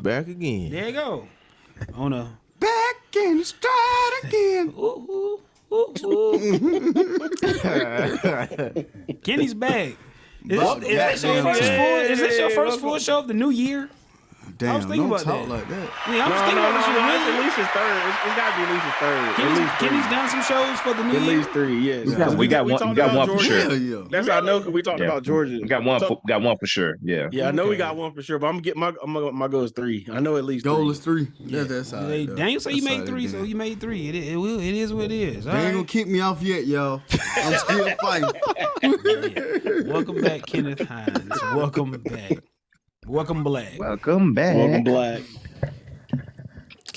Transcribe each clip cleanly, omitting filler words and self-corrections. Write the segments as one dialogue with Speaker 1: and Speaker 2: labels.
Speaker 1: back again.
Speaker 2: There you go. On a
Speaker 3: Back in the stride again.
Speaker 2: ooh, ooh, ooh. Kenny's back. Is this your first full show of the new year?
Speaker 3: Damn,
Speaker 2: I was thinking
Speaker 3: don't
Speaker 2: about
Speaker 3: talk
Speaker 2: that.
Speaker 3: like that.
Speaker 2: I mean, I'm just thinking about this shit.
Speaker 4: It's
Speaker 2: Really?
Speaker 4: at least his third. It's got to be at least his third.
Speaker 2: Kenny's done some shows for the new
Speaker 4: At
Speaker 2: year.
Speaker 4: least 3, yes.
Speaker 5: We got one for sure.
Speaker 3: Hell yeah.
Speaker 4: That's how I know because we talked about Georgia.
Speaker 5: We got one for sure. Yeah.
Speaker 4: Yeah, I know we got one for sure, but I'm gonna get my goal is 3. I know at least
Speaker 3: Goal
Speaker 4: 3.
Speaker 3: is 3. Yeah, that's how it
Speaker 2: Daniel said you
Speaker 3: That's
Speaker 2: made
Speaker 3: how
Speaker 2: 3,
Speaker 3: it
Speaker 2: so
Speaker 3: is.
Speaker 2: you made 3. It is what it is.
Speaker 3: They ain't gonna kick me off yet, y'all. I'm still fighting.
Speaker 2: Welcome back, Kenneth Hines. Welcome back. Welcome black.
Speaker 5: Welcome back.
Speaker 4: Welcome black.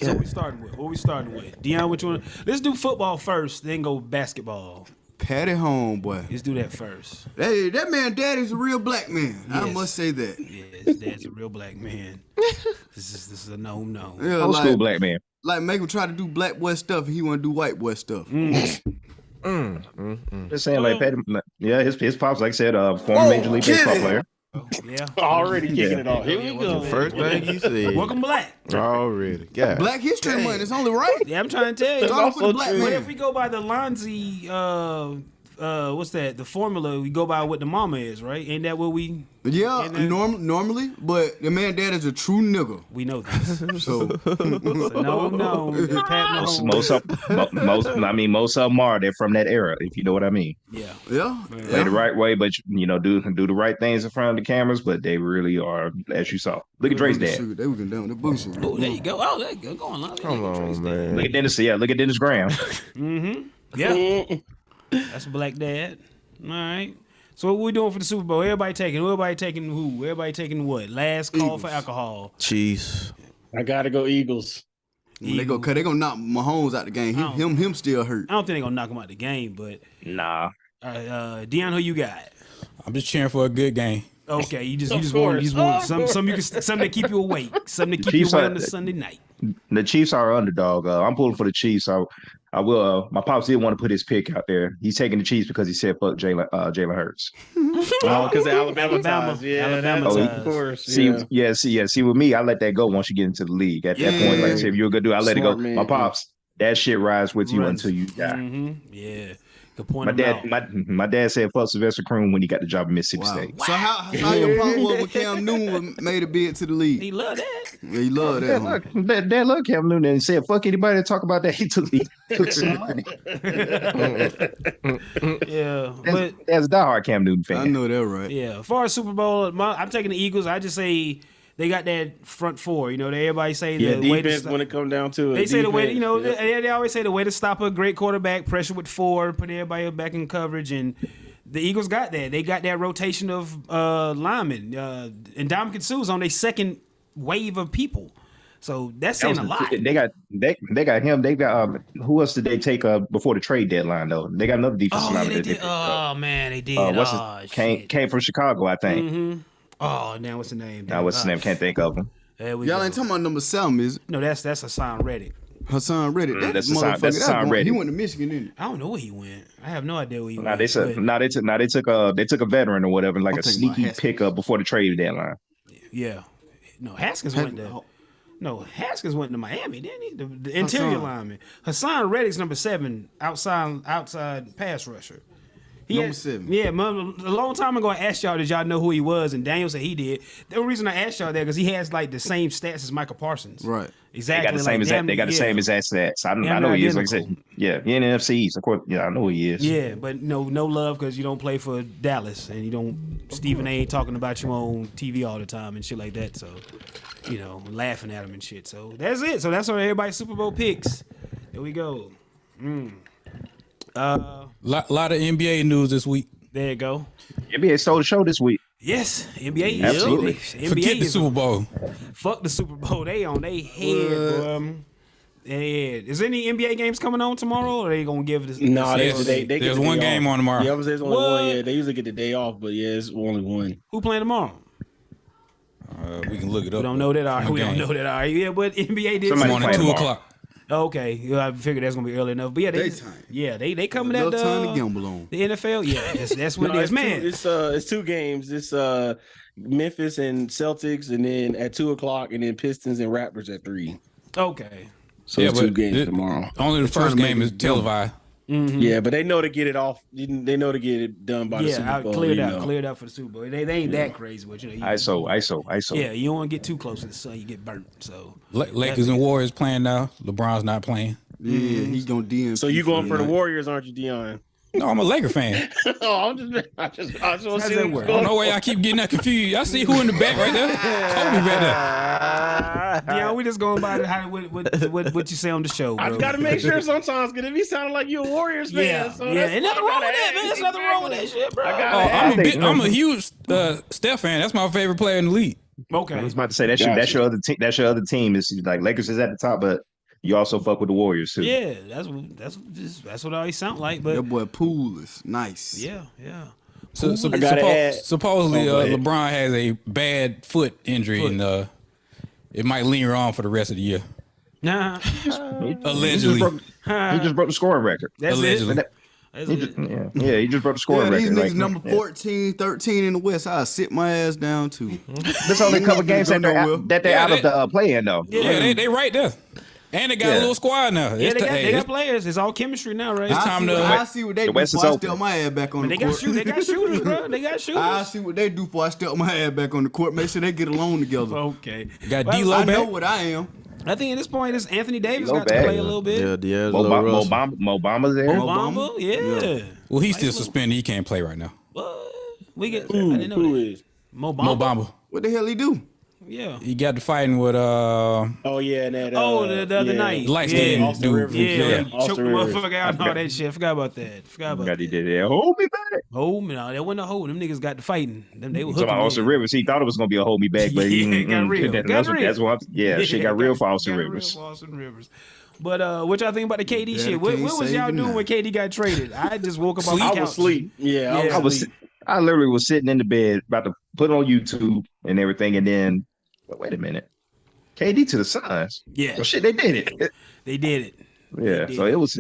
Speaker 2: So what we starting with? Dion, which one? Let's do football first, then go basketball.
Speaker 3: Patty home, boy.
Speaker 2: Let's do that first.
Speaker 3: Hey, that man daddy's a real black man. I
Speaker 2: Yes.
Speaker 3: must say that.
Speaker 2: Yes, Dad's a real black man. This is a no.
Speaker 3: Yeah,
Speaker 5: Old school black man.
Speaker 3: Like make him try to do black boy stuff and he wanna do white boy stuff.
Speaker 5: Just saying, like, Patty, yeah, his pops, like I said, former Major League Baseball player.
Speaker 2: Yeah.
Speaker 4: Already kicking it off. Here we go.
Speaker 1: First thing you said.
Speaker 2: Welcome black.
Speaker 1: Already. Yeah.
Speaker 3: Black History Month, it's only right.
Speaker 2: Yeah, I'm trying to tell you.
Speaker 3: Start off with the black
Speaker 2: But
Speaker 3: man.
Speaker 2: if we go by the Lonzy, what's that? The formula, we go by what the mama is, right? Ain't that what we?
Speaker 3: Yeah,
Speaker 2: And then-
Speaker 3: normally, but the man dad is a true nigga.
Speaker 2: We know this.
Speaker 3: So
Speaker 2: No. Pat
Speaker 5: Most of them are. They're from that era, if you know what I mean.
Speaker 2: Yeah.
Speaker 3: yeah.
Speaker 5: Play the right way, but do the right things in front of the cameras. But they really are, as you saw. Look at Dre's dad.
Speaker 3: They were down the bullshit.
Speaker 2: Oh, there you go. Oh, there you go. Go on, Lonzy.
Speaker 1: Come on, man.
Speaker 5: Look at Dennis. Yeah, look at Dennis Graham.
Speaker 2: Yeah. That's a black dad. All right. So what we doing for the Super Bowl? Everybody taking who? Everybody taking what? Last call for alcohol.
Speaker 1: Chiefs.
Speaker 4: I gotta go Eagles.
Speaker 3: They gonna knock Mahomes out the game. Him still hurt.
Speaker 2: I don't think they're gonna knock him out the game, but
Speaker 5: Nah.
Speaker 2: Dion, who you got?
Speaker 6: I'm just cheering for a good game.
Speaker 2: Okay, you just want something to keep you awake, something to keep you
Speaker 5: Chiefs
Speaker 2: awake
Speaker 5: are-
Speaker 2: on the Sunday night.
Speaker 5: The Chiefs are underdog. I'm pulling for the Chiefs. I will. My pops did want to put his pick out there. He's taking the Chiefs because he said fuck Jalen Hurts.
Speaker 4: Oh, because Alabama ties. Yeah,
Speaker 2: Alabama
Speaker 4: that's-
Speaker 2: ties.
Speaker 4: of course.
Speaker 5: See, with me, I let that go once you get into the league. At that point, like I said, if you're a good dude, I let it go.
Speaker 4: Smart man.
Speaker 5: My pops, that shit rides with you
Speaker 2: Runs.
Speaker 5: until you die.
Speaker 2: Yeah, good point.
Speaker 5: My dad said fuck Sylvester Croom when he got the job in Mississippi
Speaker 3: Wow.
Speaker 5: State.
Speaker 3: So how your pop was when Cam Newton made a bid to the league?
Speaker 2: He love that.
Speaker 3: Yeah, he loved that. Huh?
Speaker 5: Dad loved Cam Newton and said fuck anybody that talk about that. He took some money.
Speaker 2: Yeah, but
Speaker 5: That's a diehard Cam Newton fan.
Speaker 3: I know that, right?
Speaker 2: yeah, as far as Super Bowl, I'm taking the Eagles. I just say they got that front four. You know, everybody say
Speaker 4: Yeah,
Speaker 2: the way to
Speaker 4: defense when it comes down to it.
Speaker 2: they say the way,
Speaker 4: defense, yeah.
Speaker 2: they always say the way to stop a great quarterback, pressure with 4, put everybody back in coverage, and the Eagles got that. They got that rotation of linemen. And Dominican Sue's on their second wave of people. So that's saying a lot.
Speaker 5: They got him. They got who else did they take before the trade deadline though? They got another defensive
Speaker 2: Oh, yeah,
Speaker 5: lineman
Speaker 2: they
Speaker 5: that they
Speaker 2: did.
Speaker 5: picked up.
Speaker 2: Oh man, they did.
Speaker 5: Came from Chicago, I think.
Speaker 2: Mm-hmm. Oh, now what's the name?
Speaker 5: Now what's his name? Can't think of him.
Speaker 2: There we
Speaker 3: Y'all
Speaker 2: go.
Speaker 3: ain't talking about number 7, is it?
Speaker 2: No, that's Hassan Reddick.
Speaker 3: Hassan Reddick. That
Speaker 5: That's
Speaker 3: motherfucker.
Speaker 5: Hassan Reddick.
Speaker 3: He went to Michigan, didn't he?
Speaker 2: I don't know where he went. I have no idea where he
Speaker 5: Now
Speaker 2: went.
Speaker 5: they took a veteran or whatever, like
Speaker 3: I'm
Speaker 5: a
Speaker 3: thinking about
Speaker 5: sneaky
Speaker 3: Haskins.
Speaker 5: pickup before the trade deadline.
Speaker 2: Yeah. No, Haskins went to Miami, didn't he? The interior
Speaker 3: Hassan.
Speaker 2: lineman. Hassan Reddick's number 7, outside pass rusher.
Speaker 3: Number 7.
Speaker 2: Yeah, a long time ago I asked y'all, did y'all know who he was? And Daniel said he did. The only reason I asked y'all that because he has like the same stats as Michael Parsons.
Speaker 3: Right.
Speaker 2: Exactly.
Speaker 5: They got the same exact. They got the same exact stats. I know who he is. Like I said, yeah, he in the NFC East. Of course, yeah, I know who he is.
Speaker 2: Yeah, but no love because you don't play for Dallas and you don't. Stephen A. ain't talking about you on TV all the time and shit like that. So, laughing at him and shit. So that's it. So that's what everybody's Super Bowl picks. There we go.
Speaker 6: Lot of NBA news this week.
Speaker 2: There you go.
Speaker 5: NBA stole the show this week.
Speaker 2: Yes, NBA.
Speaker 5: Absolutely.
Speaker 2: NBA
Speaker 6: Forget the
Speaker 2: is-
Speaker 6: Super Bowl.
Speaker 2: Fuck the Super Bowl. They on their head, bro. Yeah. Is any NBA games coming on tomorrow, or they gonna give this?
Speaker 4: No,
Speaker 6: There's
Speaker 4: they get
Speaker 6: there's
Speaker 4: the
Speaker 6: one
Speaker 4: day
Speaker 6: game
Speaker 4: off.
Speaker 6: on tomorrow.
Speaker 4: Yeah, there's only
Speaker 2: What?
Speaker 4: one. Yeah, they usually get the day off, but yeah, it's only one.
Speaker 2: Who playing tomorrow?
Speaker 6: We can look it up.
Speaker 2: We don't know that. All right.
Speaker 6: One
Speaker 2: We don't
Speaker 6: game.
Speaker 2: know that. All right. Yeah, but NBA did.
Speaker 5: Somebody
Speaker 6: It's on at
Speaker 5: playing
Speaker 6: 2
Speaker 5: tomorrow.
Speaker 6: o'clock.
Speaker 2: Okay, yeah, I figured that's gonna be early enough. But yeah,
Speaker 3: Daytime.
Speaker 2: they coming
Speaker 3: No
Speaker 2: at
Speaker 3: time to gamble on.
Speaker 2: the NFL. Yeah, that's what
Speaker 4: No,
Speaker 2: it is, man.
Speaker 4: It's 2 games. It's Memphis and Celtics, and then at 2:00, and then Pistons and Raptors at 3.
Speaker 2: Okay.
Speaker 4: So it's 2 games tomorrow.
Speaker 6: Only the
Speaker 3: trying
Speaker 6: first
Speaker 3: to make
Speaker 6: game is
Speaker 3: it jump.
Speaker 6: televised.
Speaker 4: Yeah, but they know to get it off. They know to get it done by the Super
Speaker 2: Yeah, I
Speaker 4: Bowl.
Speaker 2: cleared
Speaker 4: you
Speaker 2: out,
Speaker 4: know.
Speaker 2: cleared out for the Super Bowl. They ain't that crazy, but you know.
Speaker 5: ISO.
Speaker 2: Yeah, you don't want to get too close to the sun, you get burnt. So
Speaker 6: Lakers and Warriors playing now. LeBron's not playing.
Speaker 3: Yeah, he's gonna DM.
Speaker 4: So you going for the Warriors, aren't you, Dion?
Speaker 6: No, I'm a Laker fan.
Speaker 4: I just want to see
Speaker 2: that
Speaker 4: what's
Speaker 2: work?
Speaker 6: I don't
Speaker 4: going
Speaker 6: know why I keep getting that confused. I see who in the back right there. Kobe right there.
Speaker 2: yeah, we just going by what you say on the show, bro.
Speaker 4: I got to make sure sometimes, because if he sounded like you're a Warriors fan,
Speaker 2: Yeah,
Speaker 4: so
Speaker 2: yeah,
Speaker 4: that's
Speaker 2: ain't
Speaker 4: why
Speaker 2: nothing
Speaker 4: I
Speaker 2: wrong
Speaker 4: gotta
Speaker 2: with that, man.
Speaker 4: ask.
Speaker 2: There's nothing wrong with that shit, bro.
Speaker 6: I'm a huge Steph fan. That's my favorite player in the league.
Speaker 2: Okay.
Speaker 5: I was about to say that's your other team. That's your other team. Is like Lakers is at the top, but you also fuck with the Warriors too.
Speaker 2: Yeah, that's what I always sound like. But
Speaker 3: That boy Poole is nice.
Speaker 2: yeah.
Speaker 6: Supposedly,
Speaker 4: go ahead.
Speaker 6: LeBron has a bad foot injury, and it might linger on for the rest of the year.
Speaker 2: Nah,
Speaker 6: Allegedly.
Speaker 5: He just broke the scoring record.
Speaker 2: that's
Speaker 6: Allegedly.
Speaker 2: it. That's
Speaker 5: He
Speaker 2: it.
Speaker 5: just, he just broke the scoring
Speaker 3: Yeah, these
Speaker 5: record.
Speaker 3: niggas number 14, 13 in the West. I'll sit my ass down too.
Speaker 5: There's only a couple games that they're
Speaker 6: Yeah,
Speaker 5: out of the play-in though.
Speaker 6: Yeah, they right there. And they got a little squad now.
Speaker 2: Yeah, they got players. It's all chemistry now, right?
Speaker 3: I see what they do
Speaker 5: West is
Speaker 3: before I
Speaker 5: open.
Speaker 3: step my ass back on
Speaker 2: They
Speaker 3: the
Speaker 2: got
Speaker 3: court.
Speaker 2: they got shooters, bro. They got
Speaker 3: I
Speaker 2: shooters.
Speaker 3: see what they do before I step my ass back on the court. Make sure they get along together.
Speaker 2: Okay.
Speaker 6: Got
Speaker 2: Well,
Speaker 6: D-Lo
Speaker 3: I know
Speaker 6: back.
Speaker 3: what I am.
Speaker 2: I think at this point, it's Anthony Davis
Speaker 5: Low
Speaker 2: got to
Speaker 5: bag.
Speaker 2: play a little bit.
Speaker 1: Yeah, D'Angelo Russell.
Speaker 5: Mo Bamba's there.
Speaker 2: Obama, yeah.
Speaker 6: Well, he's still suspended. He can't play right now.
Speaker 2: We get. I didn't know
Speaker 4: Who
Speaker 2: that.
Speaker 4: is?
Speaker 2: Mo
Speaker 6: Mo
Speaker 2: Bamba.
Speaker 6: Bamba.
Speaker 3: What the hell he do?
Speaker 2: Yeah.
Speaker 6: He got to fighting with
Speaker 4: Oh, yeah, and that.
Speaker 2: The other night.
Speaker 6: light-skinned
Speaker 4: Austin
Speaker 6: dude.
Speaker 4: Rivers.
Speaker 2: Yeah,
Speaker 4: Austin
Speaker 2: choke the
Speaker 4: Rivers.
Speaker 2: motherfucker out and all that shit. Forgot about that.
Speaker 5: Got he did it. Hold me back.
Speaker 2: Hold me now. That wasn't a hold. Them niggas got to fighting. They were
Speaker 5: So
Speaker 2: hooking
Speaker 5: about Austin
Speaker 2: in.
Speaker 5: Rivers, he thought it was gonna be a hold me back, but
Speaker 2: Yeah,
Speaker 5: he
Speaker 2: it got real.
Speaker 5: That's what shit got real for Austin
Speaker 2: got
Speaker 5: Rivers.
Speaker 2: real for Austin Rivers. But what y'all think about the KD shit?
Speaker 3: can't
Speaker 2: What was
Speaker 3: say
Speaker 2: y'all doing
Speaker 3: goodnight.
Speaker 2: when KD got traded? I just woke up off the
Speaker 4: I
Speaker 2: couch.
Speaker 4: was asleep. Yeah,
Speaker 2: Yeah.
Speaker 5: I literally was sitting in the bed about to put it on YouTube and everything, and then but wait a minute, KD to the Suns.
Speaker 2: Yeah.
Speaker 5: Well, shit, they did it.
Speaker 2: They did it.
Speaker 5: Yeah, so it was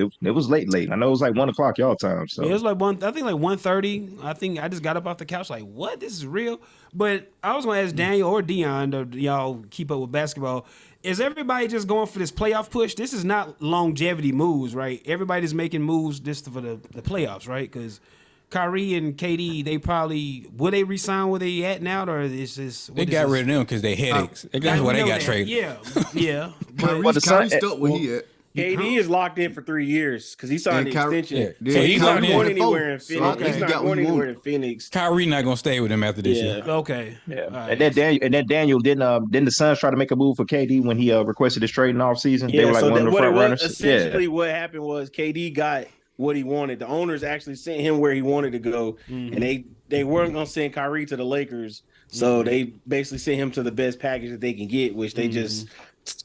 Speaker 5: late. I know it was like 1:00 y'all time. So
Speaker 2: It was like I think like 1:30. I think I just got up off the couch like, what? This is real. But I was gonna ask Daniel or Dion, y'all keep up with basketball. Is everybody just going for this playoff push? This is not longevity moves, right? Everybody's making moves just for the playoffs, right? Because Kyrie and KD, they probably will they resign where they at now, or is this
Speaker 6: They got rid of them because they headaches. That's
Speaker 2: I
Speaker 6: why they
Speaker 2: know
Speaker 6: got
Speaker 2: that.
Speaker 6: traded.
Speaker 2: Yeah.
Speaker 3: Kyrie
Speaker 5: the Sun-
Speaker 3: stuck where he at.
Speaker 4: KD is locked in for 3 years because he signed
Speaker 3: And
Speaker 4: the
Speaker 3: Kyrie-
Speaker 4: extension.
Speaker 6: Yeah.
Speaker 4: So
Speaker 6: Yeah,
Speaker 4: he's
Speaker 6: Kyrie
Speaker 4: not going
Speaker 6: in
Speaker 3: the
Speaker 4: anywhere in
Speaker 3: fourth.
Speaker 4: Phoenix.
Speaker 3: So
Speaker 4: He's
Speaker 3: he
Speaker 4: not
Speaker 3: got what
Speaker 4: going
Speaker 3: he
Speaker 4: anywhere in
Speaker 3: wanted.
Speaker 4: Phoenix.
Speaker 6: Kyrie not gonna stay with them after this year.
Speaker 2: Okay.
Speaker 5: yeah,
Speaker 2: All right.
Speaker 5: and then Daniel didn't the Suns try to make a move for KD when he requested his trade in the offseason? They
Speaker 4: Yeah,
Speaker 5: were like
Speaker 4: so
Speaker 5: one of the
Speaker 4: what it
Speaker 5: front
Speaker 4: was,
Speaker 5: runners.
Speaker 4: essentially what happened was KD got what he wanted. The owners actually sent him where he wanted to go, and they weren't going to send Kyrie to the Lakers, so they basically sent him to the best package that they can get, which they just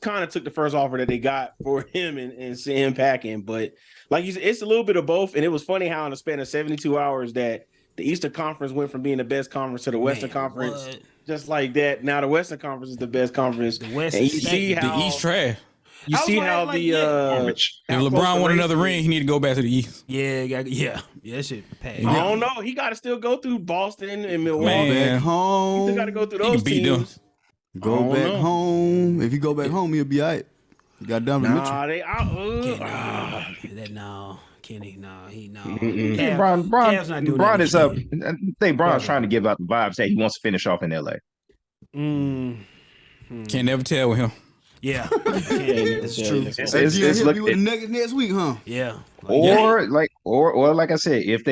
Speaker 4: kind of took the first offer that they got for him and sent him packing. But like you said, it's a little bit of both, and it was funny how in the span of 72 hours that the Eastern Conference went from being the best conference to the Western Conference,
Speaker 2: what?
Speaker 4: just like that. Now the Western Conference is the best conference.
Speaker 2: The West
Speaker 4: and you
Speaker 2: is
Speaker 4: see
Speaker 2: stacked.
Speaker 4: how
Speaker 6: The East trash.
Speaker 4: you
Speaker 2: I was
Speaker 4: see
Speaker 2: gonna
Speaker 4: how
Speaker 2: act like
Speaker 4: the
Speaker 5: Garbage.
Speaker 6: If
Speaker 4: how close
Speaker 6: LeBron
Speaker 4: the
Speaker 6: won
Speaker 4: race
Speaker 6: another
Speaker 4: is.
Speaker 6: ring, he need to go back to the East.
Speaker 2: Yeah, that shit packed.
Speaker 4: I don't know. He got to still go through Boston and Milwaukee.
Speaker 6: Man.
Speaker 3: Back
Speaker 4: He
Speaker 3: home.
Speaker 4: still got to go through
Speaker 6: He
Speaker 4: those
Speaker 6: can beat them.
Speaker 4: teams. I
Speaker 3: Go
Speaker 4: don't
Speaker 3: back
Speaker 4: know.
Speaker 3: home. If you go back home, he'll be all right. You got Donovan Mitchell.
Speaker 4: Nah, they
Speaker 2: That no, Kenny, no, he no.
Speaker 5: Cavs
Speaker 2: not doing
Speaker 5: Bron
Speaker 2: that
Speaker 5: is
Speaker 2: to
Speaker 5: up.
Speaker 2: Kenny.
Speaker 5: I think Bron's trying to give out the vibes that he wants to finish off in LA.
Speaker 6: Can't never tell with him.
Speaker 2: Yeah, it's true.
Speaker 5: It's
Speaker 3: Hey, G, he'll be with the
Speaker 5: looking,
Speaker 3: Nuggets next week, huh?
Speaker 2: Yeah,
Speaker 5: or like I said, if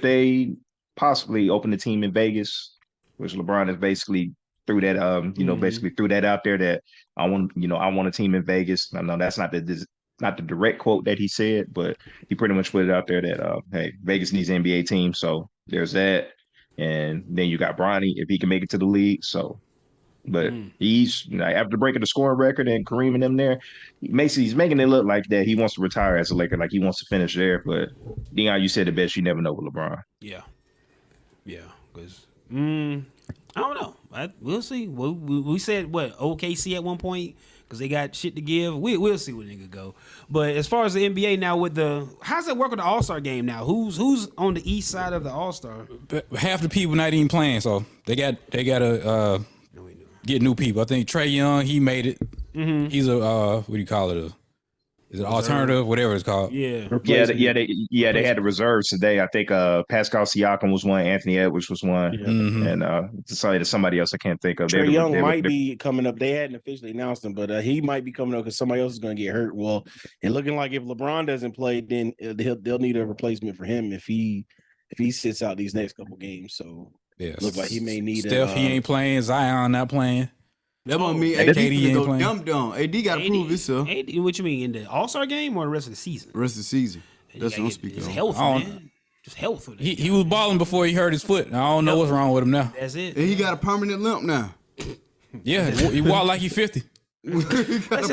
Speaker 5: they possibly open the team in Vegas, which LeBron is basically threw that basically threw that out there that I want a team in Vegas. I know that's not the direct quote that he said, but he pretty much put it out there that hey, Vegas needs an NBA team, so there's that. And then you got Bronny if he can make it to the league. So, but he's after breaking the scoring record and Kareem and them there, he's making it look like that he wants to retire as a Laker, like he wants to finish there. But Dion, you said the best. You never know with LeBron.
Speaker 2: yeah, because I don't know. We'll see. We said what OKC at one point because they got shit to give. We'll see where nigga go. But as far as the NBA now, with how's it work with the All-Star game now? Who's on the east side of the All-Star?
Speaker 6: Half the people not even playing, so they got to get new people. I think Trae Young, he made it. Mm-hmm. He's a what do you call it? Is it alternative? Whatever it's called.
Speaker 2: Yeah.
Speaker 5: They had the reserves today. I think Pascal Siakam was one, Anthony Edwards was one, and somebody else I can't think of.
Speaker 4: Trae Young might be coming up. They hadn't officially announced him, but he might be coming up because somebody else is going to get hurt. Well, and looking like if LeBron doesn't play, then they'll need a replacement for him if he sits out these next couple games. So look like he may need
Speaker 6: Steph. He ain't playing. Zion not playing.
Speaker 3: That don't mean AD finna go dumb. AD got to prove himself.
Speaker 2: AD, what you mean, in the All-Star game or the rest of the season?
Speaker 3: Rest of the season. That's what I'm speaking
Speaker 2: of.
Speaker 3: on.
Speaker 2: Health, man. Just health.
Speaker 6: He was balling before he hurt his foot. I don't know what's wrong with him now.
Speaker 2: That's it.
Speaker 3: And he got a permanent limp now.
Speaker 6: Yeah, he walk like he's 50.
Speaker 2: This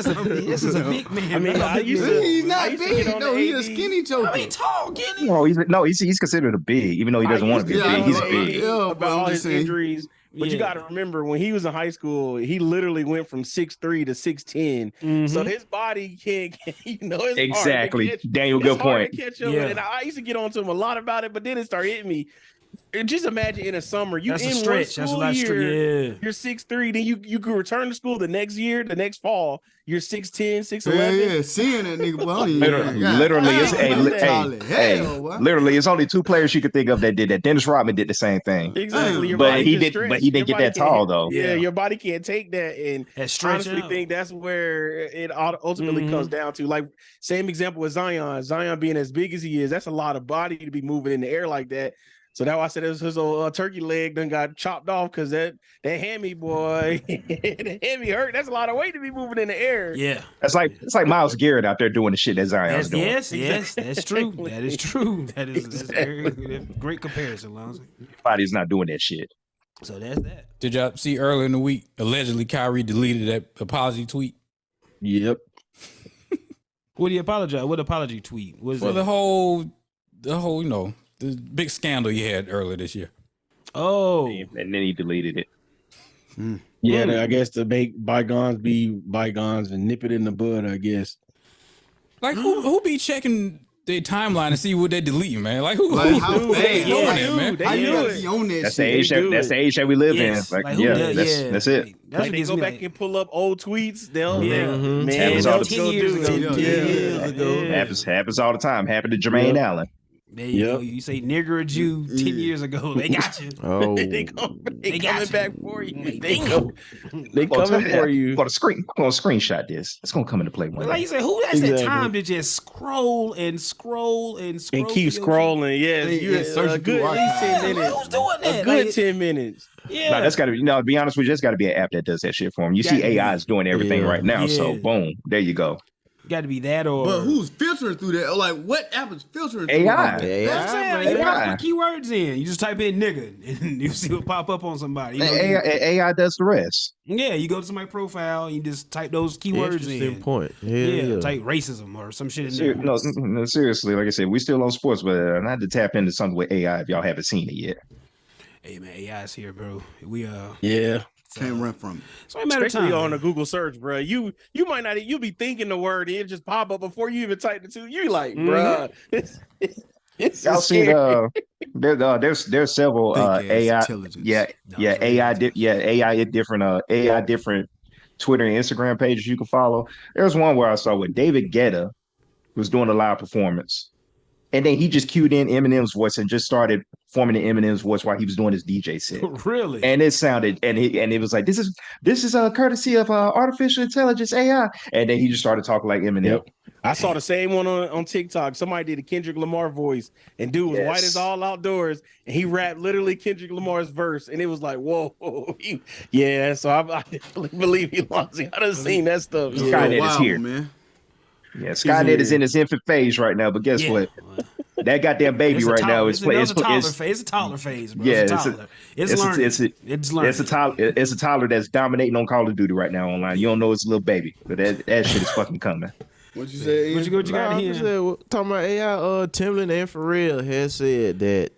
Speaker 2: is a big man.
Speaker 4: I mean,
Speaker 3: he's not big. No, he's a skinny joker.
Speaker 2: I mean, tall, Kenny.
Speaker 5: No, he's considered a big, even though he doesn't want to be big. He's big.
Speaker 3: Yeah,
Speaker 4: about all his injuries. But you got to remember, when he was in high school, he literally went from 6'3" to 6'10". Mm-hmm. So his body can't, it's
Speaker 5: exactly.
Speaker 4: Hard to catch,
Speaker 5: Daniel, good point.
Speaker 4: To catch him. And I used to get on to him a lot about it, but then it started hitting me. Just imagine in a summer, you
Speaker 2: That's
Speaker 4: in
Speaker 2: a stretch.
Speaker 4: one school
Speaker 2: year,
Speaker 4: you're 6'3", then you could return to school the next year, the next fall, you're 6'10", 6'11".
Speaker 3: Yeah, seeing that nigga, boy.
Speaker 5: Literally, it's only two players you could think of that did that. Dennis Rodman did the same thing.
Speaker 4: Exactly.
Speaker 5: But he didn't get that tall though.
Speaker 4: Yeah, your body can't take that, and honestly think that's where it ultimately comes down to. Like, same example with Zion. Zion being as big as he is, that's a lot of body to be moving in the air like that. So that's why I said his old turkey leg done got chopped off, because that hammy boy, the hammy hurt. That's a lot of weight to be moving in the air.
Speaker 2: Yeah,
Speaker 5: it's like Myles Garrett out there doing the shit that Zion's doing.
Speaker 2: Yes, that's true. That is true. That's very great comparison, Lonzo.
Speaker 5: Body's not doing that shit.
Speaker 2: So that's that.
Speaker 6: Did y'all see earlier in the week? Allegedly, Kyrie deleted that apology tweet.
Speaker 4: Yep.
Speaker 2: What do you apologize? What apology tweet was
Speaker 6: for? The whole, the big scandal you had earlier this year.
Speaker 2: Oh.
Speaker 5: And then he deleted it.
Speaker 4: Yeah, I guess to make bygones be bygones and nip it in the bud, I guess.
Speaker 6: Like, who be checking their timeline and see what they delete, man? Like, who
Speaker 5: That's the age that we live in. Like, that's it.
Speaker 4: Like, they go back and pull up old tweets. They'll
Speaker 5: happens all
Speaker 2: 10 years ago.
Speaker 5: Happens all the time. Happened to Jermaine Allen.
Speaker 2: There you go. You say nigger or Jew 10 years ago. They got you.
Speaker 1: Oh,
Speaker 4: they coming back for you. They coming for you.
Speaker 5: I'm gonna screenshot this. It's gonna come into play one day.
Speaker 2: Like you said, who has that time to just scroll and keep
Speaker 4: scrolling? Yeah, a good at least 10 minutes.
Speaker 2: Who's doing that?
Speaker 4: A good 10 minutes.
Speaker 2: Yeah,
Speaker 5: no, that's gotta be. To be honest with you, that's gotta be an app that does that shit for him. You see, AI is doing everything right now. So boom, there you go.
Speaker 2: Got to be that, or
Speaker 3: but who's filtering through that? Like, what app is filtering through
Speaker 5: AI?
Speaker 2: You put keywords in. You just type in nigga, and you see what pop up on somebody.
Speaker 5: AI does the rest.
Speaker 2: Yeah, you go to somebody's profile, and you just type those keywords in.
Speaker 1: Point.
Speaker 2: Yeah, type racism or some shit in there.
Speaker 5: No, seriously. Like I said, we still on sports, but I had to tap into something with AI if y'all haven't seen it yet.
Speaker 2: Hey man, AI is here, bro. We
Speaker 3: can't run from it.
Speaker 2: So especially
Speaker 4: on a Google search, bro. You might not. You'll be thinking the word, and it just pop up before you even type it. You like, bro. It's
Speaker 5: y'all see there's several AI. AI different Twitter and Instagram pages you can follow. There's one where I saw where David Guetta was doing a live performance, and then he just cued in Eminem's voice and just started forming the Eminem's voice while he was doing his DJ set.
Speaker 2: Really?
Speaker 5: And it sounded, and it was like, this is a courtesy of artificial intelligence AI. And then he just started talking like Eminem.
Speaker 4: Yep. I saw the same one on TikTok. Somebody did a Kendrick Lamar voice, and dude was white as all outdoors, and he rapped literally Kendrick Lamar's verse, and it was like, whoa, So I definitely believe you, Lonzy. I done seen that stuff.
Speaker 5: Skynet is here, man. Yeah, Skynet is in its infant phase right now, but guess what? That goddamn baby right now is
Speaker 2: it's a toddler phase, bro.
Speaker 5: Yeah,
Speaker 2: it's learning.
Speaker 5: It's a toddler that's dominating on Call of Duty right now online. You don't know it's a little baby, but that shit is fucking coming.
Speaker 3: What you say?
Speaker 2: What you got here?
Speaker 1: Talking about AI, Timbaland and Pharrell has said that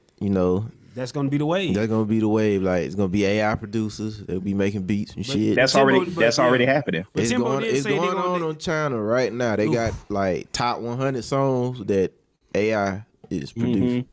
Speaker 2: That's gonna be the wave.
Speaker 1: That's gonna be the wave. Like it's gonna be AI producers. They'll be making beats and shit.
Speaker 5: That's
Speaker 2: Timbo-
Speaker 5: already happening.
Speaker 2: But
Speaker 1: It's
Speaker 2: Timbo
Speaker 1: going,
Speaker 2: did
Speaker 1: it's
Speaker 2: say they
Speaker 1: going
Speaker 2: gonna-
Speaker 1: on China right now. They got like top 100 songs that AI is producing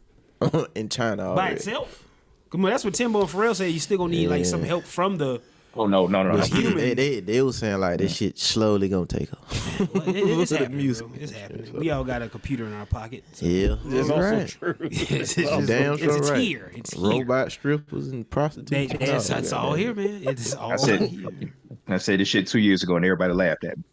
Speaker 1: in China
Speaker 2: by
Speaker 1: already.
Speaker 2: itself. Come on, that's what Timbo and Pharrell said. You still gonna need like some help from the.
Speaker 5: Oh no.
Speaker 1: They was saying like this shit slowly gonna take off.
Speaker 2: It's happening.
Speaker 1: music.
Speaker 2: Bro. It's happening. We all got a computer in our pocket. So.
Speaker 1: Yeah,
Speaker 4: It's also
Speaker 1: right.
Speaker 4: true.
Speaker 2: It's
Speaker 1: Damn sure
Speaker 2: it's
Speaker 1: right.
Speaker 2: here. It's here.
Speaker 1: Robot strippers and prostitutes.
Speaker 2: That's all here, man. It's all
Speaker 5: said-
Speaker 2: here.
Speaker 5: I said this shit 2 years ago and everybody laughed at me.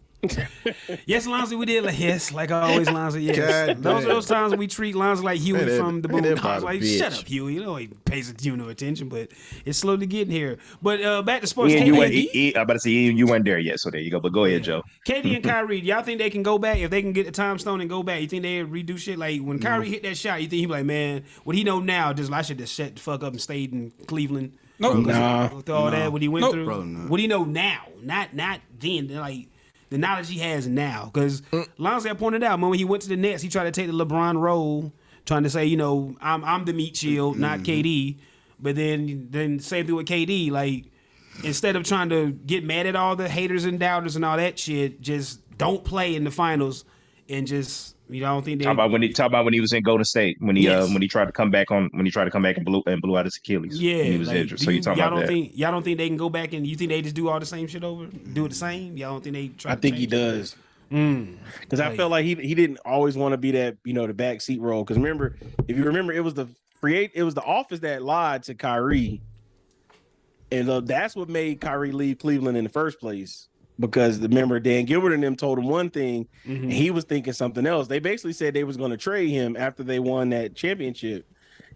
Speaker 2: Yes, Lonzy, we did like yes, like always, Lonzy. Yes,
Speaker 1: God
Speaker 2: those
Speaker 1: damn.
Speaker 2: those times we treat Lonzy like Huey
Speaker 1: Man,
Speaker 2: from the
Speaker 1: man, that
Speaker 2: Boondocks.
Speaker 1: about a
Speaker 2: Like,
Speaker 1: bitch.
Speaker 2: shut up, Huey. You know he pays you no attention, but it's slowly getting here. But back to sports.
Speaker 5: I'm
Speaker 2: KD,
Speaker 5: about to say you weren't there yet, so there you go. But go ahead, Joe.
Speaker 2: KD and Kyrie, y'all think they can go back if they can get the time stone and go back? You think they redo shit like when Kyrie hit that shot? You think he be like, man, what he know now? Just I should just shut the fuck up and stayed in Cleveland.
Speaker 6: Nope.
Speaker 4: Nah.
Speaker 2: With all that, what he went
Speaker 6: Nope.
Speaker 2: through.
Speaker 3: Probably not.
Speaker 2: What he know now, not then. Like the knowledge he has now. Because Lonzy, I pointed out, when he went to the Nets, he tried to take the LeBron role, trying to say, you know, I'm the meat shield, not KD. But then same thing with KD. Like instead of trying to get mad at all the haters and doubters and all that shit, just don't play in the finals and just. You know, I don't think they
Speaker 5: Talk about when he was in Golden State when he
Speaker 2: Yes.
Speaker 5: when he tried to come back and blew out his Achilles.
Speaker 2: Yeah,
Speaker 5: when he was
Speaker 2: like,
Speaker 5: injured. So you talking
Speaker 2: y'all
Speaker 5: about
Speaker 2: don't
Speaker 5: that?
Speaker 2: think y'all don't think they can go back and you think they just do all the same shit over, do it the same? Y'all don't think they try?
Speaker 4: I
Speaker 2: to
Speaker 4: think he
Speaker 2: change?
Speaker 4: does. Because I felt like he didn't always want to be that, you know, the backseat role. Because remember, if you remember, it was the office that lied to Kyrie, and that's what made Kyrie leave Cleveland in the first place. Because remember, Dan Gilbert and them told him one thing, and he was thinking something else. They basically said they was going to trade him after they won that championship,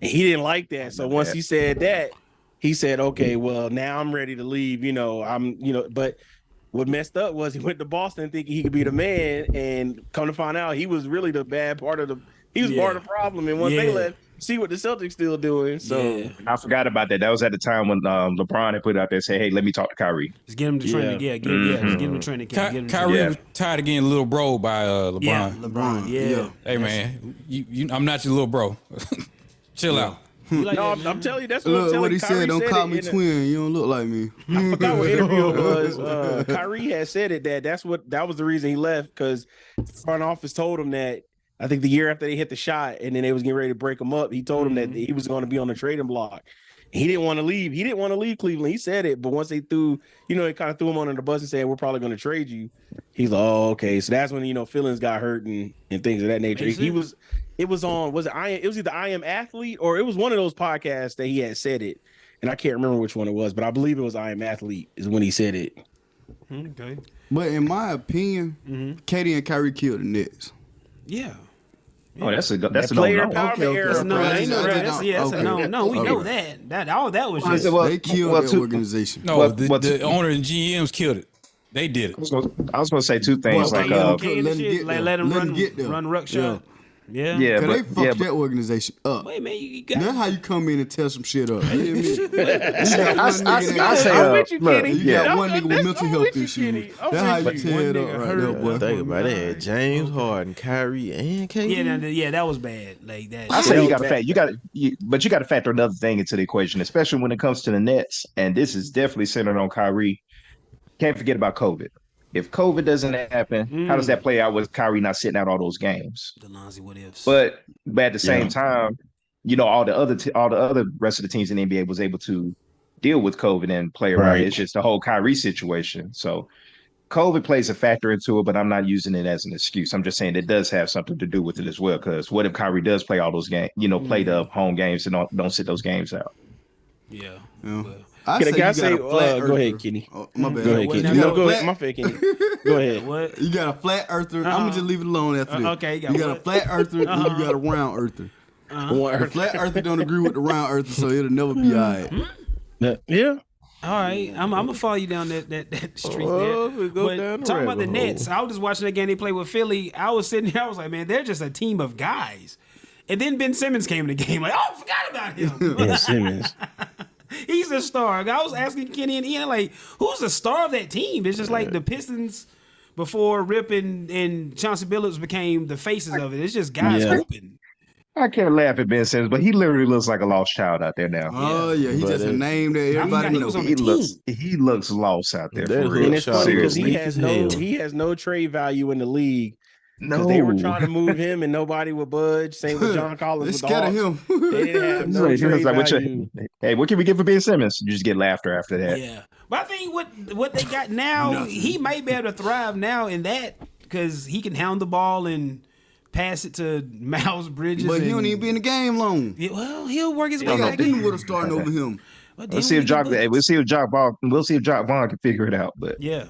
Speaker 4: and he didn't like that. So once he said that, he said, "Okay, well now I'm ready to leave." You know, But what messed up was he went to Boston thinking he could be the man, and come to find out he was really the bad part of the. He was part of the problem, and once they left, see what the Celtics still doing. So
Speaker 5: I forgot about that. That was at the time when LeBron had put out there, say, "Hey, let me talk to Kyrie."
Speaker 2: Just get him to training. Just get him to training camp. Get him to
Speaker 6: Kyrie
Speaker 2: training
Speaker 6: was tired of getting little bro by LeBron.
Speaker 2: camp. LeBron. Yeah.
Speaker 6: Hey man, I'm not your little bro. Chill out.
Speaker 2: You like
Speaker 4: no,
Speaker 2: that,
Speaker 4: I'm
Speaker 2: man?
Speaker 4: telling you, that's what I'm
Speaker 3: Look
Speaker 4: telling
Speaker 3: what
Speaker 4: you.
Speaker 3: he
Speaker 4: Kyrie
Speaker 3: said. Don't call me
Speaker 4: it in a-
Speaker 3: twin. You don't look like me.
Speaker 4: I forgot what interview it was. Kyrie had said it that was the reason he left, because front office told him that I think the year after they hit the shot and then they was getting ready to break him up, he told him that he was going to be on the trading block. He didn't want to leave. He didn't want to leave Cleveland. He said it, but once they threw, they kind of threw him under the bus and said, "We're probably going to trade you." He's like, "Oh, okay." So that's when feelings got hurt and things of that nature. It was either I Am Athlete or it was one of those podcasts that he had said it, and I can't remember which one it was, but I believe it was I Am Athlete is when he said it.
Speaker 2: Okay.
Speaker 3: But in my opinion, Katie and Kyrie killed the Nets.
Speaker 2: Yeah.
Speaker 5: Oh, that's a
Speaker 4: player
Speaker 5: no.
Speaker 4: empowerment
Speaker 3: Okay,
Speaker 4: era.
Speaker 3: okay.
Speaker 2: No,
Speaker 3: Right,
Speaker 2: that's
Speaker 3: no,
Speaker 2: no,
Speaker 3: no,
Speaker 2: that's,
Speaker 3: no.
Speaker 2: yeah, that's
Speaker 3: Okay.
Speaker 2: a no. No, we know
Speaker 3: Okay.
Speaker 2: that. All that was just.
Speaker 5: Well,
Speaker 3: They killed that
Speaker 5: two-
Speaker 3: organization.
Speaker 6: No,
Speaker 5: What-
Speaker 6: the
Speaker 5: what's-
Speaker 6: owner and GMs killed it. They did it.
Speaker 5: I was going to say two things.
Speaker 3: Well,
Speaker 5: Like,
Speaker 3: yeah,
Speaker 2: Okay, and
Speaker 3: let 'em
Speaker 2: shit,
Speaker 3: get
Speaker 2: like,
Speaker 3: there.
Speaker 2: let him
Speaker 3: Let 'em get there.
Speaker 2: run ruck shot. Yeah.
Speaker 5: yeah,
Speaker 3: Cause they
Speaker 5: but,
Speaker 3: fucked that organization up.
Speaker 2: Wait, man, you got.
Speaker 3: That's how you come in and tell some shit up. You hear me? You
Speaker 5: I say,
Speaker 4: I'm with you,
Speaker 5: look,
Speaker 4: Kenny.
Speaker 3: you got
Speaker 4: I'm
Speaker 3: one nigga with
Speaker 4: with
Speaker 3: mental
Speaker 4: you,
Speaker 3: health
Speaker 4: Kenny.
Speaker 3: issues.
Speaker 4: I'm
Speaker 3: That's how
Speaker 4: with
Speaker 3: you
Speaker 4: you.
Speaker 3: tear it
Speaker 2: One
Speaker 3: up
Speaker 2: nigga
Speaker 3: right
Speaker 2: hurt.
Speaker 3: there, boy.
Speaker 1: Think about it. They had James Harden, Kyrie, and KD.
Speaker 2: Yeah, that was bad. Like that.
Speaker 5: I
Speaker 2: shit.
Speaker 5: say you got to factor factor another thing into the equation, especially when it comes to the Nets. And this is definitely centered on Kyrie. Can't forget about COVID. If COVID doesn't happen, how does that play out with Kyrie not sitting out all those games?
Speaker 2: The Lonzy what ifs.
Speaker 5: But at the same time, all the other rest of the teams in the NBA was able to deal with COVID and play around.
Speaker 4: Right.
Speaker 5: It's just the whole Kyrie situation. So COVID plays a factor into it, but I'm not using it as an excuse. I'm just saying it does have something to do with it as well. Because what if Kyrie does play all those games, play the home games and don't sit those games out?
Speaker 2: Yeah.
Speaker 3: Yeah.
Speaker 2: But-
Speaker 3: I
Speaker 4: Can
Speaker 3: say
Speaker 4: I
Speaker 3: you
Speaker 4: say,
Speaker 3: got a flat
Speaker 4: go ahead,
Speaker 3: earther.
Speaker 4: Kenny.
Speaker 3: Oh, my bad.
Speaker 4: Go ahead,
Speaker 2: Wait,
Speaker 4: Kenny.
Speaker 2: no,
Speaker 4: No, go ahead.
Speaker 2: what?
Speaker 4: My fair, Kenny. Go ahead.
Speaker 2: What?
Speaker 3: You got a flat earther. I'm gonna just leave it alone after this.
Speaker 2: Okay, you got
Speaker 3: a
Speaker 2: what?
Speaker 3: flat earther and you got a round earther. The flat earther don't agree with the round earther, so it'll never be all right.
Speaker 4: Yeah.
Speaker 2: All right, I'm gonna follow you down that street
Speaker 1: Oh,
Speaker 2: there.
Speaker 1: we go
Speaker 2: But
Speaker 1: down the
Speaker 2: talking about the
Speaker 1: rabbit hole.
Speaker 2: Nets, I was just watching that game they played with Philly. I was sitting here, I was like, man, they're just a team of guys. And then Ben Simmons came in the game, like, oh, I forgot about him.
Speaker 4: Ben Simmons.
Speaker 2: He's the star. I was asking Kenny and Ian, like, who's the star of that team? It's just like the Pistons before Rip and Chauncey Billups became the faces of it. It's just guys
Speaker 4: Yeah.
Speaker 2: hooping.
Speaker 5: I can't laugh at Ben Simmons, but he literally looks like a lost child out there now.
Speaker 3: Oh yeah, he's just a name that everybody knows.
Speaker 5: He looks lost out there for real.
Speaker 4: And it's funny because
Speaker 5: Seriously.
Speaker 4: he has no trade value in the league.
Speaker 5: No,
Speaker 4: they were trying to move him and nobody would budge. Same with John Collins.
Speaker 3: They're scared of him.
Speaker 4: They didn't have no trade value.
Speaker 5: Hey, what can we get for Ben Simmons? You just get laughter after that.
Speaker 2: Yeah, but I think what they got now, he might be able to thrive now in that because he can hound the ball and pass it to Miles Bridges.
Speaker 3: But he don't even be in the game long.
Speaker 2: Yeah, well, he'll work his way
Speaker 3: They got
Speaker 2: back
Speaker 3: Denton
Speaker 2: in.
Speaker 3: would have starting over him.
Speaker 5: We'll see if Jock Vaughn can figure it out. But
Speaker 2: Yeah.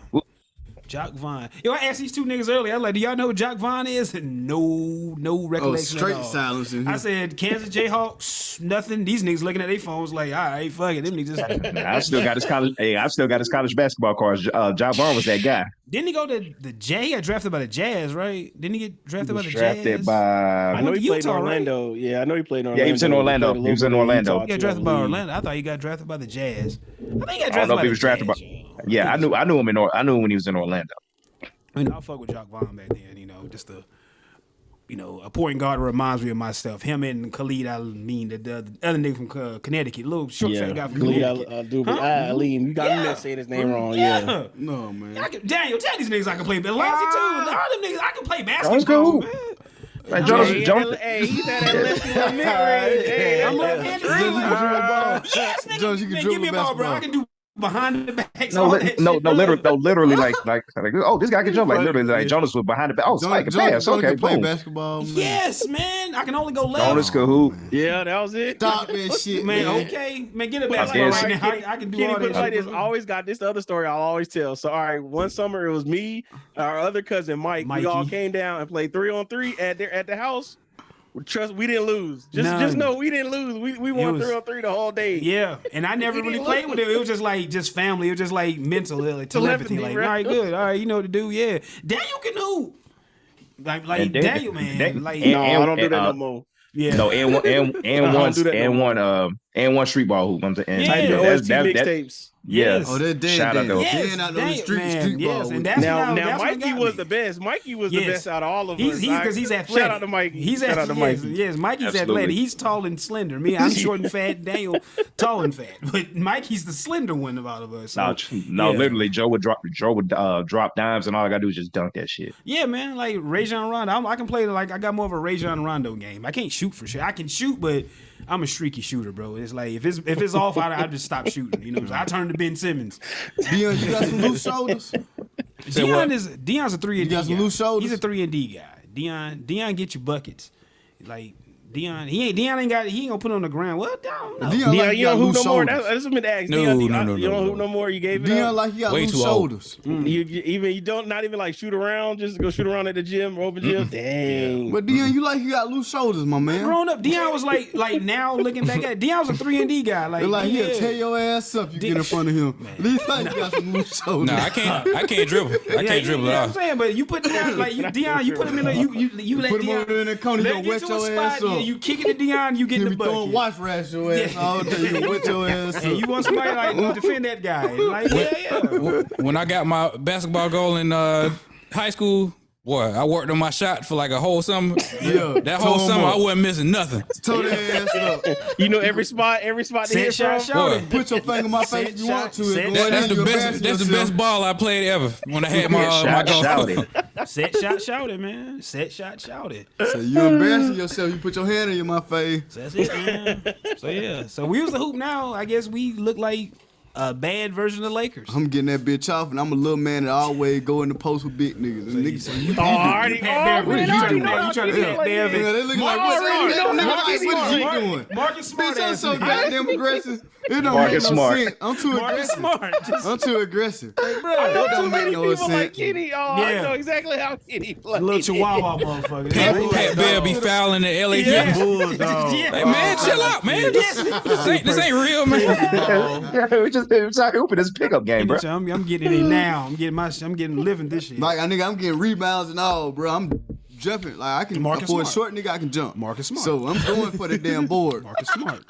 Speaker 2: Jock Vaughn. Yo, I asked these two niggas earlier. I was like, do y'all know who Jock Vaughn is? And no recollection
Speaker 3: straight
Speaker 2: at all.
Speaker 3: silence in
Speaker 2: I
Speaker 3: here.
Speaker 2: said, Kansas Jayhawks, nothing. These niggas looking at their phones like, all right, fuck it. Them niggas.
Speaker 5: I still got his college. Hey, I still got his college basketball cards. Jock Vaughn was that guy.
Speaker 2: Didn't he go to the Jazz? He got drafted by the Jazz, right? Didn't he get drafted by the
Speaker 5: Drafted
Speaker 2: Jazz?
Speaker 5: by.
Speaker 4: I know he played in
Speaker 2: Utah, right?
Speaker 4: Orlando. Yeah, I know he played in Orlando.
Speaker 5: Yeah, he was in Orlando. He was in Orlando.
Speaker 2: He got drafted by Orlando. I thought he got drafted by the Jazz. I think he got
Speaker 5: I don't
Speaker 2: drafted
Speaker 5: know
Speaker 2: by
Speaker 5: if he
Speaker 2: the
Speaker 5: was drafted by.
Speaker 2: Jazz, yo.
Speaker 5: Yeah, I knew him I knew him when he was in Orlando.
Speaker 2: I mean, I fuck with Jock Vaughn back then, just a point guard reminds me of myself. Him and Khalid, the other nigga from Connecticut, little short fat guy from Connecticut.
Speaker 4: Alim. You got me saying his name wrong. Yeah.
Speaker 3: No, man.
Speaker 2: Daniel, tell these niggas I can play basketball. Lonzy too. All them niggas I can play basketball.
Speaker 5: cool.
Speaker 2: Man.
Speaker 5: Like Jonas,
Speaker 4: Hey, he's at that lefty mid-range. Hey,
Speaker 2: I'm left-handed. Yes, nigga.
Speaker 3: Jones, you can
Speaker 2: Man,
Speaker 3: dribble
Speaker 2: give me a ball, bro.
Speaker 3: basketball.
Speaker 2: I can do behind the backs.
Speaker 5: no,
Speaker 2: all that shit,
Speaker 5: literally, like, oh, this guy can jump. Like, literally, like, Jonas was behind the back. Oh, spike a pass.
Speaker 3: Jones
Speaker 5: Okay,
Speaker 3: can play
Speaker 5: boom.
Speaker 3: basketball, man.
Speaker 2: Yes, man. I can only go left.
Speaker 5: Jonas could hoop.
Speaker 4: Yeah, that was it.
Speaker 3: Stop that shit,
Speaker 2: Man,
Speaker 3: man.
Speaker 2: okay. Man, get a
Speaker 4: But
Speaker 2: basketball
Speaker 5: guess-
Speaker 2: right now. I can do
Speaker 4: Kenny
Speaker 2: all
Speaker 4: put it
Speaker 2: that
Speaker 4: like
Speaker 2: shit.
Speaker 4: this. I always got this other story I'll always tell. So, all right, one summer it was me, our other cousin Mike.
Speaker 2: Mikey.
Speaker 4: We all came down and played 3-on-3 at the house. Trust, we didn't lose. Just
Speaker 2: None.
Speaker 4: know we didn't lose. We won
Speaker 2: was-
Speaker 4: 3-on-3 the whole day.
Speaker 2: Yeah, and I never really played with him. It was just family. It was just like mental, like telepathy. Like, all right, good. All right, you know what to do. Yeah, Daniel can hoop. Like
Speaker 5: And
Speaker 2: Daniel, man. Like,
Speaker 4: No, I don't do that no more.
Speaker 2: yeah.
Speaker 5: No, and one
Speaker 4: do that no
Speaker 5: and one street ball hoop. I'm saying,
Speaker 2: Yeah.
Speaker 4: Type the
Speaker 5: that's-
Speaker 4: OST
Speaker 5: that-
Speaker 4: mixtapes.
Speaker 5: Yes.
Speaker 3: Oh, they're dead.
Speaker 5: Shout out to
Speaker 2: Yes,
Speaker 3: Dan out on the
Speaker 2: Daniel,
Speaker 3: street
Speaker 2: man, yes,
Speaker 3: ball.
Speaker 2: and that's
Speaker 4: Now
Speaker 2: that's what
Speaker 4: Mikey
Speaker 2: got
Speaker 4: was
Speaker 2: me.
Speaker 4: the best. Mikey was the
Speaker 2: Yes.
Speaker 4: best out of all of
Speaker 2: He's
Speaker 4: us.
Speaker 2: because he's athletic.
Speaker 4: Shout out to Mikey.
Speaker 2: He's
Speaker 4: Shout out to
Speaker 2: athletic.
Speaker 4: Mikey.
Speaker 2: Yes, Mikey's
Speaker 5: Absolutely.
Speaker 2: athletic. He's tall and slender. Me, I'm short and fat. Daniel, tall and fat. But Mikey's the slender one of all of us. So,
Speaker 5: No,
Speaker 2: yeah.
Speaker 5: literally, Joe would drop dimes, and all I gotta do is just dunk that shit.
Speaker 2: Yeah, man. Like Rajon Rondo, I can play like I got more of a Rajon Rondo game. I can't shoot for sure. I can shoot, but I'm a streaky shooter, bro. It's like if it's off, I just stop shooting. You know, so I turn to Ben Simmons.
Speaker 3: Dion, you got some loose shoulders?
Speaker 2: Deon's a 3 and D
Speaker 3: got some
Speaker 2: guy.
Speaker 3: loose shoulders?
Speaker 2: He's a 3 and D guy. Deon get you buckets. Like Deon ain't gonna put it on the ground. Well, I don't know.
Speaker 3: Dion
Speaker 4: Yeah,
Speaker 3: like he
Speaker 4: you
Speaker 3: got
Speaker 4: don't hoop
Speaker 3: loose
Speaker 4: no more.
Speaker 3: shoulders.
Speaker 4: That's what I'm ask.
Speaker 6: No,
Speaker 4: Dion,
Speaker 6: no,
Speaker 4: you
Speaker 6: no,
Speaker 4: don't
Speaker 6: no,
Speaker 4: hoop
Speaker 6: no.
Speaker 4: no more. You gave it
Speaker 3: Dion
Speaker 4: up.
Speaker 3: like he got
Speaker 6: Way
Speaker 3: loose
Speaker 6: too old.
Speaker 3: shoulders.
Speaker 4: You don't not even like shoot around. Just go shoot around at the gym, open gym. Dang.
Speaker 3: But Dion, you like you got loose shoulders, my man.
Speaker 2: Growing up, Deon was like now looking back at it, Deon was a 3 and D guy.
Speaker 3: They're like he'll
Speaker 2: yeah.
Speaker 3: tear your ass up. You get in front of him. He's like you got some loose shoulders.
Speaker 6: No, I can't dribble. I can't dribble
Speaker 2: You know
Speaker 6: at
Speaker 2: what I'm
Speaker 6: all.
Speaker 2: saying, but you put Deon like Deon, you put him in there. You let
Speaker 3: Put him
Speaker 2: Deon
Speaker 3: over there in that corner.
Speaker 2: let
Speaker 3: He'll
Speaker 2: him
Speaker 3: wet
Speaker 2: get to a
Speaker 3: your
Speaker 2: spot.
Speaker 3: ass up.
Speaker 2: Yeah, you kick it to Deon, you get
Speaker 3: He'll
Speaker 2: the
Speaker 3: be throwing
Speaker 2: bucket.
Speaker 3: wash rash your ass
Speaker 2: Yeah.
Speaker 3: all day. You wet your ass up.
Speaker 2: And you want somebody like to defend that guy? Like yeah.
Speaker 6: When I got my basketball goal in high school, boy, I worked on my shot for like a whole summer.
Speaker 3: Yeah,
Speaker 6: That whole
Speaker 3: toe 'em
Speaker 6: summer,
Speaker 3: up.
Speaker 6: I wasn't missing nothing.
Speaker 3: Toe their ass up.
Speaker 4: You know every spot to
Speaker 2: Set
Speaker 4: hit
Speaker 2: shot,
Speaker 4: from.
Speaker 2: shout
Speaker 6: Boy.
Speaker 2: it.
Speaker 3: Put your finger in my face if you want to.
Speaker 2: Set
Speaker 3: And
Speaker 2: shot.
Speaker 3: go in
Speaker 6: That's
Speaker 3: there,
Speaker 6: the
Speaker 3: you
Speaker 6: best.
Speaker 3: embarrass
Speaker 6: That's the
Speaker 3: yourself.
Speaker 6: best ball I played ever. When I had my goal.
Speaker 5: Shout it.
Speaker 2: Set shot, shout it, man. Set shot, shout it.
Speaker 3: So you embarrassing yourself. You put your hand in my face.
Speaker 2: So that's it, man. So yeah. So we was the hoop now. I guess we look like a bad version of the Lakers.
Speaker 3: I'm getting that bitch off, and I'm a little man that always go in the post with big niggas. And niggas,
Speaker 4: Already,
Speaker 2: Pat Beverly,
Speaker 4: man,
Speaker 2: you
Speaker 4: I
Speaker 2: trying
Speaker 4: already
Speaker 2: to
Speaker 4: know
Speaker 2: you
Speaker 4: how
Speaker 2: trying to
Speaker 4: he
Speaker 2: Pat
Speaker 4: play.
Speaker 2: Beverly.
Speaker 3: yeah, they looking like, what's
Speaker 4: already
Speaker 3: that?
Speaker 4: know how
Speaker 3: Nigga,
Speaker 4: he
Speaker 3: like, what
Speaker 4: smart.
Speaker 3: is he doing?
Speaker 2: Marcus Smart.
Speaker 3: Bitch, I'm
Speaker 2: ass
Speaker 3: so
Speaker 2: nigga.
Speaker 3: goddamn aggressive. It don't make
Speaker 5: Marcus
Speaker 3: no
Speaker 5: Smart.
Speaker 3: sense. I'm too
Speaker 2: Marcus
Speaker 3: aggressive.
Speaker 2: Smart. Just,
Speaker 3: I'm too aggressive.
Speaker 2: bro,
Speaker 3: That
Speaker 4: Too
Speaker 3: don't
Speaker 4: many
Speaker 3: make no
Speaker 4: people like
Speaker 3: sense.
Speaker 4: Kenny. Oh,
Speaker 2: Yeah.
Speaker 4: I know exactly how Kenny plays.
Speaker 2: little Chihuahua motherfucker.
Speaker 6: Pat Bear be fouling the LA
Speaker 2: Yeah.
Speaker 6: Clippers.
Speaker 3: Bulldog.
Speaker 2: Yeah.
Speaker 6: Hey man, chill out, man. This ain't real, man.
Speaker 5: Yeah, we just out hooping this pickup game, bro.
Speaker 2: I'm getting it now. I'm getting living this shit.
Speaker 3: Like, I'm getting rebounds and all, bro. I'm jumping. Like, I can,
Speaker 2: Marcus
Speaker 3: for a
Speaker 2: Smart.
Speaker 3: short nigga, I can jump.
Speaker 2: Marcus Smart.
Speaker 3: So I'm going for the damn board.
Speaker 2: Marcus Smart.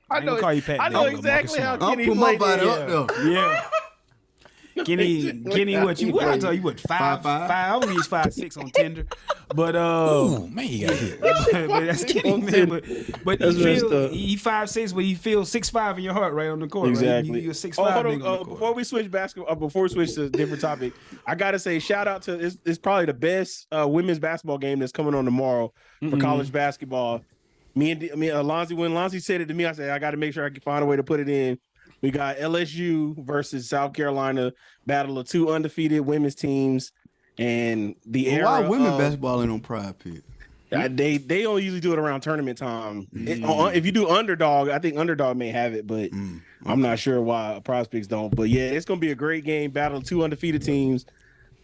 Speaker 4: I
Speaker 2: ain't gonna call you Pat
Speaker 4: know
Speaker 2: Beverly,
Speaker 4: exactly
Speaker 2: Marcus
Speaker 4: how
Speaker 2: Smart.
Speaker 3: I'll
Speaker 4: Kenny
Speaker 3: put my
Speaker 4: played.
Speaker 3: body
Speaker 4: Yeah.
Speaker 3: up there.
Speaker 2: Yeah. Kenny, what I tell you, what 5'5"? I only use 5'6" on Tinder, but
Speaker 6: Oh man, he got hit.
Speaker 2: but that's Kenny, man. But he 5'6", but he feels 6'5" in your heart, right on the court.
Speaker 4: Exactly.
Speaker 2: Right? You're 6'5".
Speaker 4: Hold on. Before we switch basketball, before we switch to a different topic, I gotta say shout out to it's probably the best women's basketball game that's coming on tomorrow for college basketball. Me and Lonzy, when Lonzy said it to me, I said I got to make sure I can find a way to put it in. We got LSU versus South Carolina, battle of two undefeated women's teams, and the era.
Speaker 3: Why women basketball ain't on Pride Pit?
Speaker 4: They don't usually do it around tournament time. If you do Underdog, I think Underdog may have it, but I'm not sure why Prize Picks don't. But yeah, it's gonna be a great game. Battle of two undefeated teams.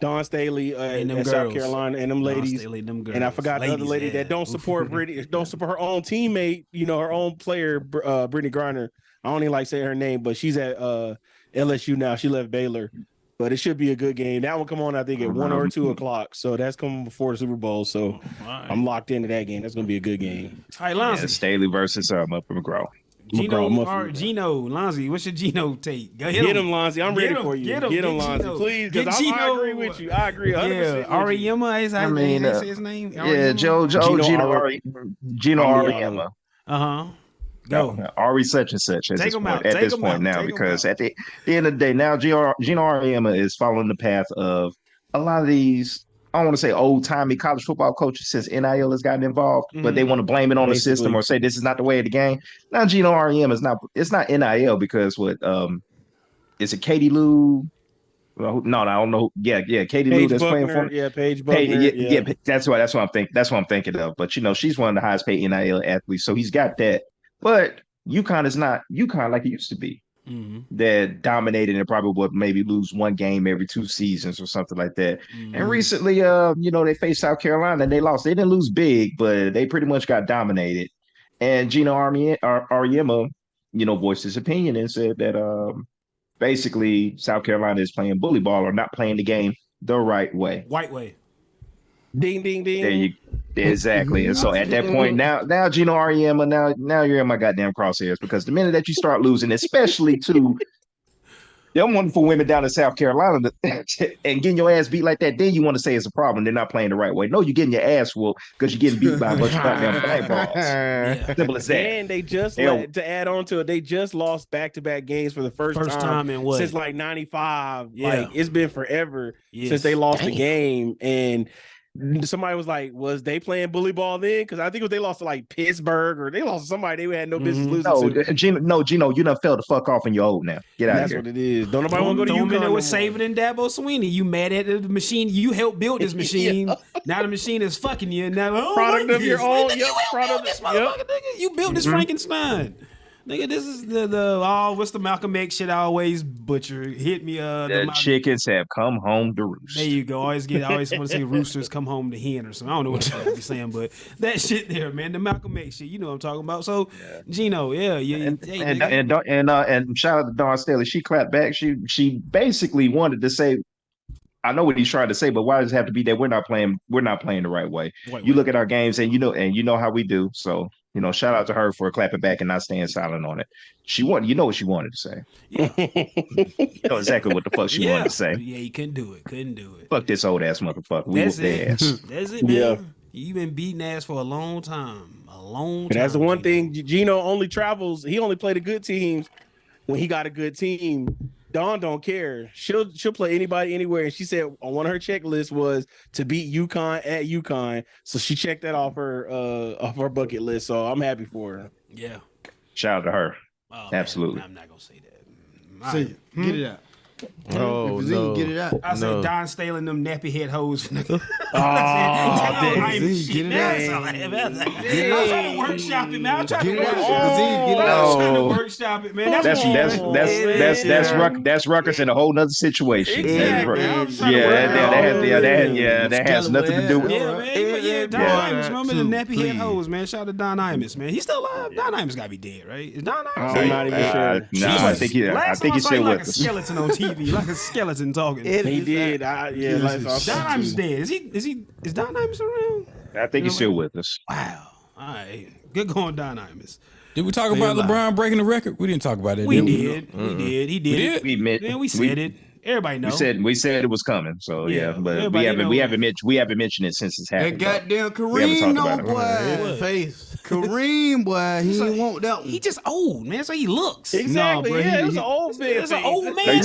Speaker 4: Dawn Staley and South Carolina and them ladies.
Speaker 2: Staley, them girls.
Speaker 4: And I forgot the other lady that don't support Brady, don't support her own teammate, her own player, Brittany Griner. I don't even like saying her name, but she's at LSU now. She left Baylor. But it should be a good game. That will come on, I think, at 1 or 2 o'clock. So that's coming before the Super Bowl. So I'm locked into that game. That's going to be a good game.
Speaker 2: All right, Lonzy.
Speaker 5: Staley versus McGraw.
Speaker 2: Gino, Lonzy, what's your Gino take? Go
Speaker 4: hit him, Lonzy. I'm ready for you. Get him, Lonzy, please, because I agree with you. I agree 100%.
Speaker 2: Yeah, Ariema is how you say his name?
Speaker 5: Yeah, Gino Ariema.
Speaker 2: Go.
Speaker 5: Ari such and such at this point now, because at the end of the day, now Gino Ariema is following the path of a lot of these, I don't want to say old-timey college football coaches since NIL has gotten involved, but they want to blame it on the system or say this is not the way of the game. Now Gino Ariema it's not NIL because is it Katie Lou? No, I don't know. Yeah, Katie Lou that's playing for
Speaker 4: me. Yeah, Paige Buckner.
Speaker 5: Yeah, that's what I'm thinking. That's what I'm thinking of. But she's one of the highest paid NIL athletes, so he's got that. But UConn is not UConn like it used to be. That dominated and probably would maybe lose one game every 2 seasons or something like that. And recently, they faced South Carolina and they lost. They didn't lose big, but they pretty much got dominated. And Gino Ariema, voiced his opinion and said that basically South Carolina is playing bully ball or not playing the game the right way.
Speaker 2: White way.
Speaker 4: Ding, ding, ding.
Speaker 5: There you exactly. And so at that point, now Gino Ariema, now you're in my goddamn crosshairs, because the minute that you start losing, especially to them wonderful women down in South Carolina and getting your ass beat like that, then you want to say it's a problem. They're not playing the right way. No, you're getting your ass whooped because you're getting beat by a bunch of goddamn flag balls. Simple as that.
Speaker 4: And they just to add on to it, they just lost back-to-back games for the first time in since like 95. Yeah. Like it's been forever since they lost the game. And somebody was like, was they playing bully ball then? Because I think they lost to like Pittsburgh or they lost to somebody they had no business losing to.
Speaker 5: Gino, you done fell the fuck off and you're old now. Get out of here.
Speaker 4: That's what it is. Don't nobody want to go to UConn.
Speaker 2: Don't with Saban and Dabo Sweeney. You mad at the machine? You helped build this machine. Now the machine is fucking you. Now
Speaker 4: product of your own.
Speaker 2: You built this Frankenstein. Nigga, this is the what's the Malcolm X shit I always butcher? Hit me.
Speaker 5: The chickens have come home to roost.
Speaker 2: There you go. I always want to say roosters come home to hen or something. I don't know what you're saying, but that shit there, man. The Malcolm X shit. You know what I'm talking about. So Gino, and
Speaker 5: shout out to Dawn Staley. She clapped back. She basically wanted to say, I know what he's trying to say, but why does it have to be that we're not playing the right way? You look at our games and you know how we do. So, shout out to her for clapping back and not staying silent on it. You know what she wanted to say.
Speaker 2: Yeah.
Speaker 5: You know exactly what the fuck she wanted to say.
Speaker 2: Yeah, you couldn't do it.
Speaker 5: Fuck this old ass motherfucker. We whooped their ass.
Speaker 2: That's it, man. Yeah. You've been beating ass for a long time.
Speaker 4: And that's the one thing. Gino only travels. He only played the good teams when he got a good team. Dawn don't care. She'll play anybody anywhere. And she said on one of her checklists was to beat UConn at UConn. So she checked that off her bucket list. So I'm happy for her.
Speaker 2: Yeah.
Speaker 5: Shout out to her. Oh, absolutely.
Speaker 2: Man, I'm not gonna say that.
Speaker 3: Say it. Get it out.
Speaker 1: Oh, no.
Speaker 3: Get it out.
Speaker 2: I said Don Staley them nappy head hoes.
Speaker 3: Get it out.
Speaker 2: I'm trying to workshop it, man. I'm trying to workshop it, man.
Speaker 5: That's Rutgers in a whole nother situation.
Speaker 2: Exactly.
Speaker 5: That has nothing to do with
Speaker 2: it. Don Imus, remember the nappy head hoes, man. Shout out to Don Imus, man. He's still alive. Don Imus gotta be dead, right? Is Don Imus?
Speaker 4: I'm not even sure.
Speaker 5: No, I think he's still with us.
Speaker 2: Skeleton on TV, like a skeleton talking.
Speaker 4: He did.
Speaker 2: Don Imus dead. Is Don Imus around?
Speaker 5: I think he's still with us.
Speaker 2: Wow. All right. Good going, Don Imus.
Speaker 6: Did we talk about LeBron breaking the record? We didn't talk about that.
Speaker 2: We did. He did.
Speaker 5: We
Speaker 2: Man, we said it. Everybody know.
Speaker 5: We said it was coming. So
Speaker 2: Yeah,
Speaker 5: but we haven't mentioned it since it's happened.
Speaker 3: That goddamn
Speaker 5: We haven't
Speaker 3: Kareem,
Speaker 5: talked
Speaker 3: no
Speaker 5: about
Speaker 3: boy.
Speaker 1: Face.
Speaker 3: Kareem, boy, he ain't want that one.
Speaker 2: He just old, man. So he looks.
Speaker 4: Exactly.
Speaker 3: bro,
Speaker 4: It was an old man.
Speaker 2: It's an old man.
Speaker 5: No, you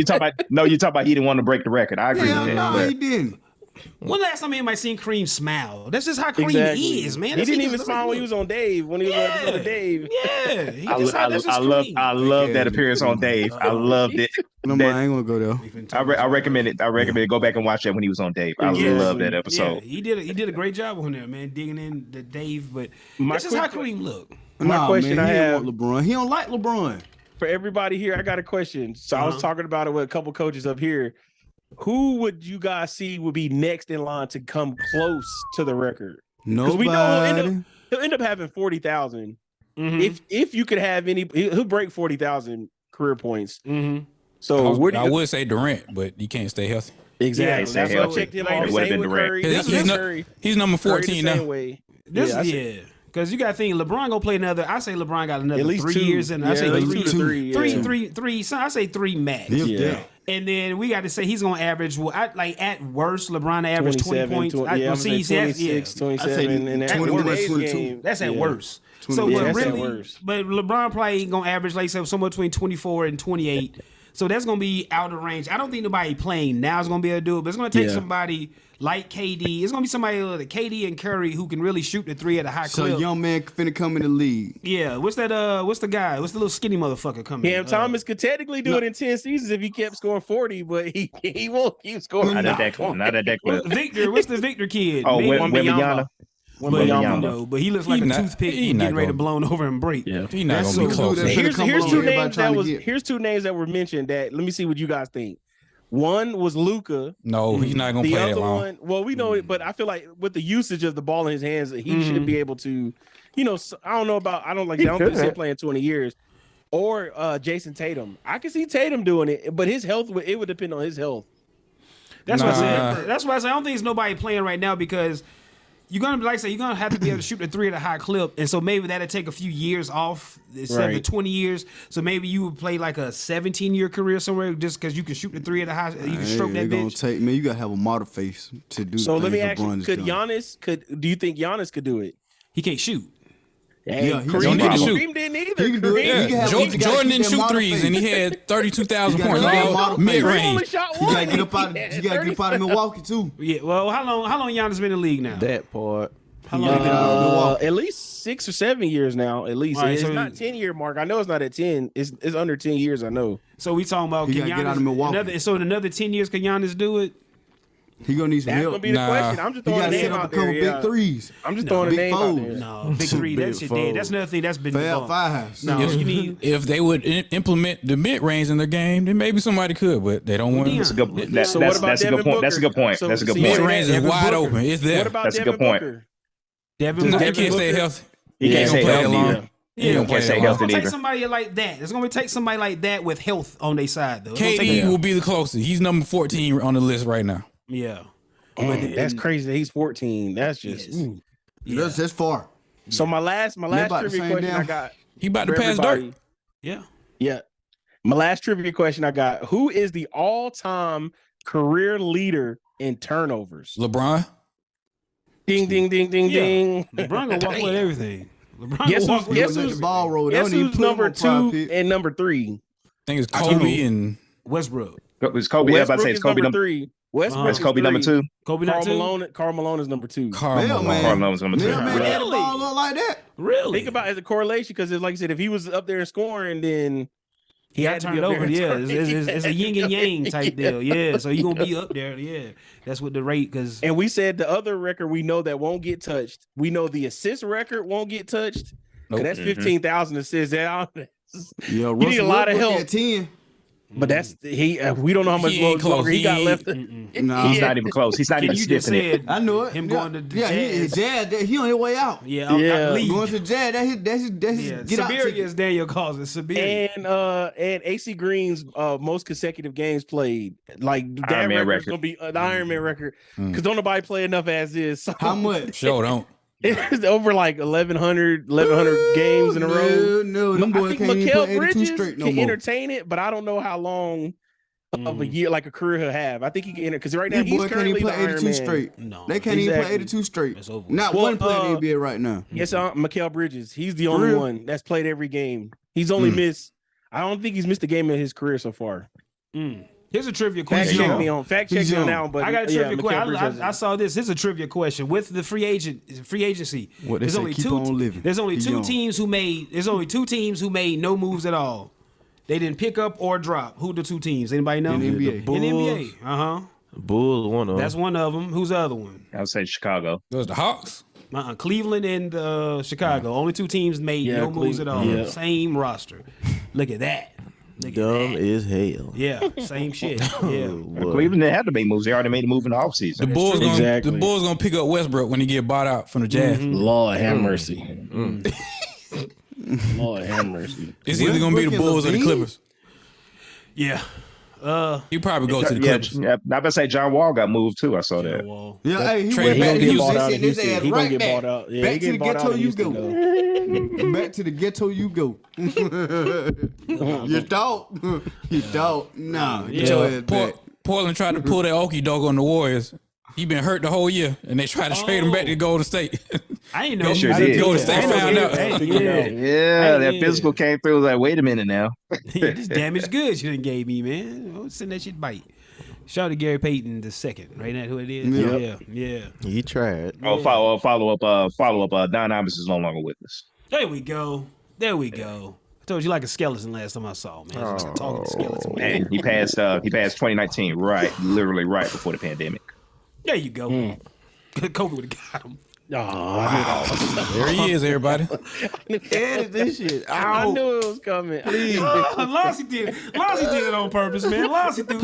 Speaker 5: talking about you talking about he didn't want to break the record. I agree
Speaker 3: Hell
Speaker 5: with that.
Speaker 3: no,
Speaker 5: but-
Speaker 3: he didn't.
Speaker 2: When last time anybody seen Kareem smile? That's just how Kareem
Speaker 4: Exactly.
Speaker 2: is, man.
Speaker 4: He
Speaker 2: That's
Speaker 4: didn't
Speaker 2: just
Speaker 4: even
Speaker 2: the
Speaker 4: smile when he was on Dave. When he was on the Dave.
Speaker 2: Yeah,
Speaker 5: I love that appearance on Dave. I loved it.
Speaker 3: No, man, I ain't gonna go there.
Speaker 5: I recommend it. I recommend it. Go back and watch that when he was on Dave. I love that episode.
Speaker 2: Yeah, he did a great job on there, man, digging in the Dave. But
Speaker 4: My
Speaker 2: that's just how
Speaker 4: quick-
Speaker 2: Kareem look.
Speaker 3: Nah,
Speaker 4: question
Speaker 3: man,
Speaker 4: I
Speaker 3: he
Speaker 4: have-
Speaker 3: don't want LeBron. He don't like LeBron.
Speaker 4: For everybody here, I got a question. So I was talking about it with a couple coaches up here. Who would you guys see would be next in line to come close to the record? Because
Speaker 3: Nobody.
Speaker 4: we know he'll end up having 40,000. If you could have any, he'll break 40,000 career points. So where do
Speaker 6: I
Speaker 4: you,
Speaker 6: would say Durant, but you can't stay healthy.
Speaker 4: exactly?
Speaker 5: Yeah,
Speaker 4: That's
Speaker 5: stay
Speaker 4: what I
Speaker 5: healthy.
Speaker 4: checked him
Speaker 5: It
Speaker 4: off.
Speaker 5: would've
Speaker 4: Same
Speaker 5: been
Speaker 4: with
Speaker 5: Durant.
Speaker 4: Curry.
Speaker 6: He's,
Speaker 4: That's
Speaker 6: he's,
Speaker 4: with
Speaker 6: no-
Speaker 4: Curry.
Speaker 6: he's number
Speaker 4: Curry the
Speaker 6: 14
Speaker 4: same
Speaker 6: now.
Speaker 4: way.
Speaker 2: This
Speaker 4: Yeah, I
Speaker 2: yeah, because you got to think LeBron gonna play another. I say LeBron got another
Speaker 4: At least
Speaker 2: 3
Speaker 4: two.
Speaker 2: years, and I say
Speaker 4: Yeah, at least
Speaker 2: three,
Speaker 4: 2 to 3.
Speaker 2: three. So I say 3 max.
Speaker 3: Yeah.
Speaker 2: And then we got to say he's gonna average. Well, at worst, LeBron average 20 points.
Speaker 4: Yeah, I'm saying 26, 27, and at
Speaker 3: 21,
Speaker 4: today's
Speaker 3: 22.
Speaker 4: game,
Speaker 2: That's at
Speaker 4: yeah.
Speaker 2: worst. So,
Speaker 4: Yeah,
Speaker 2: but
Speaker 4: that's at
Speaker 2: really,
Speaker 4: worst.
Speaker 2: but LeBron probably gonna average like somewhere between 24 and 28. So that's gonna be out of range. I don't think nobody playing now is gonna be able to do it, but it's gonna take
Speaker 4: Yeah.
Speaker 2: somebody like KD. It's gonna be somebody like KD and Curry who can really shoot the three at a high
Speaker 3: So
Speaker 2: clip.
Speaker 3: young man finna come in the league.
Speaker 2: Yeah, what's that? What's the guy? What's the little skinny motherfucker coming?
Speaker 4: Cam Thomas could technically do it in 10 seasons if he kept scoring 40, but he won't keep scoring.
Speaker 5: Not at that clip.
Speaker 2: Victor. What's the Victor kid?
Speaker 5: Oh,
Speaker 2: Maybe-
Speaker 5: Wembanyama.
Speaker 2: But,
Speaker 5: Wembanyama.
Speaker 2: no, but he looks like
Speaker 6: He
Speaker 2: a
Speaker 6: not-
Speaker 2: toothpick
Speaker 6: he
Speaker 2: getting
Speaker 6: not
Speaker 2: ready to
Speaker 6: gonna-
Speaker 2: blown over and break.
Speaker 5: Yeah.
Speaker 6: He's not
Speaker 3: That's
Speaker 6: gonna be
Speaker 3: so
Speaker 6: close.
Speaker 3: good. That's
Speaker 4: Here's
Speaker 3: come
Speaker 4: here's
Speaker 3: along,
Speaker 4: two
Speaker 3: everybody
Speaker 4: names
Speaker 3: trying
Speaker 4: that
Speaker 3: to
Speaker 4: was
Speaker 3: get.
Speaker 4: here's two names that were mentioned that let me see what you guys think. One was Luca.
Speaker 6: No, he's not gonna
Speaker 4: The
Speaker 6: play that
Speaker 4: other
Speaker 6: long.
Speaker 4: one, well, we know it, but I feel like with the usage of the ball in his hands, he should be able to, I don't know about, I don't think he's playing 20 years. Or Jason Tatum. I can see Tatum doing it, but his health, it would depend on his health.
Speaker 2: That's what I
Speaker 6: Nah.
Speaker 2: said. That's why I say I don't think there's nobody playing right now because you're gonna you're gonna have to be able to shoot the three at a high clip, and so maybe that'll take a few years off instead of
Speaker 4: Right.
Speaker 2: 20 years. So maybe you would play like a 17-year career somewhere just because you can shoot the three at a high. You can stroke
Speaker 3: Hey,
Speaker 2: that
Speaker 3: they gonna
Speaker 2: bitch.
Speaker 3: take man. You gotta have a model face to do.
Speaker 4: So let me
Speaker 3: things
Speaker 4: ask you,
Speaker 3: LeBron has
Speaker 4: could
Speaker 3: done.
Speaker 4: Giannis, do you think Giannis could do it?
Speaker 2: He can't shoot.
Speaker 4: Hey,
Speaker 3: Yeah, he
Speaker 4: Kareem
Speaker 3: don't
Speaker 6: need to
Speaker 4: didn't-
Speaker 6: shoot.
Speaker 4: Kareem didn't either.
Speaker 3: He can do it.
Speaker 6: Yeah,
Speaker 3: He can have-
Speaker 6: Jo-
Speaker 3: he gotta
Speaker 6: Jordan
Speaker 3: keep
Speaker 6: didn't
Speaker 3: that
Speaker 6: shoot
Speaker 3: model
Speaker 6: threes,
Speaker 3: face.
Speaker 6: and he had 32,000
Speaker 3: You gotta
Speaker 6: points,
Speaker 3: keep that
Speaker 6: all
Speaker 3: model face.
Speaker 6: mid
Speaker 4: Kareem only
Speaker 6: range.
Speaker 4: shot
Speaker 3: You
Speaker 4: one.
Speaker 3: gotta get up out. You gotta get up out of Milwaukee too.
Speaker 2: Yeah. Well, how long Giannis been in the league now?
Speaker 1: That part.
Speaker 2: How long? he been in the league?
Speaker 3: Milwaukee.
Speaker 4: At least 6 or 7 years now. At least
Speaker 2: All right,
Speaker 4: it's
Speaker 2: so-
Speaker 4: not 10-year mark. I know it's not at 10. It's under 10 years. I know.
Speaker 2: So we talking about
Speaker 3: He
Speaker 2: can
Speaker 3: gotta get out of
Speaker 2: Giannis-
Speaker 3: Milwaukee.
Speaker 2: so in another 10 years can Giannis do it?
Speaker 3: He gonna need some
Speaker 4: That's
Speaker 3: help.
Speaker 4: gonna be the
Speaker 6: Nah.
Speaker 4: question. I'm just
Speaker 3: He
Speaker 4: throwing a
Speaker 3: gotta set
Speaker 4: name
Speaker 3: up a
Speaker 4: out
Speaker 3: couple
Speaker 4: there.
Speaker 3: big
Speaker 4: Yeah.
Speaker 3: threes.
Speaker 4: I'm just
Speaker 2: No.
Speaker 4: throwing a
Speaker 3: Big
Speaker 4: name out
Speaker 3: foes.
Speaker 4: there.
Speaker 2: No, big three. That
Speaker 1: Big
Speaker 2: shit
Speaker 1: fold.
Speaker 2: dead. That's another thing that's been
Speaker 3: Fab
Speaker 2: debunked.
Speaker 3: fives.
Speaker 2: No, you need.
Speaker 6: If they would implement the mid range in their game, then maybe somebody could, but they don't want.
Speaker 2: Yeah.
Speaker 5: That's a good. That's
Speaker 4: So what about
Speaker 5: that's a good
Speaker 4: Devin
Speaker 5: point. That's a good
Speaker 4: Booker?
Speaker 5: point.
Speaker 4: So-
Speaker 5: That's a good
Speaker 4: so
Speaker 6: Mid
Speaker 5: point.
Speaker 6: range is
Speaker 2: Devin
Speaker 6: wide
Speaker 2: Booker.
Speaker 6: open. It's there.
Speaker 4: What about
Speaker 5: That's a
Speaker 4: Devin
Speaker 5: good point.
Speaker 4: Booker?
Speaker 2: Devin,
Speaker 6: Nah, he
Speaker 2: Devin
Speaker 6: can't stay
Speaker 2: Booker.
Speaker 6: healthy.
Speaker 5: He
Speaker 6: He
Speaker 5: can't
Speaker 6: ain't
Speaker 5: stay
Speaker 6: gonna play that
Speaker 5: healthy
Speaker 6: long.
Speaker 5: either.
Speaker 6: He ain't gonna play
Speaker 5: Can't stay
Speaker 6: that
Speaker 2: It's
Speaker 6: long.
Speaker 5: healthy
Speaker 2: gonna take
Speaker 5: either.
Speaker 2: somebody like that. It's gonna take somebody like that with health on their side, though. It's gonna
Speaker 6: KD
Speaker 2: take-
Speaker 6: will be the closest. He's number 14 on the list right now.
Speaker 2: yeah.
Speaker 4: That's crazy. That he's 14. That's just.
Speaker 2: Yes.
Speaker 4: ooh.
Speaker 3: That's far.
Speaker 4: So my last
Speaker 3: about the
Speaker 4: trivia
Speaker 3: same
Speaker 4: question
Speaker 3: damn-
Speaker 4: I got.
Speaker 6: He about to
Speaker 4: for
Speaker 6: pass
Speaker 4: everybody-
Speaker 6: Dirk.
Speaker 2: Yeah.
Speaker 4: Yeah. My last trivia question I got. Who is the all-time career leader in turnovers?
Speaker 6: LeBron.
Speaker 4: Ding, ding, ding, ding,
Speaker 2: Yeah.
Speaker 4: ding.
Speaker 2: LeBron gonna walk with everything. LeBron
Speaker 4: Guess
Speaker 2: gonna walk
Speaker 4: who's-
Speaker 2: with
Speaker 4: guess
Speaker 3: Let
Speaker 4: who's-
Speaker 3: the ball roll. They
Speaker 4: Guess
Speaker 3: don't even
Speaker 4: who's
Speaker 3: put him
Speaker 4: number
Speaker 3: on prime
Speaker 4: 2
Speaker 3: pick.
Speaker 4: and number 3?
Speaker 6: I think it's
Speaker 4: I don't
Speaker 6: Kobe
Speaker 4: know.
Speaker 6: and
Speaker 2: Westbrook.
Speaker 5: It's Kobe. Yeah, I was about to say it's Kobe
Speaker 4: number
Speaker 5: number.
Speaker 4: 3. Westbrook
Speaker 2: Uh-huh.
Speaker 5: It's Kobe number 2.
Speaker 2: Kobe
Speaker 4: Carl
Speaker 2: not two.
Speaker 4: Malone. Carl Malone is number 2.
Speaker 6: Karl
Speaker 3: Mailman.
Speaker 6: Malone.
Speaker 5: Karl Malone's number 2.
Speaker 3: Mailman had the
Speaker 2: Really?
Speaker 3: ball up like that.
Speaker 2: Really?
Speaker 4: Think about it as a correlation because, like I said, if he was up there and scoring, then
Speaker 2: he got
Speaker 4: had to be
Speaker 2: turned
Speaker 4: up there
Speaker 2: over.
Speaker 4: and
Speaker 2: Yeah,
Speaker 4: turn.
Speaker 2: it's a yin and yang type deal. Yeah, so you gonna be up there. Yeah, that's what the rate because
Speaker 4: And we said the other record we know that won't get touched. We know the assist record won't get touched. 'Cause
Speaker 6: Nope.
Speaker 4: that's 15,000 assists. That
Speaker 3: Yeah,
Speaker 4: need a lot of
Speaker 3: Westbrook
Speaker 4: help.
Speaker 3: at 10.
Speaker 4: but that's he. We don't know how much
Speaker 6: He ain't
Speaker 4: longer
Speaker 6: close.
Speaker 4: he got
Speaker 6: He-
Speaker 4: left.
Speaker 3: Nah.
Speaker 5: He's not even close. He's not even
Speaker 2: you just
Speaker 5: sniffing it.
Speaker 2: said
Speaker 3: I knew it.
Speaker 2: him
Speaker 3: yeah.
Speaker 2: going to the
Speaker 3: yeah,
Speaker 2: Jazz.
Speaker 3: he on his way out.
Speaker 2: Yeah,
Speaker 4: Yeah.
Speaker 2: leave.
Speaker 3: Going to Jazz, that's his
Speaker 2: Yeah,
Speaker 3: get out
Speaker 2: Siberia
Speaker 3: ticket.
Speaker 2: is Daniel calls it Siberia.
Speaker 4: And AC Green's most consecutive games played, like that
Speaker 5: Iron Man
Speaker 4: record's
Speaker 5: record.
Speaker 4: gonna be an Iron Man record because don't nobody play enough as is. So
Speaker 3: How much?
Speaker 6: Sure don't.
Speaker 4: it's over like 1,100 games in a row.
Speaker 3: No, them
Speaker 4: I
Speaker 3: boys
Speaker 4: think
Speaker 3: can't even
Speaker 4: Mikal
Speaker 3: play 82
Speaker 4: Bridges
Speaker 3: straight no
Speaker 4: can
Speaker 3: more.
Speaker 4: entertain it, but I don't know how long of a year, like a career he'll have. I think he can enter because right now
Speaker 3: This
Speaker 4: he's
Speaker 3: boy can't
Speaker 4: currently
Speaker 3: even
Speaker 4: the
Speaker 3: play
Speaker 4: Iron
Speaker 3: 82
Speaker 4: Man.
Speaker 3: straight.
Speaker 2: No,
Speaker 3: They can't even play
Speaker 4: exactly.
Speaker 3: 82 straight.
Speaker 2: It's over.
Speaker 3: Not
Speaker 4: Well,
Speaker 3: one player in the NBA right now.
Speaker 4: Yes, Mikal Bridges. He's the
Speaker 3: For
Speaker 4: only
Speaker 3: real?
Speaker 4: one that's played every game. He's only missed. I don't think he's missed a game in his career so far.
Speaker 2: Here's a trivia
Speaker 4: Fact
Speaker 2: question.
Speaker 4: check me on
Speaker 3: He's young.
Speaker 4: that one. But
Speaker 2: I got a trivia
Speaker 4: Mikal
Speaker 2: question.
Speaker 4: Bridges
Speaker 2: I saw this. This is a trivia question. With the free agency,
Speaker 3: What they
Speaker 2: there's
Speaker 3: say,
Speaker 2: only
Speaker 3: keep
Speaker 2: two.
Speaker 3: on living.
Speaker 2: There's only
Speaker 3: He
Speaker 2: two
Speaker 3: young.
Speaker 2: teams who made. There's only two teams who made no moves at all. They didn't pick up or drop. Who the two teams? Anybody know?
Speaker 3: In the NBA.
Speaker 2: In the NBA.
Speaker 1: Bulls, one of
Speaker 2: That's one of them. Who's the other one?
Speaker 5: I would say Chicago.
Speaker 6: Those the Hawks.
Speaker 2: Cleveland and Chicago. Only two teams made
Speaker 4: Yeah,
Speaker 2: no moves at all.
Speaker 4: Yeah.
Speaker 2: Same roster. Look at that. Look at
Speaker 1: dumb
Speaker 2: that.
Speaker 1: as hell.
Speaker 2: Yeah, same shit. Yeah.
Speaker 1: Boy.
Speaker 5: Cleveland didn't have to make moves. They already made a move in the offseason.
Speaker 6: The Bulls gonna
Speaker 4: Exactly.
Speaker 6: the Bulls gonna pick up Westbrook when he get bought out from the Jazz.
Speaker 4: Lord have mercy. Lord have mercy.
Speaker 6: It's either gonna be the
Speaker 3: Westbrook
Speaker 6: Bulls or the
Speaker 3: and
Speaker 6: Clippers.
Speaker 2: Yeah.
Speaker 6: You probably go to the Clippers.
Speaker 5: Yeah, I about to say John Wall got moved too. I saw that.
Speaker 2: Well,
Speaker 3: Yeah, hey, he
Speaker 6: Trade
Speaker 3: went back
Speaker 6: him.
Speaker 3: to
Speaker 6: He
Speaker 3: Houston.
Speaker 4: bought out
Speaker 3: They
Speaker 4: in
Speaker 3: sent his
Speaker 4: Houston.
Speaker 3: ass
Speaker 4: He gonna
Speaker 3: right
Speaker 4: get
Speaker 3: back.
Speaker 4: bought out. Yeah,
Speaker 3: Back
Speaker 4: he
Speaker 3: to the
Speaker 4: get bought out
Speaker 3: ghetto
Speaker 4: in
Speaker 3: you
Speaker 4: Houston,
Speaker 3: go. Back to the ghetto you go. You thought? You thought? Nah, get your ass back.
Speaker 6: Portland tried to pull that okie doke on the Warriors. He been hurt the whole year, and they tried to trade him back to Golden State.
Speaker 2: I ain't know.
Speaker 5: Sure
Speaker 2: I
Speaker 5: did.
Speaker 2: didn't
Speaker 6: Golden
Speaker 2: know
Speaker 6: State
Speaker 2: that.
Speaker 6: found out.
Speaker 5: Yeah, that
Speaker 2: yeah.
Speaker 5: physical came through. Like, wait a minute now.
Speaker 2: Yeah, this damaged goods you done gave me, man. Oh, send that shit bite. Shout out to Gary Payton the second, right? That who it is? Yeah.
Speaker 1: He tried.
Speaker 5: Oh, follow up. Don Imus is no longer with us.
Speaker 2: There we go. I told you like a skeleton last time I saw him, man. It's just a talking skeleton.
Speaker 5: And he passed 2019 literally right before the pandemic.
Speaker 2: There you go. Kobe would have got him.
Speaker 6: There he is, everybody.
Speaker 1: Edit this shit.
Speaker 4: I knew it was coming. Please.
Speaker 2: Lassie did it on purpose, man. Lassie threw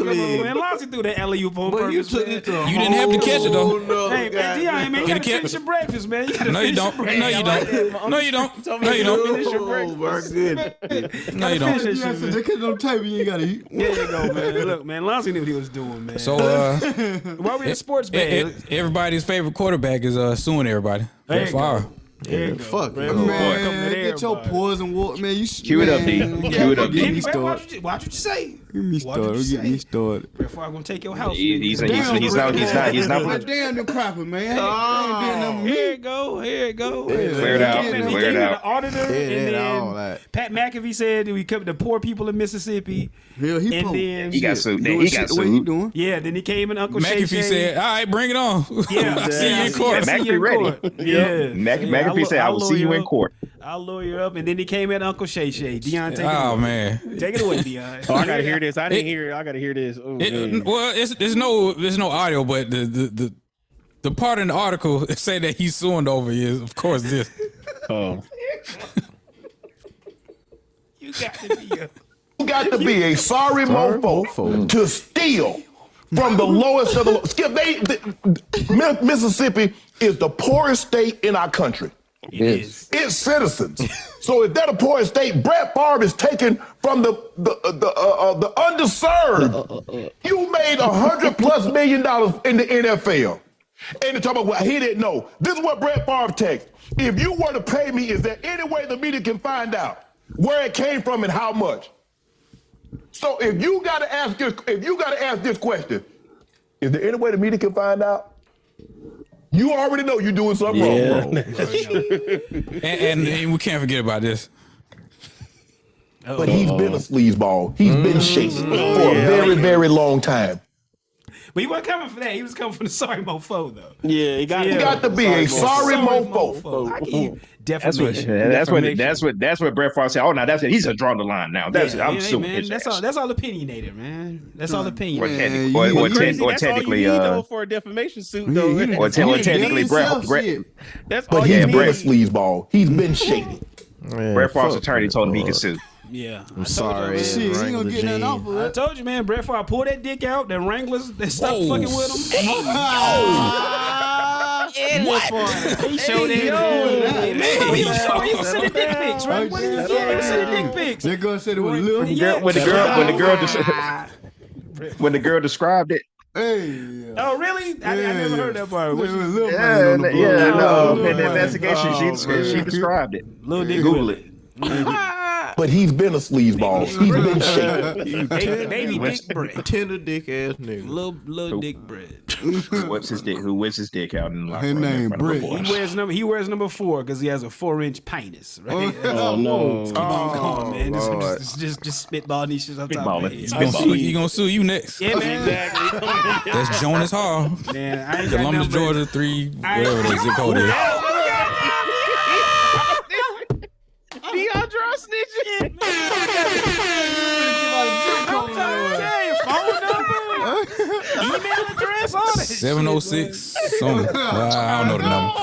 Speaker 2: that alley-oop on
Speaker 1: But you
Speaker 2: purpose,
Speaker 1: took
Speaker 2: man.
Speaker 1: it to a
Speaker 6: You didn't have to catch it, though.
Speaker 1: whole nother
Speaker 2: Hey, man,
Speaker 1: goddamn-
Speaker 2: Dion, man, you
Speaker 6: Get a
Speaker 2: gotta
Speaker 6: cat-
Speaker 2: finish your breakfast, man. You gotta
Speaker 6: No, you
Speaker 2: finish your
Speaker 6: don't.
Speaker 2: breakfast.
Speaker 6: No, you don't. No, you don't. No, you don't.
Speaker 4: Finish your
Speaker 1: Oh,
Speaker 4: breakfast.
Speaker 1: my goodness.
Speaker 6: No, you
Speaker 2: Finish
Speaker 6: don't.
Speaker 2: that
Speaker 3: Yeah,
Speaker 2: shit,
Speaker 3: so
Speaker 2: man.
Speaker 3: they couldn't on tape. You ain't gotta eat.
Speaker 2: There you go, man. Look, man, Lassie knew what he was doing, man.
Speaker 6: So,
Speaker 2: why we in sports bag?
Speaker 6: everybody's favorite quarterback is suing everybody.
Speaker 2: There
Speaker 6: Brett
Speaker 2: you go.
Speaker 6: Favre.
Speaker 2: There you go.
Speaker 1: Fuck
Speaker 2: Brett
Speaker 1: no.
Speaker 2: Favre coming
Speaker 3: Man,
Speaker 2: to
Speaker 3: get your
Speaker 2: everybody.
Speaker 3: poison water, man. You
Speaker 5: Cue it up, D. Cue it up,
Speaker 3: Get
Speaker 5: D.
Speaker 3: me
Speaker 2: Watch
Speaker 3: started.
Speaker 2: what you say.
Speaker 3: Get me
Speaker 2: Watch what you
Speaker 3: started. Get me
Speaker 2: say.
Speaker 3: started.
Speaker 2: Brett Favre gonna take your house.
Speaker 5: He's
Speaker 2: nigga.
Speaker 5: not.
Speaker 3: Damn them crappers, man. Ain't been no
Speaker 2: Here it go.
Speaker 5: Clear it out.
Speaker 2: He
Speaker 5: Clear
Speaker 2: came
Speaker 5: it
Speaker 2: in
Speaker 5: out.
Speaker 2: the auditor, and
Speaker 1: all
Speaker 2: then
Speaker 1: that.
Speaker 2: Pat McAfee said we come the poor people of Mississippi.
Speaker 3: Hell, he
Speaker 2: And
Speaker 3: po-
Speaker 2: then-
Speaker 5: He got sued.
Speaker 3: doing
Speaker 5: He
Speaker 3: shit
Speaker 5: got
Speaker 3: the way he
Speaker 5: sued.
Speaker 3: doing.
Speaker 2: Yeah, then he came in Uncle Shay
Speaker 6: McAfee
Speaker 2: Shay.
Speaker 6: said, "All right, bring it on.
Speaker 2: Yeah,
Speaker 6: See you in
Speaker 2: I
Speaker 6: court."
Speaker 2: see you in
Speaker 5: McAfee ready.
Speaker 2: court. Yeah.
Speaker 5: McAfee said, "I will see you in court."
Speaker 2: I'll lawyer up, and then he came at Uncle Shay Shay. Dion, take it
Speaker 6: Oh
Speaker 2: away.
Speaker 6: man.
Speaker 2: Take it away, Dion.
Speaker 4: Oh, I gotta hear this. I didn't hear it. I gotta hear this. Oh, man.
Speaker 6: Well, there's no audio, but the part in the article say that he's suing over is, of course, this.
Speaker 4: Oh.
Speaker 2: You got to be a...
Speaker 7: You got to be a sorry mofo to steal from the lowest of the low. Skip, Mississippi is the poorest state in our country.
Speaker 2: It is.
Speaker 7: Its citizens. So if they're the poorest state, Brett Favre is taken from the underserved. You made $100+ million in the NFL. And they talk about what he didn't know. This is what Brett Favre takes. If you were to pay me, is there any way the media can find out where it came from and how much? So if you gotta ask this question, is there any way the media can find out? You already know you're doing something wrong.
Speaker 6: And we can't forget about this.
Speaker 7: But he's been a sleazeball. He's been shady for a very, very long time.
Speaker 2: But he wasn't coming for that. He was coming from the sorry mofo, though.
Speaker 4: Yeah, he got
Speaker 7: You got to be a sorry mofo.
Speaker 2: I give you
Speaker 5: That's
Speaker 2: defamation.
Speaker 5: that's what Brett Favre said. Oh, now that's it. He's drawing the line now. I'm suing
Speaker 2: man,
Speaker 5: his
Speaker 2: that's
Speaker 5: ass.
Speaker 2: all. That's all opinionated, man. That's all
Speaker 5: Or,
Speaker 2: opinionated.
Speaker 5: technically,
Speaker 4: That's all you need, though, for a defamation suit, though.
Speaker 5: technically, Brett
Speaker 4: That's all
Speaker 7: But
Speaker 4: you
Speaker 7: he's been a
Speaker 4: need.
Speaker 7: sleazeball. He's been shady.
Speaker 5: Brett Favre's attorney told him he could sue.
Speaker 2: Yeah,
Speaker 1: I'm sorry.
Speaker 3: Shit, he ain't gonna get nothing off of
Speaker 2: I
Speaker 3: it.
Speaker 2: told you, man. Brett Favre pulled that dick out. The Wranglers, they stopped fucking with him. He showed it. Remember, he was showing you sending dick pics, right? What did you get? He was sending dick pics.
Speaker 3: They're gonna say it was little.
Speaker 2: Yeah.
Speaker 5: When the girl described it,
Speaker 3: Hey.
Speaker 2: Oh, really? I never heard that part. What you-
Speaker 3: Little man on the board.
Speaker 5: in the
Speaker 3: Little
Speaker 5: investigation,
Speaker 3: man.
Speaker 5: she described it.
Speaker 2: Little dick
Speaker 5: Google
Speaker 2: Willie.
Speaker 5: it.
Speaker 7: but he's been a sleazeball. He's been shaped.
Speaker 2: Baby dick bread.
Speaker 1: Tender dick ass nigga.
Speaker 2: Little dick bread.
Speaker 5: Who whips his dick out in the locker
Speaker 3: His
Speaker 5: room in
Speaker 3: name
Speaker 5: front of the
Speaker 3: Brett.
Speaker 5: boys.
Speaker 2: He wears number 4 because he has a 4-inch penis, right?
Speaker 4: Oh no.
Speaker 2: Come on, man.
Speaker 1: Lord.
Speaker 2: Just spitball these shit on top of
Speaker 5: Spitballing.
Speaker 2: it.
Speaker 6: He gonna sue you next.
Speaker 2: Yeah, man.
Speaker 4: Exactly.
Speaker 6: That's Jonas Hall.
Speaker 2: Man, I ain't got
Speaker 6: Columbus,
Speaker 2: nothing but-
Speaker 6: Georgia, 3, whatever the zip code is.
Speaker 4: Deandra snitching.
Speaker 2: I'm trying to tell you, phone number, email address, all that.
Speaker 6: 706 something. I don't know the number.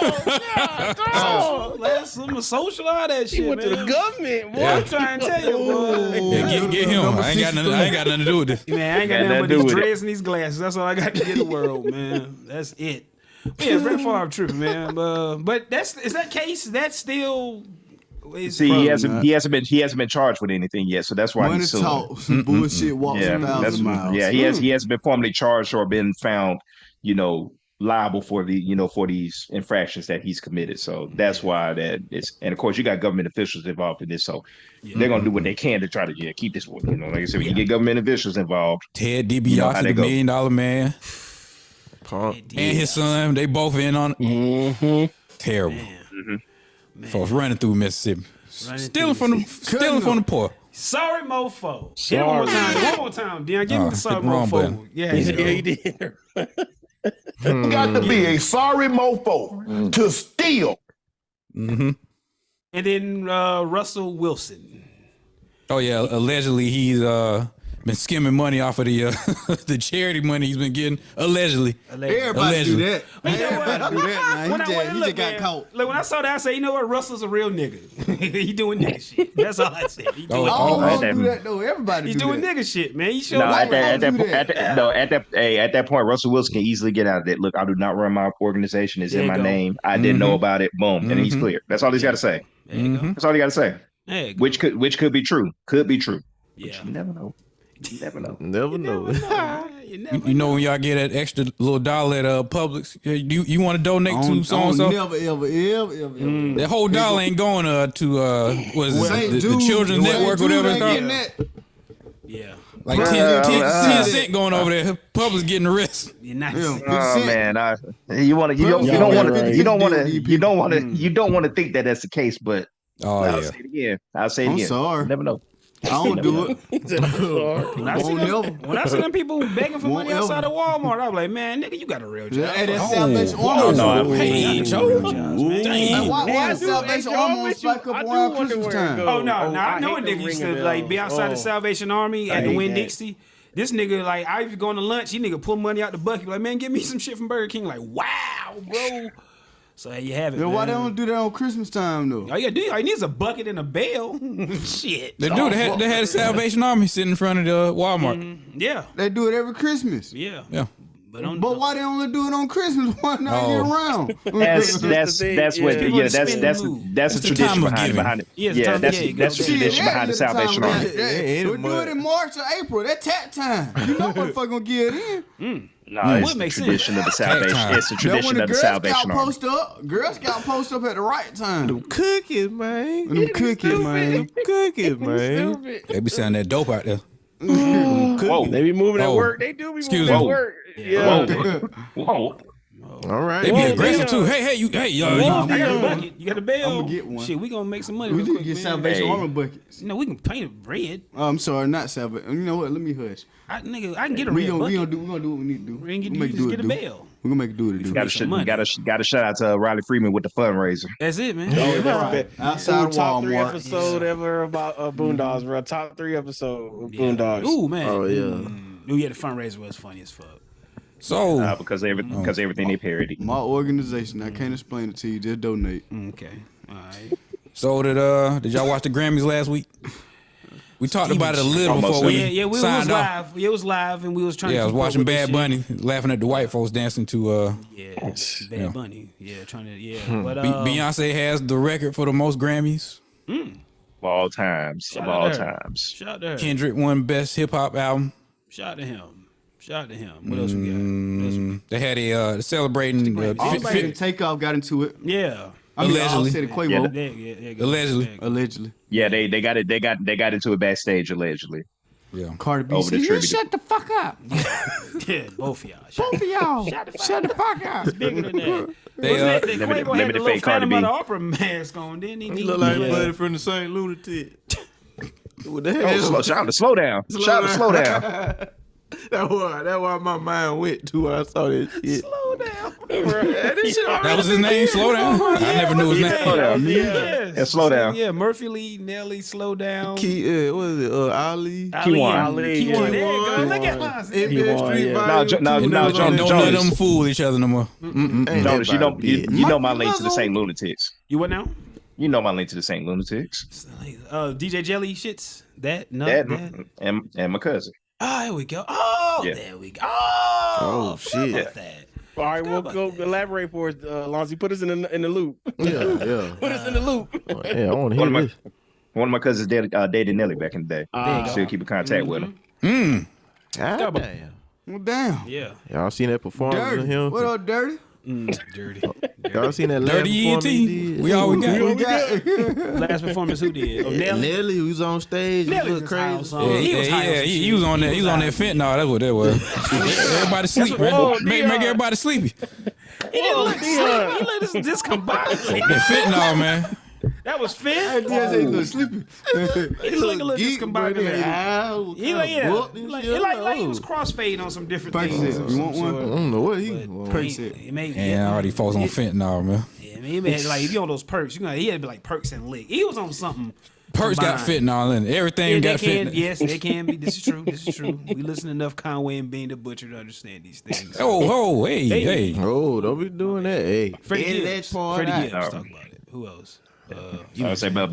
Speaker 2: Last summer, social, all that shit,
Speaker 4: Went
Speaker 2: man.
Speaker 4: to the government, boy.
Speaker 6: Yeah.
Speaker 2: I'm trying to tell you, boy.
Speaker 6: Yeah, get him. I ain't got nothing to do with this.
Speaker 2: Man, I ain't got
Speaker 5: Got
Speaker 2: nothing but
Speaker 5: nothing to do
Speaker 2: these
Speaker 5: with it.
Speaker 2: dreads and these glasses. That's all I got to get in the world, man. That's it. But yeah, Brett Favre tripping, man. But is that case? That's still.
Speaker 5: See, he hasn't been charged with anything yet, so that's why
Speaker 3: Money
Speaker 5: he's suing.
Speaker 3: talk, some bullshit walks
Speaker 5: Yeah,
Speaker 3: 1,000 miles.
Speaker 5: yeah. He hasn't been formally charged or been found, liable for for these infractions that he's committed. So that's why and of course you got government officials involved in this, so they're gonna do what they can to try to keep this one. Like I said, when you get government officials involved,
Speaker 6: Ted
Speaker 5: You know how
Speaker 6: DiBiase,
Speaker 5: they
Speaker 6: the
Speaker 5: go.
Speaker 6: $1 million man,
Speaker 1: Punk.
Speaker 6: and his son, they both in on it. Terrible. Folks running through Mississippi. Stealing from the poor.
Speaker 2: Sorry, mofo. Hit it one more time. One more time, Dion. Give me the sorry,
Speaker 6: hit the wrong
Speaker 2: mofo.
Speaker 6: button.
Speaker 2: Yeah,
Speaker 4: He did.
Speaker 7: You got to be a sorry mofo to steal.
Speaker 2: And then Russell Wilson.
Speaker 6: Oh yeah, allegedly he's been skimming money off of the the charity money he's been getting. Allegedly.
Speaker 3: Everybody do that.
Speaker 2: But you know what?
Speaker 3: Everybody do that, man. He just got caught.
Speaker 2: Look, when I saw that, I said, you know what? Russell's a real nigga. He doing nigga shit. That's all I said. He doing,
Speaker 3: I don't
Speaker 5: right
Speaker 3: want to
Speaker 5: there.
Speaker 3: do that though. Everybody
Speaker 2: he's
Speaker 3: do
Speaker 2: doing
Speaker 3: that.
Speaker 2: nigga shit, man. He showed
Speaker 5: No,
Speaker 2: up.
Speaker 5: at
Speaker 3: do
Speaker 5: that point, Russell Wilson can easily get out of that. Look, I do not run my organization. It's
Speaker 2: There
Speaker 5: in
Speaker 2: you
Speaker 5: my
Speaker 2: go.
Speaker 5: name. I didn't know about it. Boom, and he's clear. That's all he's got to say.
Speaker 2: There you go.
Speaker 5: That's all he got to say.
Speaker 2: There you go.
Speaker 5: Which could be true. Could be true.
Speaker 2: Yeah.
Speaker 5: You never know. You never know.
Speaker 1: Never know.
Speaker 6: You know when y'all get that extra little dollar at Publix, you want to donate to so and so.
Speaker 3: Never, ever.
Speaker 6: That whole dollar ain't going to what is
Speaker 3: St.
Speaker 6: it, the
Speaker 3: Jude,
Speaker 6: Children's
Speaker 3: St.
Speaker 6: Network,
Speaker 3: Jude
Speaker 6: whatever it's
Speaker 3: ain't
Speaker 6: called.
Speaker 3: getting that.
Speaker 2: Yeah.
Speaker 6: Like 10 cent going over there. Publix getting the rest.
Speaker 2: You're nice.
Speaker 3: Yeah.
Speaker 5: Oh man, you don't want to think that that's the case, but
Speaker 6: Oh
Speaker 5: I'll
Speaker 6: yeah.
Speaker 5: say it again. I'll say it
Speaker 3: I'm
Speaker 5: again.
Speaker 3: sorry.
Speaker 5: You never know.
Speaker 3: I don't do it.
Speaker 2: When I see them people begging for
Speaker 3: Won't
Speaker 2: money outside
Speaker 3: ever.
Speaker 2: of Walmart, I was like, man, nigga, you got a real job.
Speaker 3: Hey, that's Salvation
Speaker 6: Whoa,
Speaker 3: Army.
Speaker 6: no, hey, Joe.
Speaker 3: Hey, why
Speaker 4: I
Speaker 3: is
Speaker 4: do-
Speaker 3: Salvation
Speaker 4: hey, Joe,
Speaker 3: Army
Speaker 4: I'm
Speaker 3: on
Speaker 4: with
Speaker 3: spike
Speaker 4: you.
Speaker 3: up
Speaker 4: I do
Speaker 3: around
Speaker 4: wonder
Speaker 3: Christmas
Speaker 4: where it
Speaker 3: time?
Speaker 4: goes.
Speaker 2: Oh no,
Speaker 4: Oh,
Speaker 2: I know a
Speaker 4: hate them
Speaker 2: nigga used to
Speaker 4: ringing
Speaker 2: like be
Speaker 4: bells.
Speaker 2: outside the
Speaker 4: Oh.
Speaker 2: Salvation Army at the
Speaker 4: hate
Speaker 2: Winn
Speaker 4: that.
Speaker 2: Dixie. This nigga, like, I was going to lunch. He nigga pull money out the bucket. Like, man, give me some shit from Burger King. Like, wow, bro. So there you have it.
Speaker 3: Then why they
Speaker 2: man.
Speaker 3: don't do that on Christmas time though?
Speaker 2: All you gotta do, all you need is a bucket and a bell. Shit.
Speaker 6: They do. They had a Salvation Army sitting in front of the Walmart.
Speaker 2: Yeah.
Speaker 3: They do it every Christmas.
Speaker 2: Yeah.
Speaker 6: Yeah.
Speaker 2: But
Speaker 3: Why they only do it on Christmas? Why not year round?
Speaker 5: That's
Speaker 4: thing,
Speaker 5: what
Speaker 2: People
Speaker 5: yeah
Speaker 2: to
Speaker 5: that's
Speaker 2: spin
Speaker 5: that's
Speaker 2: the mood.
Speaker 5: that's
Speaker 6: It's
Speaker 5: the
Speaker 6: the time
Speaker 5: tradition
Speaker 6: of giving.
Speaker 5: behind it.
Speaker 2: Yeah, it's the
Speaker 5: Yeah,
Speaker 2: time-
Speaker 5: that's
Speaker 2: there you
Speaker 5: that's
Speaker 2: go.
Speaker 5: the tradition behind the Salvation Army.
Speaker 1: ain't
Speaker 3: We
Speaker 1: it
Speaker 3: do it in March or April. That's tax time. You know what fuck gonna get in.
Speaker 5: No,
Speaker 2: Would
Speaker 5: it's the
Speaker 2: make sense.
Speaker 5: tradition of the Salvation.
Speaker 6: time.
Speaker 5: It's the
Speaker 3: Now when
Speaker 5: tradition
Speaker 3: the
Speaker 5: of the
Speaker 3: Girl Scout
Speaker 5: Salvation Army.
Speaker 3: post up, Girl Scout post up at the right time.
Speaker 1: Cookies, man.
Speaker 3: Them cookies, man.
Speaker 1: Cookies, man.
Speaker 6: They be selling that dope out there.
Speaker 5: Whoa,
Speaker 4: They be moving at
Speaker 6: Oh.
Speaker 4: work. They do be
Speaker 6: Excuse
Speaker 4: moving
Speaker 6: me.
Speaker 4: at work. Yeah.
Speaker 5: whoa.
Speaker 1: All right.
Speaker 6: They be
Speaker 4: Whoa,
Speaker 6: aggressive
Speaker 4: damn.
Speaker 6: too. Hey, you,
Speaker 2: I got a bucket. You got a bell.
Speaker 3: I'ma get one.
Speaker 2: Shit, we gonna make some money
Speaker 3: We
Speaker 2: real
Speaker 3: need to
Speaker 2: quick,
Speaker 3: get
Speaker 2: man.
Speaker 3: Salvation
Speaker 5: Hey.
Speaker 3: Army buckets.
Speaker 2: You know, we can paint it red.
Speaker 3: Oh, I'm sorry, not Salvation. You know what? Let me hush.
Speaker 2: I can get a
Speaker 3: We
Speaker 2: red
Speaker 3: gonna
Speaker 2: bucket.
Speaker 3: do what we need to do.
Speaker 2: We can
Speaker 3: We'll
Speaker 2: just get a
Speaker 3: do.
Speaker 2: bell.
Speaker 3: We're gonna make it do what it do.
Speaker 5: Got to shout out to Riley Freeman with the fundraiser.
Speaker 2: That's it, man.
Speaker 3: Outside of
Speaker 4: Top 3
Speaker 3: Walmart.
Speaker 4: episode ever about Boondocks, bro. Top 3 episode of Boondocks.
Speaker 2: Ooh, man.
Speaker 1: Oh yeah.
Speaker 2: Ooh, yeah, the fundraiser was funny as fuck.
Speaker 6: So
Speaker 5: Because everything they parody.
Speaker 3: My organization. I can't explain it to you. Just donate.
Speaker 2: Okay. All right.
Speaker 6: So did y'all watch the Grammys last week? We talked about it a little
Speaker 5: Almost
Speaker 6: before we
Speaker 2: Yeah, we was
Speaker 6: signed off.
Speaker 2: live. Yeah, it was live, and we was trying
Speaker 6: Yeah, I
Speaker 2: to
Speaker 6: was
Speaker 2: keep up
Speaker 6: watching
Speaker 2: with this
Speaker 6: Bad
Speaker 2: shit.
Speaker 6: Bunny, laughing at the white folks dancing to
Speaker 2: Yeah, Bad Bunny. Yeah, trying to, yeah. But,
Speaker 6: Beyonce has the record for the most Grammys.
Speaker 5: Of all times.
Speaker 2: Shout
Speaker 5: Of
Speaker 2: out
Speaker 5: all
Speaker 2: to her.
Speaker 5: times.
Speaker 2: Shout out to her.
Speaker 6: Kendrick won Best Hip Hop Album.
Speaker 2: Shout out to him. Shout out to him. What else we got? What else we got?
Speaker 6: They had a celebrating
Speaker 3: All Takeoff got into it.
Speaker 2: Yeah.
Speaker 3: I mean,
Speaker 6: Allegedly.
Speaker 3: Offset and Quavo.
Speaker 6: Allegedly.
Speaker 5: Yeah, they got into it backstage allegedly.
Speaker 6: Yeah.
Speaker 3: Cardi B
Speaker 5: Over
Speaker 3: said,
Speaker 5: the
Speaker 3: "You
Speaker 5: tribute.
Speaker 3: shut the fuck up,
Speaker 2: Yeah, both of y'all.
Speaker 3: both of y'all. Shut the fuck up."
Speaker 2: It's bigger than that.
Speaker 6: They,
Speaker 2: Wasn't it that
Speaker 5: limited-
Speaker 2: Quavo had
Speaker 5: limited
Speaker 2: the little
Speaker 5: fake Cardi
Speaker 2: Phantom of
Speaker 5: B.
Speaker 2: the Opera mask on, didn't he?
Speaker 1: He look like Buddy from the St. Lunatic. What the
Speaker 5: Oh,
Speaker 1: hell?
Speaker 5: shout out to slow down. Shout out to slow down.
Speaker 1: That's why my mind went to when I saw this shit.
Speaker 2: Slow down.
Speaker 6: that was his name, Slow Down? I never knew his name.
Speaker 5: Slow down.
Speaker 2: Yeah,
Speaker 5: slow down.
Speaker 2: Yeah, Murphy Lee, Nelly, Slow Down.
Speaker 1: What is it? Ali.
Speaker 5: Keywan.
Speaker 2: There you go. Look at us.
Speaker 1: NBA Street
Speaker 4: yeah.
Speaker 1: Vibes.
Speaker 5: No,
Speaker 6: Don't
Speaker 5: Jonas.
Speaker 6: let them fool each other no more.
Speaker 5: Jonas, you know my link to the St. Lunatics.
Speaker 2: You what now?
Speaker 5: You know my link to the St. Lunatics.
Speaker 2: DJ Jelly shits. That.
Speaker 5: And my cousin.
Speaker 2: Oh, here we go. Oh,
Speaker 5: Yeah.
Speaker 2: there we go.
Speaker 1: Oh, shit.
Speaker 2: About that.
Speaker 4: All right, we'll go elaborate for us, Lonzy. Put us in the loop.
Speaker 1: Yeah.
Speaker 4: Put us in the loop.
Speaker 1: Yeah, I want to hear this.
Speaker 5: One of my cousins dated Nelly back in the day.
Speaker 2: There you go.
Speaker 5: Still keep in contact with him.
Speaker 1: God damn.
Speaker 3: Well, damn.
Speaker 2: Yeah.
Speaker 1: Y'all seen that performance of
Speaker 3: Dirty.
Speaker 1: him?
Speaker 3: What up, Dirty?
Speaker 2: Dirty.
Speaker 1: Y'all seen that last
Speaker 6: Dirty
Speaker 1: performance he
Speaker 6: ENT.
Speaker 1: did?
Speaker 6: We all we got.
Speaker 3: We got
Speaker 2: Last performance, who did? Oh, Nelly.
Speaker 1: Nelly, who was on stage,
Speaker 2: Nelly
Speaker 1: look
Speaker 2: was
Speaker 1: crazy.
Speaker 2: house on. He was high on some
Speaker 6: he
Speaker 2: shit.
Speaker 6: was on that. He was on that fentanyl. That's what that was. Everybody sleep, man. Make everybody sleepy.
Speaker 2: He didn't look sleep. He let us discombobulate.
Speaker 6: That fentanyl, man.
Speaker 2: That was
Speaker 3: Hey,
Speaker 2: Finn.
Speaker 3: DSA a little sleepy.
Speaker 2: He looked a little discombobulated.
Speaker 1: He
Speaker 2: Like he was crossfading on some different things.
Speaker 3: Percocet. You want one?
Speaker 1: I don't know what he.
Speaker 3: Percocet.
Speaker 6: And all these folks on fentanyl, man.
Speaker 2: Yeah, man, he made, like if you on those perks, he had to be like perks and lick. He was on something.
Speaker 6: Perks got
Speaker 2: combined.
Speaker 6: fentanyl in it. Everything got fentanyl.
Speaker 2: Yes, they can be. This is true. This is true. We listen to enough Conway and Bean the Butcher to understand these things.
Speaker 6: Oh, hey.
Speaker 1: Oh, don't be doing that. Hey.
Speaker 2: Freddie
Speaker 3: Edit
Speaker 2: Gibbs.
Speaker 3: that part
Speaker 2: Freddie
Speaker 3: out.
Speaker 2: Gibbs. Talk about it. Who else?
Speaker 5: I'll say back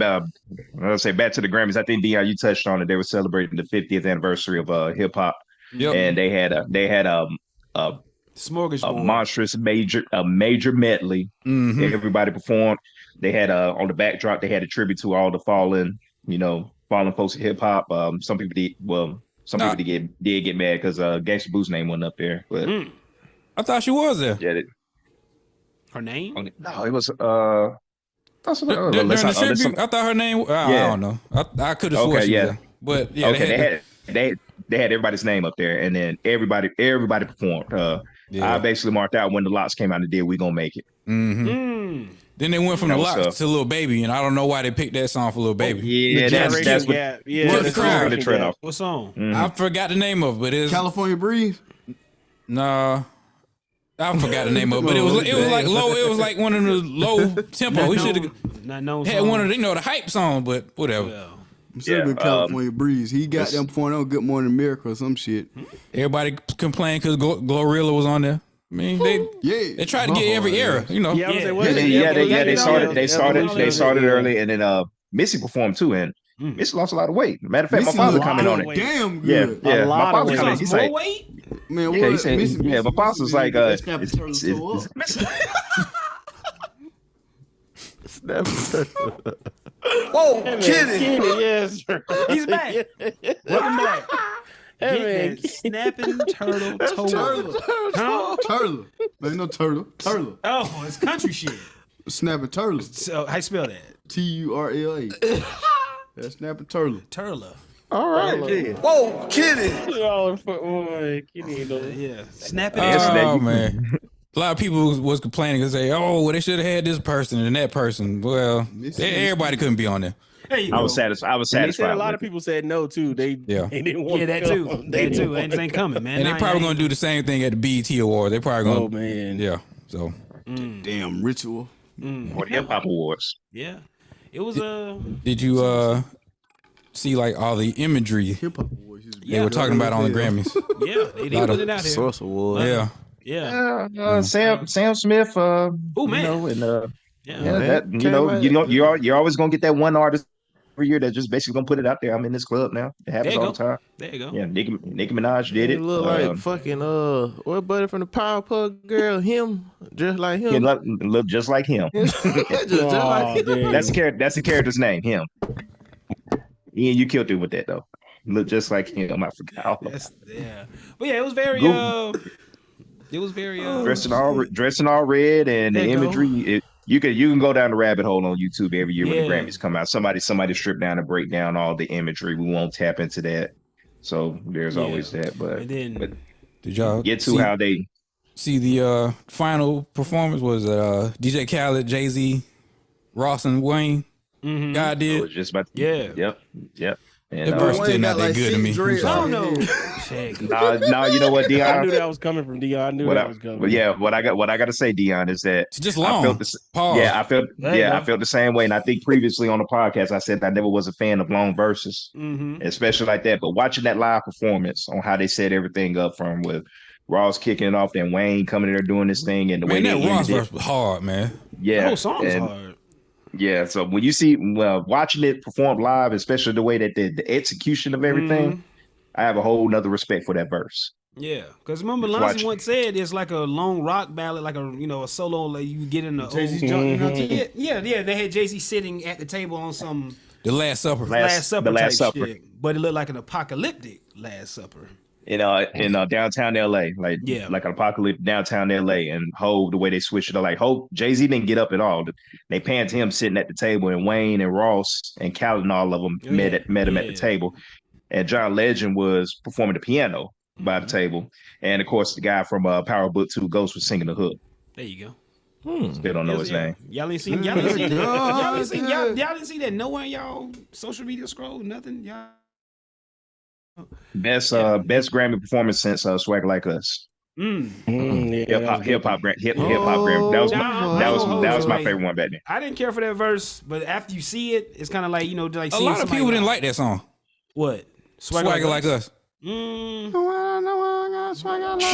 Speaker 5: to the Grammys. I think you touched on it. They were celebrating the 50th anniversary of hip hop,
Speaker 6: Yep.
Speaker 5: and they had a
Speaker 2: Smorgasbord.
Speaker 5: monstrous major medley.
Speaker 6: Mm-hmm.
Speaker 5: Everybody performed. They had on the backdrop. They had a tribute to all the fallen folks in hip hop. Some people did. Well, some people did get mad because Gangsta Boo's name wasn't up there. But
Speaker 6: I thought she was there.
Speaker 5: yeah,
Speaker 2: Her name?
Speaker 5: no, it was
Speaker 6: During the tribute, I thought her name. I don't know. I could have sworn she was there. But yeah,
Speaker 5: they had everybody's name up there, and then everybody performed. I basically marked out when the Lots came out and did "We Gonna Make It."
Speaker 6: Mm-hmm. Then they went from the Lots to Lil Baby, and I don't know why they picked that song for Lil Baby.
Speaker 5: Yeah, that's what
Speaker 6: What's the crowd?
Speaker 5: the trend off.
Speaker 2: What song?
Speaker 6: I forgot the name of it, but it's
Speaker 3: California Breeze.
Speaker 6: no. I forgot the name of it, but it was like low. It was like one of the low tempo. We should have
Speaker 2: Not known
Speaker 6: had one of the, the hype song, but whatever.
Speaker 2: Yeah.
Speaker 3: Should have been California Breeze. He got them point on Good Morning America or some shit.
Speaker 6: Everybody complained because Glorilla was on there. I mean, they tried to get every era,
Speaker 4: Yeah,
Speaker 5: they started early, and then Missy performed too, and Missy lost a lot of weight. Matter of fact, my father commented on it.
Speaker 3: Damn
Speaker 5: Yeah,
Speaker 3: good.
Speaker 5: yeah. My father
Speaker 2: He
Speaker 5: commented.
Speaker 2: lost
Speaker 5: He's
Speaker 2: more
Speaker 5: like,
Speaker 2: weight?
Speaker 3: Man,
Speaker 5: yeah, he said, yeah. My boss was like,
Speaker 7: Whoa, kidding.
Speaker 4: Yes,
Speaker 2: He's back. Welcome back.
Speaker 4: Hey,
Speaker 2: Get that snapping turtle toe. Huh?
Speaker 3: Turtle. Man, no turtle. Turtle.
Speaker 2: Oh, it's country shit.
Speaker 3: Snapping turtle.
Speaker 2: So how you spell that?
Speaker 3: Turla. That's snapping turtle.
Speaker 2: Turla.
Speaker 1: All right.
Speaker 7: Whoa, kidding.
Speaker 2: Yeah. Snapping
Speaker 6: Oh man, a lot of people was complaining and say, "Oh, well, they should have had this person and that person." Well, everybody couldn't be on there.
Speaker 5: I was satisfied.
Speaker 4: They said a lot of people said no too. They didn't want.
Speaker 2: Yeah, that too. That too. It ain't coming, man.
Speaker 6: And they probably gonna do the same thing at the BET Award. They probably gonna.
Speaker 4: Oh man.
Speaker 6: Yeah. So.
Speaker 3: Damn ritual.
Speaker 5: Or the Hip Hop Awards.
Speaker 2: Yeah. It was
Speaker 6: Did you see like all the imagery
Speaker 3: Hip Hop Awards.
Speaker 6: they were talking about on the Grammys?
Speaker 2: yeah, they put it out here.
Speaker 1: Source Award.
Speaker 6: Yeah.
Speaker 2: Yeah.
Speaker 5: Sam Smith.
Speaker 2: Oh man.
Speaker 5: You're always gonna get that one artist every year that's just basically gonna put it out there. I'm in this club now. It happens all the time.
Speaker 2: There you go.
Speaker 5: Yeah, Nicki Minaj did
Speaker 1: It
Speaker 5: it.
Speaker 1: look like fucking what buddy from the Powerpuff Girl? Him, just like him.
Speaker 5: Look just like him.
Speaker 1: just like him.
Speaker 5: That's the character's name. Him. Ian, you killed it with that though. Look just like him. I forgot. All about it.
Speaker 2: Yeah. But yeah, it was very dressed
Speaker 5: in all red, and the
Speaker 2: There you go.
Speaker 5: imagery. You can go down the rabbit hole on YouTube every year when the
Speaker 2: Yeah.
Speaker 5: Grammys come out. Somebody strip down and break down all the imagery. We won't tap into that. So there's
Speaker 2: Yeah.
Speaker 5: always that. But,
Speaker 2: And then
Speaker 5: but
Speaker 6: Did y'all
Speaker 5: get to how they
Speaker 6: see the final performance was DJ Khaled, Jay-Z, Ross, and Wayne? God
Speaker 5: I
Speaker 6: did.
Speaker 5: was just about to,
Speaker 2: Yeah.
Speaker 5: Yep. And
Speaker 6: That verse
Speaker 3: Wayne
Speaker 6: still
Speaker 3: got
Speaker 6: not that
Speaker 3: like
Speaker 6: good to me.
Speaker 3: six
Speaker 6: I'm
Speaker 3: dreads.
Speaker 2: I
Speaker 6: sorry.
Speaker 2: don't know. Shit.
Speaker 5: nah, you know what,
Speaker 4: I
Speaker 5: Dion?
Speaker 4: knew that was coming from Dion. I knew that was coming.
Speaker 5: But yeah, what I got to say, Dion, is that
Speaker 6: It's just
Speaker 5: I
Speaker 6: long.
Speaker 5: felt this.
Speaker 6: Pause.
Speaker 5: Yeah, I felt.
Speaker 2: There you
Speaker 5: Yeah, I
Speaker 2: go.
Speaker 5: felt the same way. And I think previously on the podcast, I said I never was a fan of long verses, especially like that. But watching that live performance on how they set everything up from with Ross kicking it off, then Wayne coming in there doing this thing, and the way
Speaker 6: Man,
Speaker 5: they
Speaker 6: that Ross
Speaker 5: ended
Speaker 6: verse was hard, man.
Speaker 5: yeah,
Speaker 2: The whole song's
Speaker 5: and
Speaker 2: hard.
Speaker 5: yeah. So when you see watching it performed live, especially the way that the execution of everything, I have a whole nother respect for that verse.
Speaker 2: Yeah, because remember,
Speaker 5: Just
Speaker 2: Lonzy
Speaker 5: watch-
Speaker 2: once said it's like a long rock ballad, like a solo like you get in the
Speaker 3: Jay-Z
Speaker 2: old-
Speaker 3: jumping out to
Speaker 2: yeah. They had Jay-Z sitting at the table on some
Speaker 6: The Last Supper.
Speaker 5: Last-
Speaker 2: Last Supper
Speaker 5: the Last
Speaker 2: type
Speaker 5: Supper.
Speaker 2: shit, but it looked like an apocalyptic Last Supper.
Speaker 5: In downtown LA, like an apocalypse downtown LA, and Hov, the way they switched it up, like Hov, Jay-Z didn't get up at all. They panned to him sitting at the table, and Wayne and Ross and Khaled and all of them met him at the table, and John Legend was performing the piano by the table, and of course the guy from Power Book 2 Ghost was singing the hook.
Speaker 2: There you go.
Speaker 5: Still don't know his name.
Speaker 2: Y'all ain't seen y'all didn't see that nowhere in y'all social media scroll, nothing. Y'all
Speaker 5: Best Grammy performance since Swag Like Us. Hip hop Grammy. That was my favorite one back then.
Speaker 2: I didn't care for that verse, but after you see it, it's kind of like, like
Speaker 6: A
Speaker 2: seeing
Speaker 6: lot of
Speaker 2: somebody
Speaker 6: people didn't like that song.
Speaker 2: What?
Speaker 6: Swagger Like Us.
Speaker 5: Well,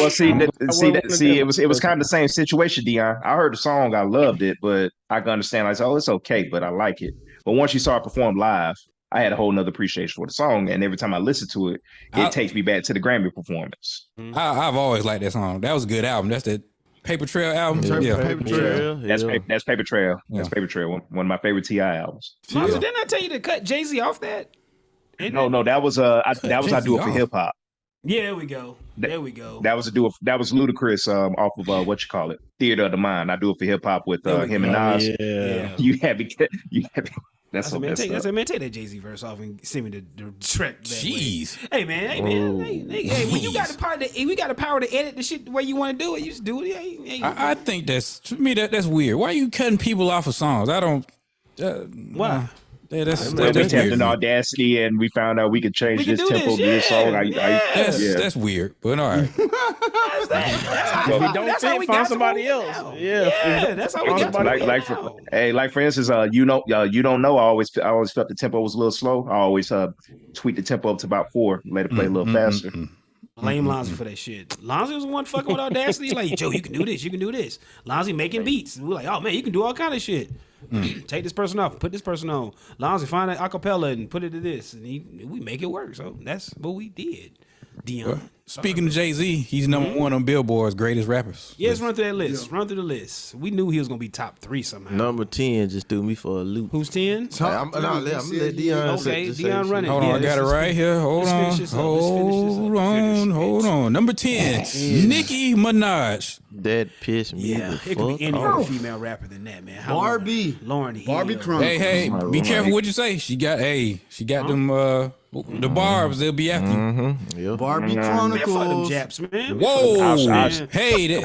Speaker 5: it was kind of the same situation, Dion. I heard the song, I loved it, but I can understand. Like, it's okay, but I like it. But once you saw it performed live, I had a whole nother appreciation for the song, and every time I listen to it, it takes me back to the Grammy performance.
Speaker 6: I've always liked that song. That was a good album. That's the Paper Trail album.
Speaker 3: Paper Trail.
Speaker 5: That's Paper Trail. That's
Speaker 6: Yeah.
Speaker 5: Paper Trail. One of my favorite T.I. albums.
Speaker 2: Monster, didn't I tell you to cut Jay-Z off that?
Speaker 5: No, that was I Do It for Hip Hop.
Speaker 2: Yeah, there we go. There we go.
Speaker 5: That was Ludacris off of what you call it, Theater of the Mind. I Do It for Hip Hop with him and Nas.
Speaker 2: Yeah.
Speaker 5: You have me. That's
Speaker 2: I
Speaker 5: what
Speaker 2: said, man, take that Jay-Z verse off and send me the track. That
Speaker 6: Jeez.
Speaker 2: way. Hey, man. Hey, when you got the power we got the power to edit the shit the way you want to do it. You just do it. Hey,
Speaker 6: I think to me that's weird. Why are you cutting people off of songs? I don't.
Speaker 2: why?
Speaker 6: Yeah, that's
Speaker 5: we tapped
Speaker 6: weird.
Speaker 5: in Audacity and we found out we could change
Speaker 2: We can
Speaker 5: this
Speaker 2: do
Speaker 5: tempo
Speaker 2: this,
Speaker 5: to this
Speaker 2: yeah.
Speaker 5: song.
Speaker 6: That's weird. But all right.
Speaker 2: That's how we got
Speaker 4: somebody
Speaker 2: to
Speaker 4: else.
Speaker 2: now.
Speaker 4: Yeah.
Speaker 2: That's how we got to
Speaker 5: For instance, you don't know. I always felt the tempo was a little slow. I always tweak the tempo up to about 4, let it play a little faster.
Speaker 2: Blame Lonzy for that shit. Lonzy was the one fucking with Audacity. Like, Joe, you can do this. You can do this. Lonzy making beats. We're like, oh, man, you can do all kind of shit. Take this person off. Put this person on. Lonzy, find an acapella and put it to this. And we make it work. So that's what we did. Dion.
Speaker 6: Speaking of Jay-Z, he's number one on Billboard's greatest rappers.
Speaker 2: Yeah, let's run through that list. Run through the list. We knew he was going to be top 3 somehow.
Speaker 1: Number 10 just threw me for a loop.
Speaker 2: Who's 10?
Speaker 1: I'm gonna let Dion.
Speaker 2: Okay,
Speaker 1: say
Speaker 2: Dion
Speaker 1: the
Speaker 2: run it.
Speaker 6: Hold on,
Speaker 2: Yeah,
Speaker 6: I got it
Speaker 2: let's
Speaker 6: right
Speaker 2: finish-
Speaker 6: here. Hold
Speaker 2: let's
Speaker 6: on.
Speaker 2: finish this up. Let's finish this up.
Speaker 6: Hold on. Number 10, Nicki Minaj.
Speaker 1: That pissed me
Speaker 2: Yeah,
Speaker 1: the
Speaker 2: it could
Speaker 1: fuck
Speaker 2: be any
Speaker 1: off.
Speaker 2: other female rapper than that, man. How
Speaker 3: Barbie.
Speaker 2: Lauren Hill.
Speaker 3: Barbie Chronicles.
Speaker 6: Hey, be careful what you say. She got them the barbs. They'll be after you.
Speaker 1: Yep.
Speaker 3: Barbie
Speaker 2: Man, fuck them
Speaker 3: Chronicles.
Speaker 2: Japs, man.
Speaker 6: Whoa,
Speaker 2: Man.
Speaker 6: hey,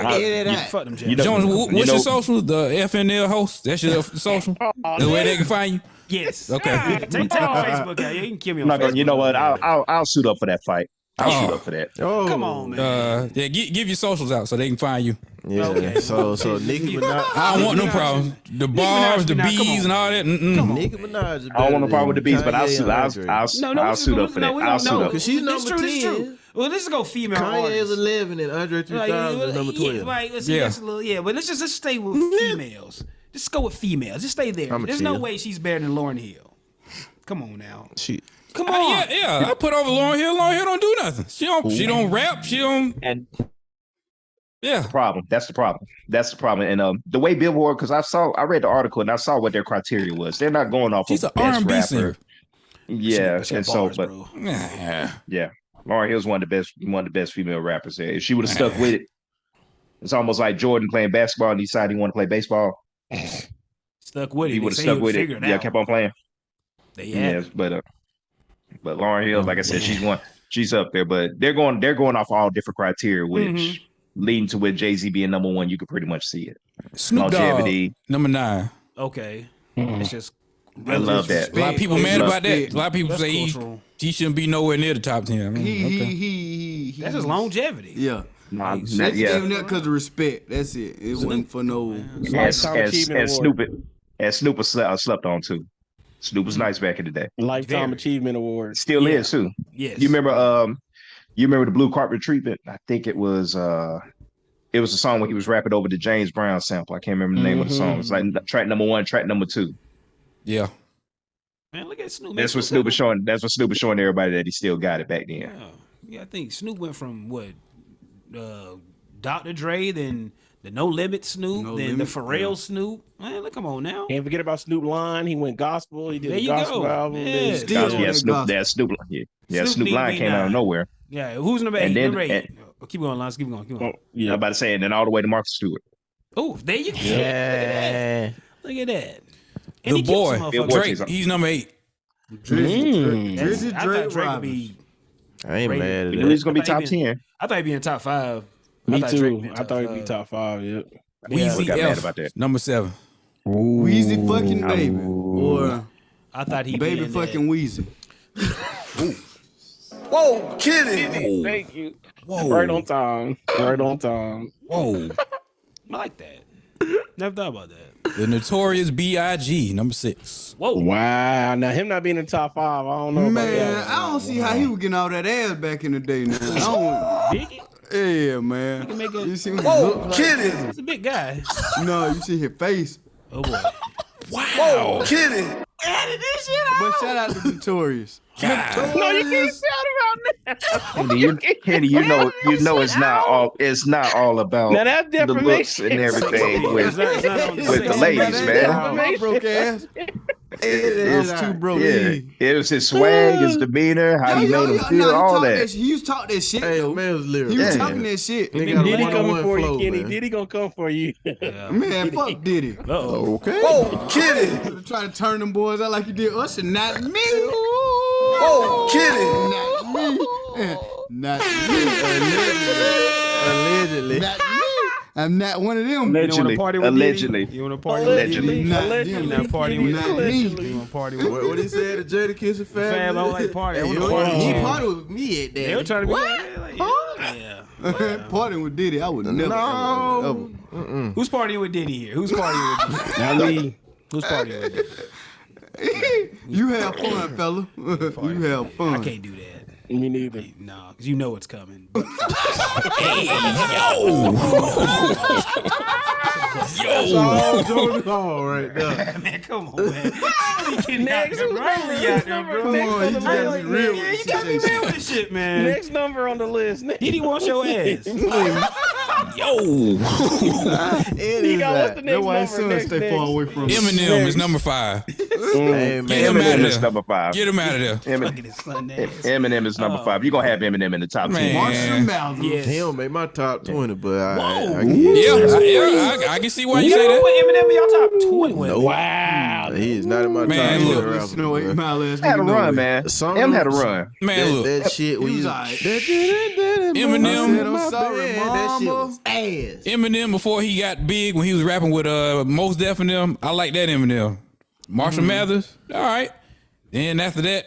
Speaker 2: Fuck them Japs.
Speaker 6: Jonas, what's your social? The FNL host. That's your social. The way they can find you.
Speaker 2: Yes.
Speaker 6: Okay.
Speaker 2: Take Facebook out. Yeah, you can kill me on
Speaker 5: I'm not gonna,
Speaker 2: Facebook.
Speaker 5: you know what?
Speaker 2: Yeah.
Speaker 5: I'll suit up for that fight. I'll suit up for that.
Speaker 1: Oh,
Speaker 2: Come on, man.
Speaker 6: Yeah, give your socials out so they can find you.
Speaker 1: Yeah.
Speaker 2: Okay.
Speaker 1: So Nicki Minaj.
Speaker 6: I don't want no problems. The barbs, the
Speaker 2: Minaj, come
Speaker 6: bees,
Speaker 2: on.
Speaker 6: and all that.
Speaker 1: Nicki Minaj. Is
Speaker 5: I don't want no problem with the beats, but I'll suit up for that.
Speaker 2: we
Speaker 5: I'll
Speaker 2: don't
Speaker 5: suit
Speaker 2: know.
Speaker 5: up.
Speaker 1: Because she's
Speaker 2: This
Speaker 1: number
Speaker 2: true, this
Speaker 1: 10.
Speaker 2: true. Well, let's go female
Speaker 1: Kanye is
Speaker 2: artists.
Speaker 1: 11 and Andre 3000 is number 12.
Speaker 2: Yeah, like, let's
Speaker 6: Yeah.
Speaker 2: that's a little, but let's stay with females. Just go with females. Just stay there.
Speaker 1: I'ma
Speaker 2: There's no
Speaker 1: chill.
Speaker 2: way she's better than Lauryn Hill. Come on now. Come on.
Speaker 6: Yeah. I put over Lauryn Hill. Lauryn Hill don't do nothing. She don't rap. She don't.
Speaker 5: And
Speaker 6: Yeah.
Speaker 5: problem. That's the problem. And the way Billboard, because I read the article and I saw what their criteria was. They're not going off
Speaker 6: She's
Speaker 5: of
Speaker 6: an
Speaker 5: best
Speaker 6: R&B
Speaker 5: rapper.
Speaker 6: singer.
Speaker 5: Yeah,
Speaker 2: She got
Speaker 5: and
Speaker 2: bars,
Speaker 5: so, but
Speaker 2: bro.
Speaker 6: Yeah.
Speaker 5: Lauryn Hill's one of the best female rappers there. If she would have stuck with it, it's almost like Jordan playing basketball and decided he wanted to play baseball.
Speaker 2: stuck with it.
Speaker 5: he would have stuck with it. Yeah, kept on playing.
Speaker 2: They have.
Speaker 5: Yes, but Lauryn Hill, like I said, she's up there. But they're going off all different criteria, which leading to with Jay-Z being number one, you could pretty much see it.
Speaker 6: Snoop Dogg, number 9.
Speaker 2: Okay. It's just.
Speaker 5: I love that.
Speaker 6: A lot of people mad about that. A lot of people say he shouldn't be nowhere near the top 10.
Speaker 2: That's his longevity.
Speaker 3: Yeah.
Speaker 5: Nah,
Speaker 3: That's gave him that because of respect. That's it. It wasn't for no.
Speaker 5: And Snoop was slept on too. Snoop was nice back in the day.
Speaker 4: Lifetime Achievement Award.
Speaker 5: Still is too.
Speaker 2: Yes.
Speaker 5: You remember the Blue Carpet Treatment? I think it was a song where he was rapping over the James Brown sample. I can't remember the name of the song. It's like track number 1, track number 2.
Speaker 6: Yeah.
Speaker 2: Man, look at Snoop.
Speaker 5: That's what Snoop was showing. That's what Snoop was showing everybody that he still got it back then.
Speaker 2: Yeah, I think Snoop went from what, Dr. Dre, then the No Limit Snoop, then the Pharrell Snoop. Man, look, come on now.
Speaker 4: Can't forget about Snoop Line. He went gospel. He did a gospel album.
Speaker 2: Yeah.
Speaker 5: Snoop Line came out of nowhere.
Speaker 2: Yeah, who's number 8? Number 8. Keep going, Lance. Keep going.
Speaker 5: I'm about to say, and then all the way to Martha Stewart.
Speaker 2: Oh, there you go.
Speaker 1: Yeah.
Speaker 2: Look at that. And
Speaker 6: The boy, Drake, he's number 8.
Speaker 3: Drizzy,
Speaker 2: I thought Drake would be.
Speaker 1: I ain't mad at
Speaker 5: He's
Speaker 1: that.
Speaker 5: gonna be top 10.
Speaker 2: I thought he'd be in top 5.
Speaker 4: Me too. I thought he'd be top 5. Yep.
Speaker 6: Weezy
Speaker 5: got mad
Speaker 6: F,
Speaker 5: about that.
Speaker 6: number 7.
Speaker 3: Weezy fucking baby. Or
Speaker 2: I thought he'd
Speaker 3: baby
Speaker 2: be in
Speaker 3: fucking Weezy.
Speaker 7: Whoa, kidding.
Speaker 4: Thank you.
Speaker 6: Whoa.
Speaker 4: Right on time. Right on time.
Speaker 6: Whoa.
Speaker 2: I like that. Never thought about that.
Speaker 6: The Notorious B.I.G., number 6.
Speaker 2: Whoa.
Speaker 4: Wow. Now him not being in the top 5, I don't know about
Speaker 3: Man,
Speaker 4: that.
Speaker 3: I don't see how he was getting all that ass back in the day now.
Speaker 2: Biggie?
Speaker 3: Yeah, man.
Speaker 2: can make a-
Speaker 3: You see what he look like?
Speaker 7: Kidding.
Speaker 2: He's a big guy.
Speaker 3: No, you see his face.
Speaker 2: Oh boy.
Speaker 7: Whoa, kidding.
Speaker 3: But shout out to Notorious.
Speaker 4: No, you can't shout about that.
Speaker 5: Kenny, you know it's not all about
Speaker 4: Now that's
Speaker 5: the looks
Speaker 4: defamation.
Speaker 5: and everything with the ladies, man.
Speaker 3: My broke ass. It's too broke.
Speaker 5: Yeah, it was his swag, his demeanor, how he made him feel, all that.
Speaker 3: He was talking that shit.
Speaker 1: Hey,
Speaker 3: though.
Speaker 1: man, was lyrical.
Speaker 3: He was
Speaker 5: Yeah.
Speaker 3: talking that shit.
Speaker 1: Nigga got a
Speaker 4: Diddy coming
Speaker 1: one-on-one
Speaker 4: for you,
Speaker 1: flow,
Speaker 4: Kenny.
Speaker 1: man.
Speaker 4: Diddy gonna come for you.
Speaker 3: Man, fuck Diddy.
Speaker 2: Uh-oh.
Speaker 1: Okay.
Speaker 7: Whoa, kidding.
Speaker 3: Trying to turn them boys out like you did us and not me.
Speaker 7: Whoa, kidding.
Speaker 3: Not me.
Speaker 1: Allegedly.
Speaker 3: Not me. I'm not one of them.
Speaker 5: Allegedly,
Speaker 2: Allegedly. You want to party with
Speaker 5: Allegedly.
Speaker 2: Diddy?
Speaker 3: Not
Speaker 4: Allegedly.
Speaker 3: them.
Speaker 2: Not party with
Speaker 3: Not
Speaker 2: Diddy.
Speaker 3: me.
Speaker 2: You want to party with
Speaker 1: What he said to Jada Kiss and Fab?
Speaker 2: Fab? I don't like party.
Speaker 1: Hey,
Speaker 2: I
Speaker 1: you
Speaker 2: wanna party.
Speaker 1: he party with me at that.
Speaker 2: They were trying to be
Speaker 1: What?
Speaker 2: like, yeah.
Speaker 3: Partying with Diddy, I would never.
Speaker 1: No.
Speaker 3: Ever.
Speaker 2: Who's partying with Diddy here? Who's partying with Diddy?
Speaker 4: Not me.
Speaker 2: Who's partying with Diddy?
Speaker 3: You have fun, fella. You have fun.
Speaker 2: I can't do that.
Speaker 4: Me neither.
Speaker 2: No, because you know it's coming.
Speaker 1: Oh, Jonas Hall right there.
Speaker 2: Man, come on, man.
Speaker 4: Next
Speaker 2: Riley out there, bro.
Speaker 3: Come on, you gotta be real
Speaker 2: Yeah,
Speaker 3: with
Speaker 2: you gotta be
Speaker 3: this
Speaker 2: real with this shit, man.
Speaker 4: Next number on the list.
Speaker 2: Diddy wants your ass.
Speaker 6: Yo.
Speaker 4: He got what's the next
Speaker 3: That's why his
Speaker 4: number?
Speaker 3: son stay far away from me.
Speaker 6: Eminem is number 5.
Speaker 1: Hey,
Speaker 6: Get
Speaker 1: man.
Speaker 6: him out
Speaker 5: Eminem
Speaker 6: of
Speaker 5: is
Speaker 6: there.
Speaker 5: number 5.
Speaker 6: Get him out of there.
Speaker 2: Fucking his son ass.
Speaker 5: Eminem is number 5. You're gonna have Eminem in the top 10.
Speaker 6: Man.
Speaker 3: Marshall Mathers.
Speaker 2: Yes.
Speaker 1: He don't make my top 20, but I
Speaker 6: Yeah, I can see why you
Speaker 2: You
Speaker 6: say
Speaker 2: don't put
Speaker 6: that.
Speaker 2: Eminem in your top 20. Well,
Speaker 4: Wow.
Speaker 1: He is not in my
Speaker 6: Man,
Speaker 1: top 10
Speaker 6: look.
Speaker 1: rapper,
Speaker 3: Listen to 8
Speaker 1: bro.
Speaker 3: Mile ass
Speaker 5: Had a
Speaker 3: nigga
Speaker 5: run,
Speaker 3: know
Speaker 5: man.
Speaker 1: Some
Speaker 5: M
Speaker 1: of
Speaker 5: had a
Speaker 1: them-
Speaker 5: run.
Speaker 6: Man, look.
Speaker 1: That shit
Speaker 3: He
Speaker 1: we
Speaker 3: was
Speaker 1: used.
Speaker 3: alright.
Speaker 6: Eminem.
Speaker 3: I'm sorry,
Speaker 1: That shit
Speaker 3: mama.
Speaker 1: was ass.
Speaker 6: Eminem before he got big when he was rapping with Most Def and them. I like that Eminem. Marshall Mathers, all right. Then after that,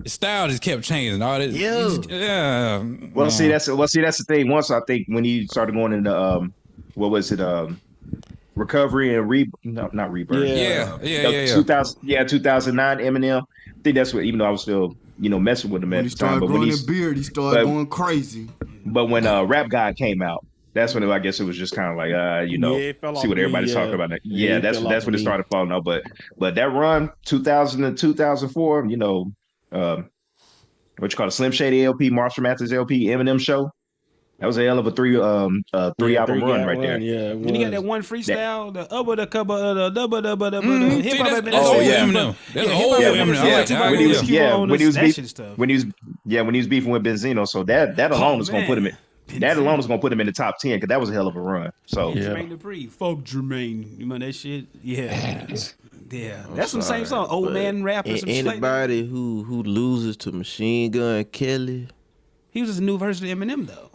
Speaker 6: his style just kept changing. All that, yeah.
Speaker 5: Well, see, that's the thing. Once I think when he started going into what was it? Recovery and not rebirth.
Speaker 6: Yeah.
Speaker 5: 2009 Eminem. I think that's what. Even though I was still messing with him
Speaker 3: When
Speaker 5: at
Speaker 3: he
Speaker 5: the time,
Speaker 3: started
Speaker 5: but when
Speaker 3: growing
Speaker 5: he's
Speaker 3: a beard, he started
Speaker 5: but-
Speaker 3: going crazy.
Speaker 5: but when Rap God came out, that's when I guess it was just kind of like
Speaker 4: it fell off
Speaker 5: see what
Speaker 4: me,
Speaker 5: everybody's
Speaker 4: yeah.
Speaker 5: talking about.
Speaker 4: Yeah, it
Speaker 5: that's
Speaker 4: fell
Speaker 5: that's
Speaker 4: off
Speaker 5: when it
Speaker 4: me.
Speaker 5: started falling out. But that run 2000 to 2004, what you call it, Slim Shady LP, Marshall Mathers LP, Eminem show. That was a hell of a three album run right there.
Speaker 4: Yeah.
Speaker 2: And he got that one freestyle, the
Speaker 6: See,
Speaker 2: hip hop.
Speaker 6: that's old Eminem. That's old Eminem. I like that.
Speaker 5: When he was
Speaker 2: stuff.
Speaker 5: when he was beefing with Benzino, so that alone is gonna put him in. That alone is gonna put him in the top 10 because that was a hell of a run. So
Speaker 2: Jermaine Dupri, fuck Jermaine. You know that shit? Yeah. Yeah, that's some same
Speaker 1: sorry,
Speaker 2: song. Old
Speaker 1: but
Speaker 2: man rap or some shit like that.
Speaker 1: Anybody who loses to Machine Gun Kelly.
Speaker 2: He was just a new version of Eminem though.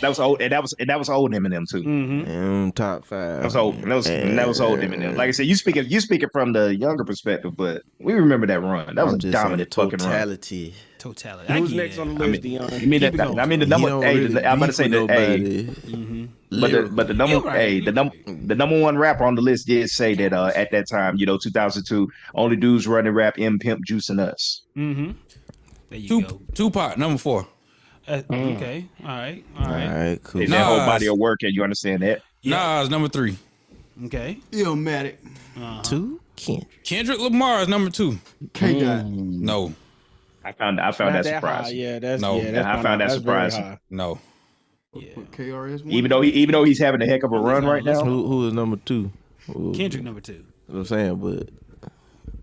Speaker 5: That was old, and that was old Eminem too.
Speaker 1: Top 5.
Speaker 5: That was old. That was old Eminem. Like I said, you speaking from the younger perspective, but we remember that run. That was a dominant fucking run.
Speaker 1: Totality.
Speaker 4: Who's next on the list, Dion?
Speaker 5: You mean that? I mean the number. Hey, I'm about to say that. Hey, but the number.
Speaker 2: Right.
Speaker 5: Hey, the number one rapper on the list did say that at that time, 2002, only dudes running rap, M Pimp, Juice, and Us.
Speaker 2: There you go.
Speaker 6: Tupac, number 4.
Speaker 2: Okay. All right.
Speaker 1: All right, cool.
Speaker 5: That whole body of work, and you understand that?
Speaker 6: Nas, number 3.
Speaker 2: Okay.
Speaker 3: Illmatic.
Speaker 1: 2?
Speaker 6: Kendrick Lamar is number 2.
Speaker 3: K-Dot.
Speaker 6: No.
Speaker 5: I found that surprising.
Speaker 4: Yeah, that's
Speaker 6: No.
Speaker 4: yeah, that's
Speaker 5: I found that
Speaker 4: that's very
Speaker 5: surprising.
Speaker 4: high.
Speaker 6: No.
Speaker 3: KRS One.
Speaker 5: Even though he's having a heck of a run right now.
Speaker 1: Who is number 2?
Speaker 2: Kendrick number 2.
Speaker 1: What I'm saying, but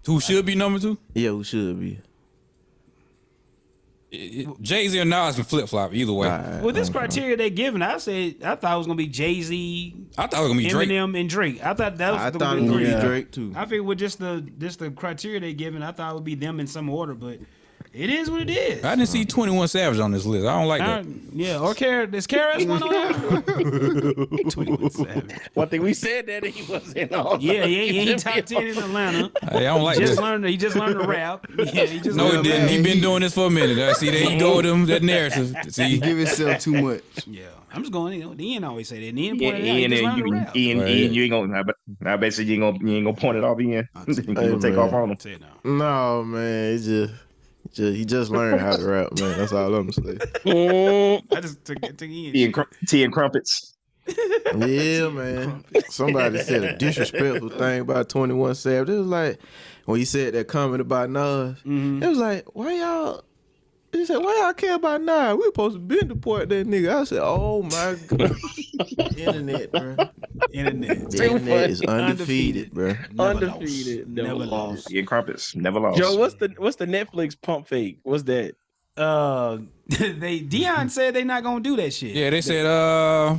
Speaker 6: Who should be number 2?
Speaker 1: yeah, who should be?
Speaker 6: Jay-Z or Nas can flip-flop either way.
Speaker 2: Well, this criteria they given, I thought it was gonna be Jay-Z,
Speaker 6: I thought it was going to be Drake.
Speaker 2: Eminem, and Drake. I thought that was
Speaker 1: I
Speaker 2: the
Speaker 1: thought it was
Speaker 2: three.
Speaker 1: Drake too.
Speaker 2: I figured with just the criteria they given, I thought it would be them in some order, but it is what it is.
Speaker 6: I didn't see 21 Savage on this list. I don't like that.
Speaker 2: Yeah, or is KRS One on there? 21 Savage.
Speaker 4: One thing we said that he wasn't on.
Speaker 2: Yeah, he top 10 in Atlanta.
Speaker 6: Hey, I don't like this.
Speaker 2: He just learned to rap. Yeah, he just
Speaker 6: No, he
Speaker 2: learned to
Speaker 6: didn't.
Speaker 2: rap.
Speaker 6: He been doing this for a minute. See, there you go with him, that narrative. See,
Speaker 3: Give yourself too much.
Speaker 2: Yeah, I'm just going. Ian always say that. Ian
Speaker 5: Yeah,
Speaker 2: pointed out. He just learned to rap.
Speaker 5: Ian, you ain't gonna. I bet you ain't gonna point it off Ian. You gonna take off on him.
Speaker 2: Say it now.
Speaker 1: No, man, he just learned how to rap, man. That's all I'm saying.
Speaker 2: I just took Ian.
Speaker 5: Tea and crumpets.
Speaker 1: Yeah, man. Somebody said a disrespectful thing about 21 Savage. It was like when he said that comment about Nas. It was like, why y'all? He said, why y'all care about Nas? We were supposed to be deport that nigga. I said, oh my god. Internet, bro.
Speaker 2: Internet.
Speaker 1: The internet is undefeated, bro.
Speaker 4: Undefeated. Never
Speaker 2: Never
Speaker 4: lost.
Speaker 5: Tea and crumpets. Never lost.
Speaker 4: Joe, what's the Netflix pump fake? What's that?
Speaker 2: Dion said they not gonna do that shit.
Speaker 6: yeah, they said,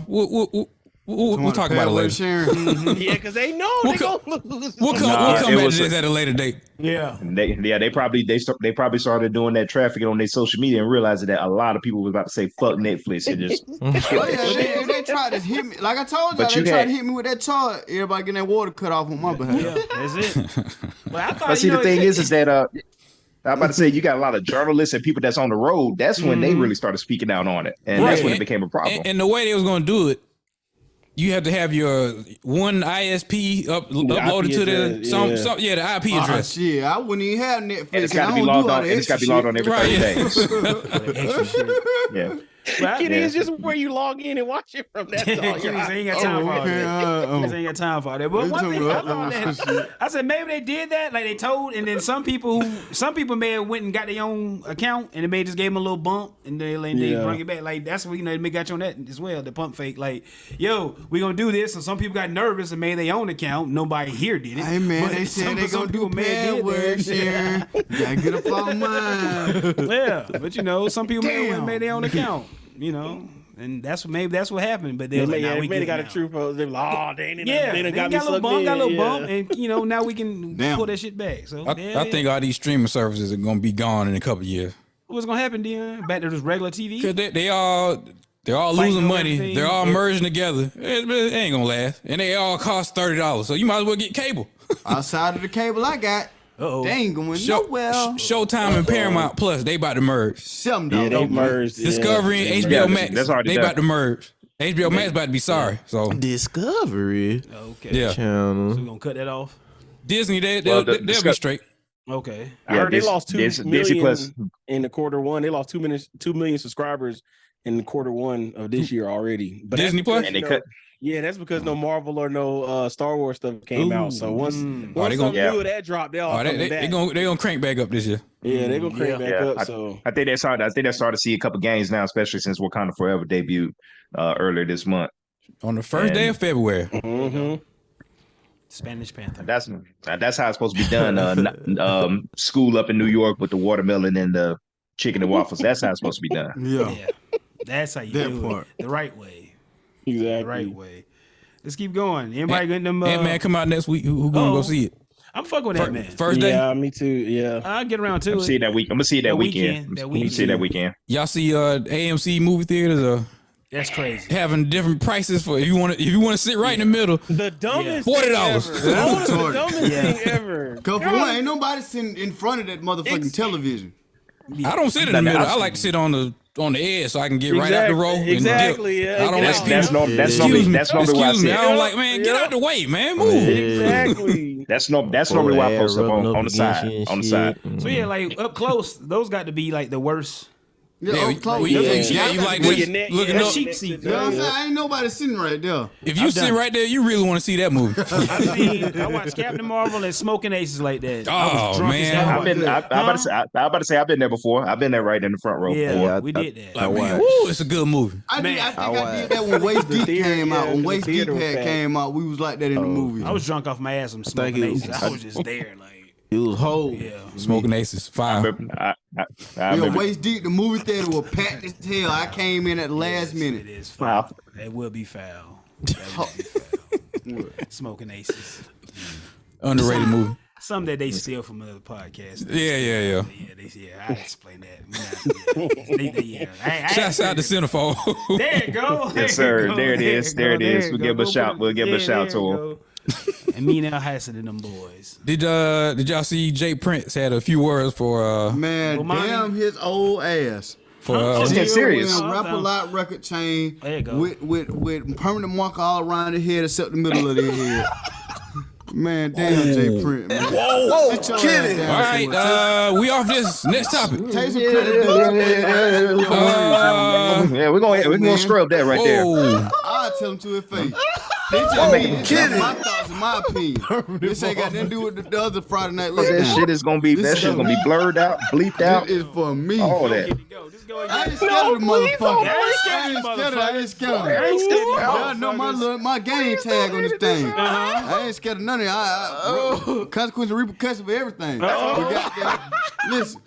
Speaker 6: we'll talk about it later.
Speaker 4: Yeah, because they know they gonna lose.
Speaker 6: We'll come
Speaker 5: Nah,
Speaker 6: back
Speaker 5: it
Speaker 6: to
Speaker 5: was
Speaker 6: this at a later date.
Speaker 2: Yeah.
Speaker 5: They probably started doing that trafficking on their social media and realized that a lot of people was about to say fuck Netflix and just.
Speaker 3: They tried to hit me. Like I told y'all,
Speaker 5: But
Speaker 3: they
Speaker 5: you
Speaker 3: tried
Speaker 5: had-
Speaker 3: to hit me with that chart. Everybody getting that water cut off on my behalf.
Speaker 2: Yeah, that's it. But I thought,
Speaker 5: But see, the thing is that I'm about to say you got a lot of journalists and people that's on the road. That's when they really started speaking out on it, and that's when it became a problem.
Speaker 6: And the way they was going to do it, you have to have your one ISP uploaded to the the IP address.
Speaker 3: Shit, I wouldn't even have Netflix.
Speaker 5: And it's got to be logged on. And it's got to be logged on every 30 days. Yeah.
Speaker 4: It is just where you log in and watch it from. That's all.
Speaker 2: Ain't got time for all that. Ain't got time for all that. But one thing I thought that I said maybe they did that, like they told, and then some people may have went and got their own account, and they may just gave them a little bump, and they bring it back. Like that's what they may got you on that as well. The pump fake, like yo, we gonna do this, and some people got nervous and made their own account. Nobody here did it.
Speaker 3: Hey man,
Speaker 2: But
Speaker 3: they said they
Speaker 2: some
Speaker 3: gonna do
Speaker 2: people may have did
Speaker 3: password
Speaker 2: that.
Speaker 3: share. Gotta get up on mine.
Speaker 2: Yeah, but some people may have made their own account. And that's what happened. But they
Speaker 4: got a true post. They were like, oh, they done
Speaker 2: got a little bump, and now we can pull that shit back. So
Speaker 6: I think all these streaming services are going to be gone in a couple of years.
Speaker 2: what's gonna happen, Dion? Back to just regular TV?
Speaker 6: Cause they're all losing money.
Speaker 2: everything.
Speaker 6: They're all merging together. It ain't gonna last, and they all cost $30. So you might as well get cable.
Speaker 3: Outside of the cable I got, they ain't going nowhere.
Speaker 6: Showtime and Paramount Plus, they about to merge.
Speaker 3: $7.
Speaker 4: Yeah, they merged.
Speaker 6: Discovery and HBO Max,
Speaker 5: that's already
Speaker 6: they
Speaker 5: done.
Speaker 6: about to merge. HBO Max about to be sorry. So
Speaker 1: Discovery
Speaker 2: Okay.
Speaker 6: yeah,
Speaker 1: channel.
Speaker 2: So we gonna cut that off?
Speaker 6: Disney they'll be straight.
Speaker 2: Okay.
Speaker 4: I heard they lost 2 million
Speaker 5: Plus.
Speaker 4: in the quarter one. They lost 2 million subscribers in the quarter one of this year already. But
Speaker 6: Disney Plus?
Speaker 4: because,
Speaker 5: And they cut.
Speaker 4: Yeah, that's because no Marvel or no Star Wars stuff came out. So once
Speaker 6: they
Speaker 4: something
Speaker 6: gonna-
Speaker 4: new of that dropped, they all coming
Speaker 6: They
Speaker 4: back.
Speaker 6: gonna crank back up this year.
Speaker 4: Yeah, they're gonna crank back up.
Speaker 5: I
Speaker 4: So
Speaker 5: think they're starting to see a couple games now, especially since Wakanda Forever debuted earlier this month.
Speaker 6: On the first day of February.
Speaker 2: Spanish Panther.
Speaker 5: That's how it's supposed to be done. School up in New York with the watermelon and the chicken and waffles. That's how it's supposed to be done.
Speaker 3: Yeah.
Speaker 2: That's how you
Speaker 3: That
Speaker 2: do
Speaker 3: part.
Speaker 2: it. The right way.
Speaker 4: exactly.
Speaker 2: The right way. Let's keep going. Anybody getting them?
Speaker 6: Ant-Man come out next week. Who gonna go see it?
Speaker 2: I'm fucking with that man.
Speaker 6: First day.
Speaker 4: Yeah, me too. Yeah.
Speaker 2: I'll get around to
Speaker 5: I'm
Speaker 2: it.
Speaker 5: see that week. I'm gonna see it that weekend. I'm gonna see it that weekend.
Speaker 6: Y'all see AMC movie theaters
Speaker 2: That's crazy.
Speaker 6: having different prices for if you want to sit right in the middle.
Speaker 4: The dumbest
Speaker 6: $40.
Speaker 4: thing ever.
Speaker 3: That's
Speaker 4: The
Speaker 3: retarded.
Speaker 4: dumbest thing ever.
Speaker 3: Cause for one, ain't nobody sitting in front of that motherfucking television.
Speaker 6: I don't sit in the middle. I like to sit on the edge so I can get right out the row.
Speaker 4: Exactly.
Speaker 6: And dip.
Speaker 4: Yeah,
Speaker 6: I don't like
Speaker 5: That's
Speaker 6: people.
Speaker 5: normally why I
Speaker 6: Excuse me.
Speaker 5: sit.
Speaker 6: I don't like, man, get out the way, man. Move.
Speaker 4: Exactly.
Speaker 5: That's normally why I post up on the side. On the side.
Speaker 2: So yeah, like up close, those got to be like the worst.
Speaker 3: Yeah, up close.
Speaker 6: you
Speaker 3: Yeah.
Speaker 6: like
Speaker 4: Where
Speaker 6: this,
Speaker 4: your neck-
Speaker 6: looking
Speaker 2: That's
Speaker 6: up.
Speaker 2: cheap seat.
Speaker 3: You know what I'm saying? Ain't nobody sitting right there.
Speaker 6: If you sit right there, you really want to see that movie.
Speaker 2: I watched Captain Marvel and Smoking Aces like that. I was
Speaker 6: Oh,
Speaker 2: drunk as
Speaker 6: man.
Speaker 2: hell.
Speaker 5: I'm about to say I've been there before. I've been there right in the front row
Speaker 2: Yeah,
Speaker 5: before.
Speaker 2: we did that.
Speaker 6: Like, man, woo, it's a good movie.
Speaker 3: I think
Speaker 2: Man,
Speaker 3: I did that when Waist Deep
Speaker 4: theater,
Speaker 3: came out.
Speaker 4: yeah,
Speaker 3: When
Speaker 4: the
Speaker 3: Waist Deep
Speaker 4: theater was
Speaker 3: had
Speaker 4: packed.
Speaker 3: came out, we was like that in the movie.
Speaker 2: I was drunk off my ass from Smoking
Speaker 1: it was-
Speaker 2: Aces. I was just there, like,
Speaker 1: It was whole.
Speaker 2: yeah.
Speaker 6: Smoking Aces,
Speaker 5: I
Speaker 6: 5.
Speaker 5: remember. I
Speaker 3: Yeah,
Speaker 5: remember.
Speaker 3: Waist Deep, the movie theater was packed as hell. I came in at the last minute.
Speaker 2: It is foul. It will be foul. That will be foul. Smoking Aces.
Speaker 6: Underrated movie.
Speaker 2: Some that they steal from another podcast.
Speaker 6: Yeah.
Speaker 2: I explain that. Yeah.
Speaker 6: Shouts out to Centerfold.
Speaker 2: There you go.
Speaker 5: Yes, sir. There it is. There it is. We'll give a shout. We'll give a shout to him.
Speaker 2: And me and Al Hassan and them boys.
Speaker 6: Did y'all see Jay Prince had a few words for
Speaker 3: Man,
Speaker 2: Bomani.
Speaker 3: damn his old ass.
Speaker 5: Let's get serious.
Speaker 3: Still wearing Rap-A-Lot record chain
Speaker 2: There you go.
Speaker 3: with permanent mark all around his head except the middle of their head. Man, damn Jay Prince, man.
Speaker 7: Whoa,
Speaker 3: Sit your
Speaker 7: kidding.
Speaker 3: ass
Speaker 6: all
Speaker 3: down
Speaker 6: right,
Speaker 3: somewhere.
Speaker 6: we off this. Next topic.
Speaker 3: Take some credibility.
Speaker 5: Yeah, we're gonna scrub that right there.
Speaker 6: Oh,
Speaker 3: I'll tell him to his face. They just that's my thoughts and my opinion. This ain't got nothing to do with the other Friday Night
Speaker 5: That
Speaker 3: Letdown.
Speaker 5: shit is gonna be blurred out, bleeped out,
Speaker 3: This is for me.
Speaker 5: all that.
Speaker 3: I ain't scared of the motherfucker.
Speaker 2: I ain't scared
Speaker 3: I
Speaker 2: of
Speaker 3: ain't
Speaker 2: the
Speaker 3: scared of I ain't scared of
Speaker 2: I ain't scared of the
Speaker 3: Y'all know my game tag on this thing.
Speaker 2: Uh-huh.
Speaker 3: I ain't scared of none of it. Consequence and repercussion for everything. Listen,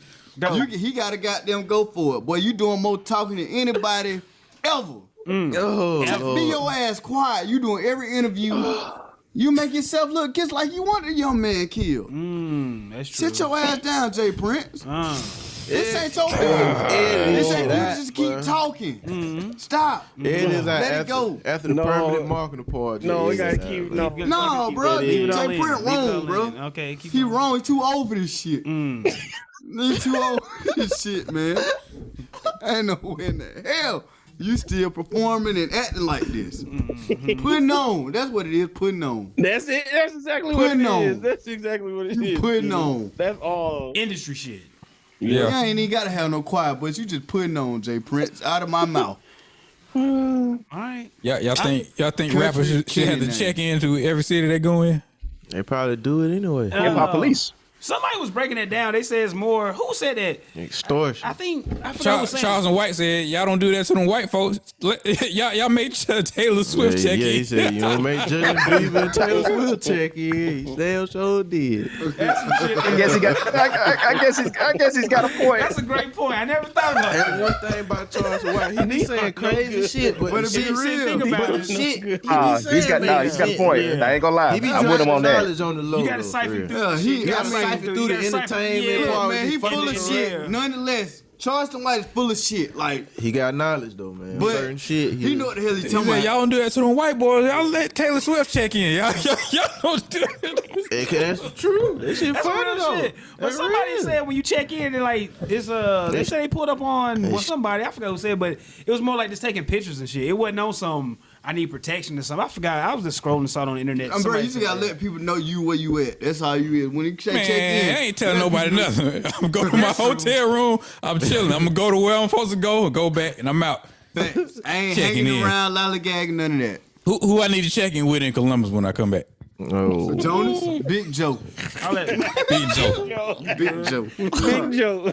Speaker 3: he got to goddamn go for it. Boy, you doing more talking than anybody ever.
Speaker 1: Oh,
Speaker 3: Just be your ass quiet. You doing every interview. You make yourself look just like you want a young man killed.
Speaker 2: That's true.
Speaker 3: Sit your ass down, Jay Prince. This ain't your thing.
Speaker 1: It
Speaker 3: This
Speaker 1: is
Speaker 3: ain't
Speaker 1: that,
Speaker 3: you just keep
Speaker 1: bruh.
Speaker 3: talking. Stop.
Speaker 1: It is
Speaker 3: Let it go.
Speaker 1: after the
Speaker 4: No.
Speaker 1: permanent marketing part.
Speaker 4: No, we
Speaker 1: it
Speaker 4: gotta
Speaker 1: is
Speaker 4: keep.
Speaker 1: that,
Speaker 4: No,
Speaker 3: No, bro. Jay
Speaker 2: Leave it all
Speaker 3: Prince
Speaker 2: in. Leave it
Speaker 3: wrong,
Speaker 2: all
Speaker 3: bro.
Speaker 2: in. Okay, keep
Speaker 3: He
Speaker 2: going.
Speaker 3: wrong. He too old for this shit. He too old for this shit, man. Ain't no way in the hell you still performing and acting like this. Putting on. That's what it is. Putting on.
Speaker 4: That's it. That's exactly
Speaker 3: Putting
Speaker 4: what it is.
Speaker 3: on.
Speaker 4: That's exactly what it
Speaker 3: You
Speaker 4: is.
Speaker 3: putting on.
Speaker 4: That's all.
Speaker 2: Industry shit.
Speaker 3: You
Speaker 6: yeah.
Speaker 3: ain't even gotta have no quiet, but you just putting on, Jay Prince, out of my mouth.
Speaker 2: All right.
Speaker 6: Y'all think
Speaker 3: Country
Speaker 6: rappers should have to
Speaker 3: Kenny
Speaker 6: check into every city they go in?
Speaker 1: They probably do it anyway.
Speaker 5: Hip hop police.
Speaker 2: Somebody was breaking that down. They said it's more. Who said that?
Speaker 1: Extortion.
Speaker 2: I forgot who was saying.
Speaker 6: Charles and White said, y'all don't do that to them white folks. Y'all made Taylor Swift check
Speaker 1: yeah,
Speaker 6: in.
Speaker 1: he said you don't make Justin Bieber and Taylor Swift check in. He damn sure did.
Speaker 5: I guess he's got a point.
Speaker 2: That's a great point. I never thought about that.
Speaker 1: And one thing about Charles White, he be saying crazy shit, but
Speaker 3: But it be
Speaker 1: shit,
Speaker 3: real.
Speaker 2: Think about
Speaker 1: but
Speaker 2: it.
Speaker 1: shit, he be
Speaker 5: He's
Speaker 1: saying
Speaker 5: got a
Speaker 1: shit.
Speaker 5: point.
Speaker 1: Yeah.
Speaker 5: I ain't gonna lie.
Speaker 1: He be
Speaker 5: I'm with him on that.
Speaker 1: knowledge on the low.
Speaker 2: You gotta
Speaker 1: though,
Speaker 2: siphon
Speaker 1: for real.
Speaker 2: through.
Speaker 3: Yeah,
Speaker 2: shit.
Speaker 3: he
Speaker 2: You
Speaker 3: gotta
Speaker 1: siphon through the
Speaker 2: you gotta siphon-
Speaker 1: entertainment
Speaker 2: yeah.
Speaker 1: part.
Speaker 3: Man, he
Speaker 1: Fucking
Speaker 3: full of
Speaker 1: real.
Speaker 3: shit. Nonetheless, Charleston White is full of shit. Like,
Speaker 1: He got knowledge though, man.
Speaker 3: but
Speaker 1: Certain shit.
Speaker 3: he know what the hell he's
Speaker 6: He
Speaker 3: talking
Speaker 6: said,
Speaker 3: about.
Speaker 6: y'all don't do that to them white boys. Y'all let Taylor Swift check in. Y'all don't do it.
Speaker 1: That's true. That shit
Speaker 2: That's
Speaker 1: funny
Speaker 2: real
Speaker 1: though.
Speaker 2: shit. But
Speaker 1: That's
Speaker 2: somebody
Speaker 1: real.
Speaker 2: said when you check in and like it's they say they pulled up on somebody, I forgot who said, but it was more like just taking pictures and shit. It wasn't on some I need protection or something. I forgot. I was just scrolling and saw it on the internet.
Speaker 3: Bro,
Speaker 2: Somebody
Speaker 3: you just
Speaker 2: said
Speaker 3: gotta
Speaker 2: that.
Speaker 3: let people know you where you at. That's how you is. When you check
Speaker 6: Man,
Speaker 3: in,
Speaker 6: I ain't telling nobody nothing. I'm going to my hotel room. I'm chilling. I'm going to go to where I'm supposed to go back, and I'm out.
Speaker 3: Facts. I ain't
Speaker 6: Checking
Speaker 3: hanging
Speaker 6: in.
Speaker 3: around lollygagging, none of that.
Speaker 6: Who I need to check in with in Columbus when I come back?
Speaker 1: Oh.
Speaker 3: Jonas, Big Joe.
Speaker 2: I'll let
Speaker 6: Big Joe.
Speaker 3: Big Joe.
Speaker 4: Big Joe.